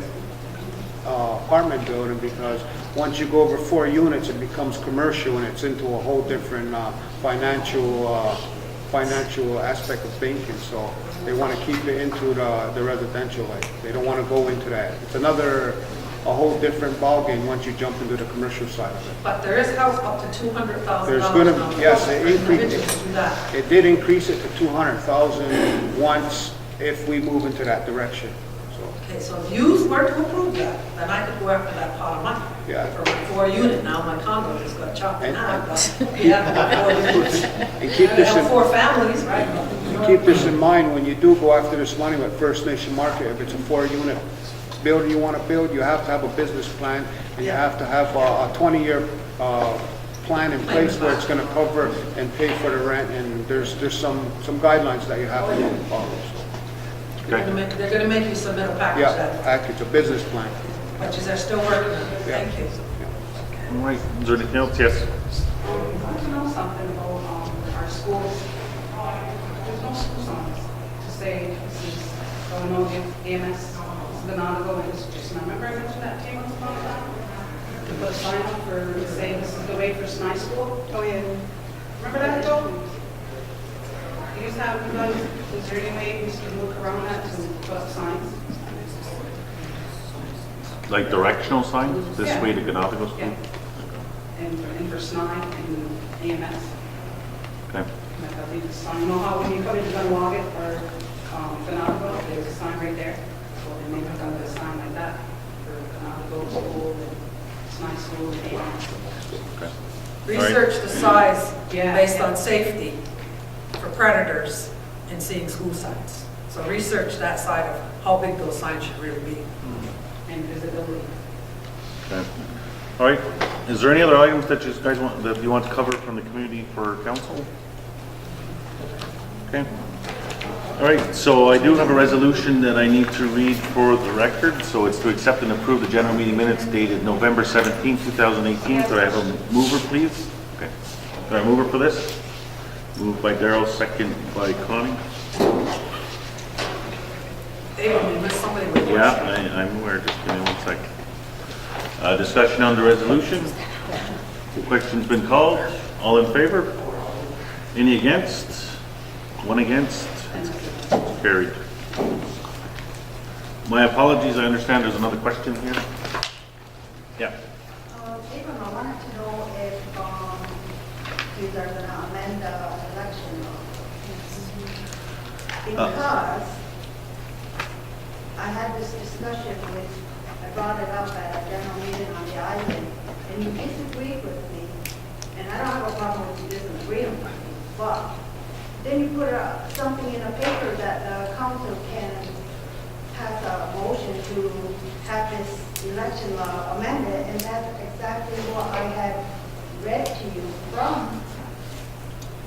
apartment building, because once you go over 4 units, it becomes commercial and it's into a whole different financial aspect of banking. So they want to keep it into the residential life. They don't want to go into that. It's a whole different ballgame once you jump into the commercial side of it. But there is help up to $200,000. There's going to be, yes, it did increase it to $200,000 once if we move into that direction. Okay, so if you were to approve that, then I could go after that pot of money. Yeah. For my 4-unit now, my condo just got chopped in half. But yeah, 4 units. And keep this I have 4 families, right? And keep this in mind when you do go after this money with First Nation Market. If it's a 4-unit building you want to build, you have to have a business plan, and you have to have a 20-year plan in place where it's going to cover and pay for the rent. And there's some guidelines that you have to follow. They're going to make you submit a package. Yeah, package, a business plan. Which is they're still working on it. Thank you. All right, is there anything else? Yes. I want to know something about our schools. There's no school signs to say this is Illinois AMS, this is Venango, and this is just, remember I mentioned that to you once upon a time? To put a sign up for saying this is the way for Sny School? Oh, yeah. Remember that, Joe? You guys, is there any way we can look around that to put up signs? Like directional signs, this Yeah. way to Ganottigo School? Yeah. And for Sny and AMS. Okay. Like I think the sign, you know how when you come into Gunwaget or Venango, there's a sign right there? So then maybe come to a sign like that for Venango School and Sny School and AMS. Okay. Research the size Yeah. based on safety for predators in seeing school signs. So research that side of how big those signs should really be. And visibility. Okay. All right, is there any other items that you guys that you want to cover from the community for council? Okay. All right, so I do have a resolution that I need to read for the record. So it's to accept and approve the general meeting minutes dated November 17, 2018. Could I have a mover, please? Okay. Could I have a mover for this? Moved by Darrell, second by Connie. David, we missed somebody with yours. Yeah, I'm aware. Just give me 1 second. Discussion on the resolution. Question's been called. All in favor? Any against? 1 against? Carried. My apologies, I understand there's another question here. Yeah. Abram, I wanted to know if you are going to amend the election law. Because I had this discussion I brought it up at a general meeting on the island, and you disagreed with me, and I don't have a problem with you disagreeing with me, but then you put something in a paper that the council can pass a motion to have this election law amended, and that's exactly what I had read to you from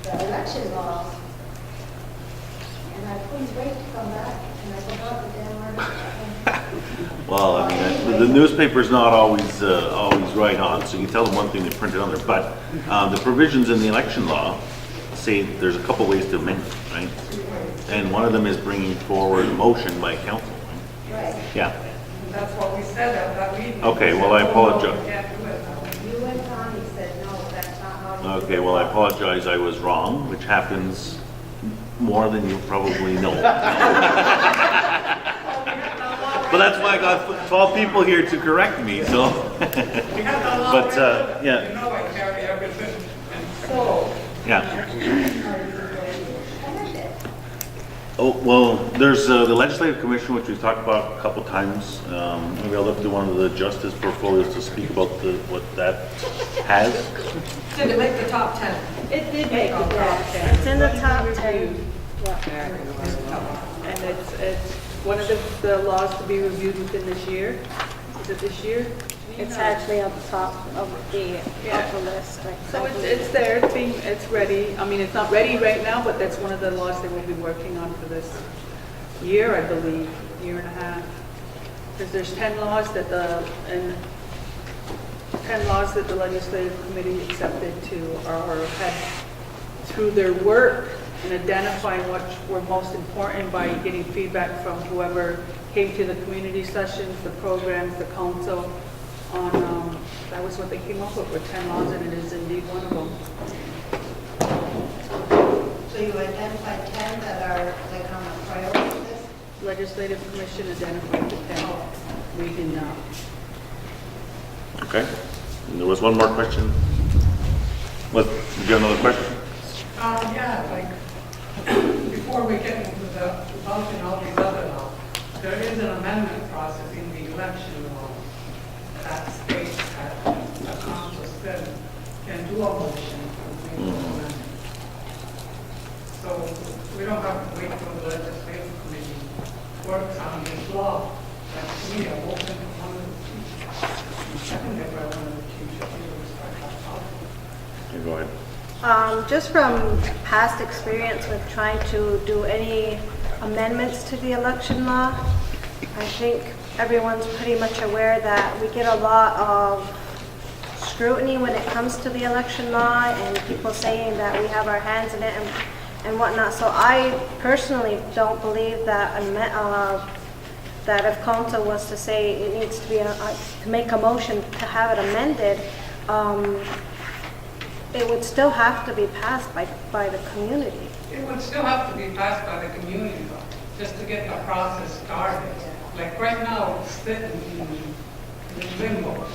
the election laws. And I couldn't wait to come back, and I forgot the damn article. Well, I mean, the newspaper's not always right on, so you tell them one thing, they print another. But the provisions in the election law say there's a couple ways to amend it, right? And one of them is bringing forward a motion by council. Right. Yeah. That's what we said at that meeting. Okay, well, I apologize. We can't do it now. You and Tommy said, no, that's not how you do it. Okay, well, I apologize, I was wrong, which happens more than you probably know. But that's why I got 12 people here to correct me, so. But, yeah. You know I carry everything. And so, Yeah. Oh, well, there's the Legislative Commission, which we've talked about a couple times. Maybe I'll look to one of the justice portfolios to speak about what that has. Did it make the top 10? It did make the top 10. It's in the top 10. And it's one of the laws to be reviewed within this year. Is it this year? It's actually at the top of the list. So it's there, it's ready. I mean, it's not ready right now, but that's one of the laws that we'll be working on for this year, I believe, year and a half. Because there's 10 laws that the legislative committee accepted to or had through their work in identifying what were most important by getting feedback from whoever came to the community sessions, the programs, the council. That was what they came up with 10 laws, and it is indeed one of them. So you identified 10 that are like on the priority list? Legislative Commission identified the 10. We did not. Okay. And there was one more question. What, you got another question? yeah, like, before we get into the vote and all these other laws, there is an amendment process in the election law that states that the council still can do a motion to make an amendment. So we don't have to wait for the legislative committee works on this law. That's me, I'm open to one of the teachers. I think if I wanted to teach it, we would start that process. Okay, go ahead. Just from past experience with trying to do any amendments to the election law, I think everyone's pretty much aware that we get a lot of scrutiny when it comes to the election law and people saying that we have our hands in it and whatnot. So I personally don't believe that that if council was to say it needs to be to make a motion to have it amended, it would still have to be passed by the community. It would still have to be passed by the community, though, just to get the process started. Like right now, it's sitting in limbo,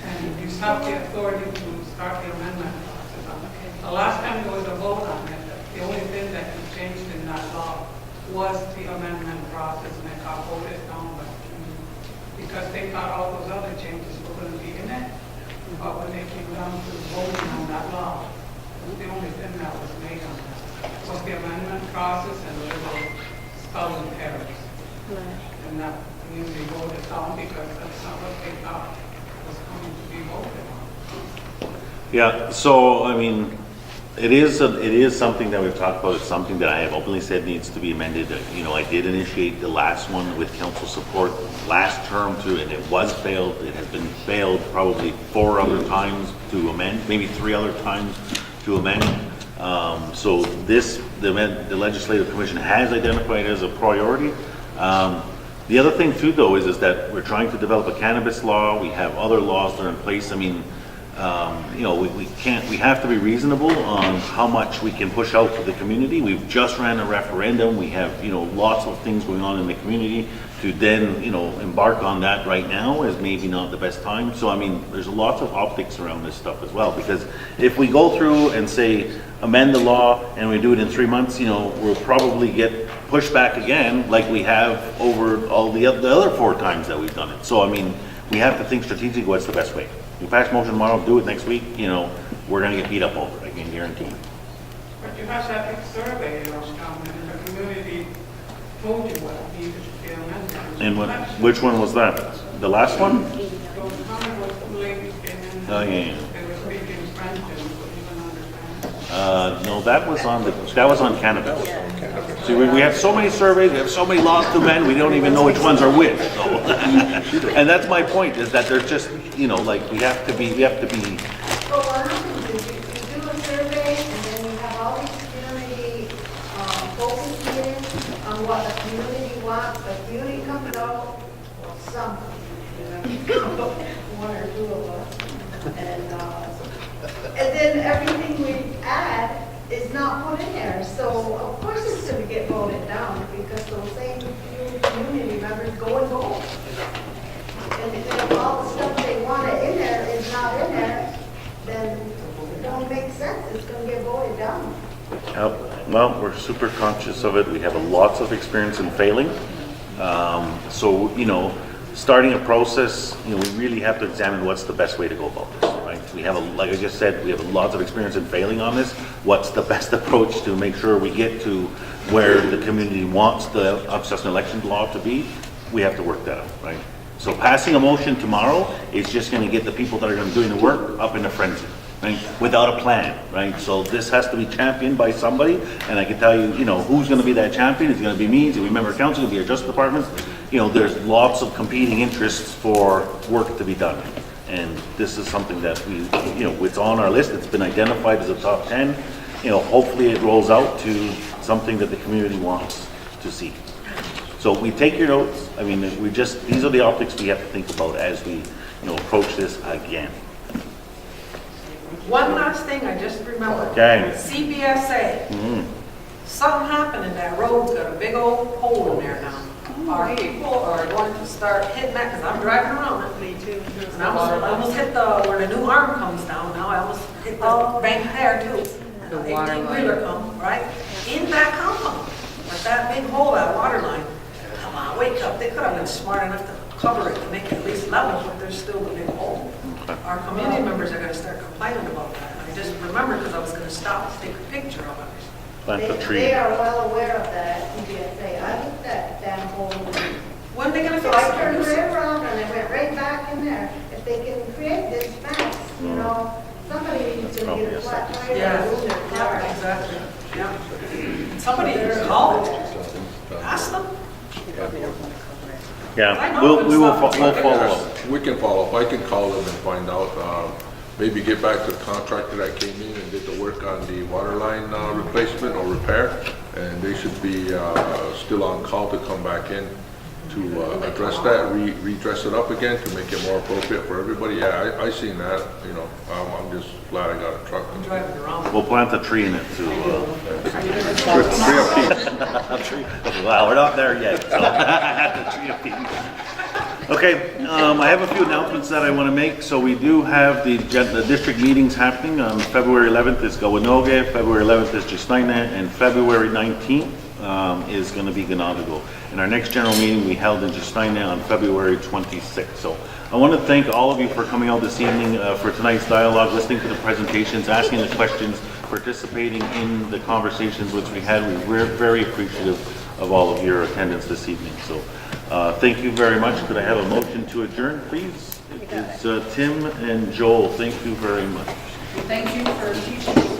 and you have the authority to start the amendment process. The last time there was a vote on it, the only thing that was changed in that law was the amendment process, and it got voted down by the community, because they thought all those other changes were going to be in it. But when they came down to voting on that law, the only thing that was made on that was the amendment process and the little spelling errors. And that community voted down because that's not what they thought was going to be voted on. Yeah, so, I mean, it is something that we've talked about. It's something that I have openly said needs to be amended. You know, I did initiate the last one with council support last term too, and it was failed. It has been failed probably 4 other times to amend, maybe 3 other times to amend. So the Legislative Commission has identified as a priority. The other thing too, though, is that we're trying to develop a cannabis law. We have other laws that are in place. I mean, you know, we have to be reasonable on how much we can push out to the community. We've just ran a referendum. We have, you know, lots of things going on in the community, to then, embark on that right now is maybe not the best time. So, I mean, there's lots of optics around this stuff as well, because if we go through and say, amend the law, and we do it in 3 months, we'll probably get pushed back again, like we have over all the other 4 times that we've done it. So, I mean, we have to think strategically what's the best way. You pass motion tomorrow, do it next week, we're gonna get beat up over it, I can guarantee you. But you have that big survey, and the community told you what needed to be amended. And which one was that? The last one? So how was the lady came in? Oh, yeah. They were speaking French and couldn't even understand. No, that was on cannabis. See, we have so many surveys, we have so many laws to amend, we don't even know which ones are which. So. And that's my point, is that there's just, we have to be. So what happens is you do a survey and then you have all these community focus meetings on what the community wants. The community comes out, well, some, one or two of us. And then everything we add is not put in there. So of course it's going to get voted down because those same few community members go and go. And if all the stuff they wanted in there is not in there, then it don't make sense. It's going to get voted down. Well, we're super conscious of it. We have lots of experience in failing. So, starting a process, we really have to examine what's the best way to go about this, right? We have, like I just said, we have lots of experience in failing on this. What's the best approach to make sure we get to where the community wants the Upsession election law to be? We have to work that out, right? So passing a motion tomorrow is just going to get the people that are going to be doing the work up in a frenzy, right? Without a plan, right? So this has to be championed by somebody, and I can tell you, who's going to be that champion. It's going to be me, it's going to be member of council, it's going to be our justice department. There's lots of competing interests for work to be done. And this is something that it's on our list. It's been identified as a top 10. Hopefully it rolls out to something that the community wants to see. So we take your notes. I mean, these are the optics we have to think about as we, approach this again. One last thing I just remembered. Okay. CBSA. Something happened in that road, got a big old hole in there now. Our people are going to start hitting that, because I'm driving around it. Me too. And I almost hit where the new arm comes down now, I almost hit the bank there too. The And water 18-wheeler come, right? In that compound, with that big hole, that water line. Come on, wake up, they could have been smart enough to cover it, to make it at least level, but there's still the big hole. Our community members are gonna start complaining about that. And I just remembered, because I was gonna stop to take a picture of it. Plant the tree. They are well aware of that, CBSA. I looked at that damn hole. When are they gonna So fix I it? turned right around and I went right back in there. If they can create this fence, somebody needs to get a flat tire Yeah, and move their car. yeah, exactly, yeah. Somebody call it, ask them. Yeah, we'll follow up. We can follow up. I can call them and find out, maybe get back to the contractor that came in and did the work on the water line replacement or repair. And they should be still on call to come back in to address that, redress it up again to make it more appropriate for everybody. Yeah, I seen that, I'm just glad I got a truck. I'm driving around. We'll plant a tree in it too. Tree of peace. Wow, we're not there yet. So. The tree of peace. Okay, I have a few announcements that I want to make. So we do have the district meetings happening. On February 11th is Gawanoge, February 11th is Gisnaina, and February 19th is going to be Ganadago. And our next general meeting we held in Gisnaina on February 26th. So I want to thank all of you for coming out this evening for tonight's dialogue, listening to the presentations, asking the questions, participating in the conversations which we had. We're very appreciative of all of your attendance this evening. So thank you very much. Could I have a motion to adjourn, please? It's Tim and Joel. Thank you very much. Thank you for teaching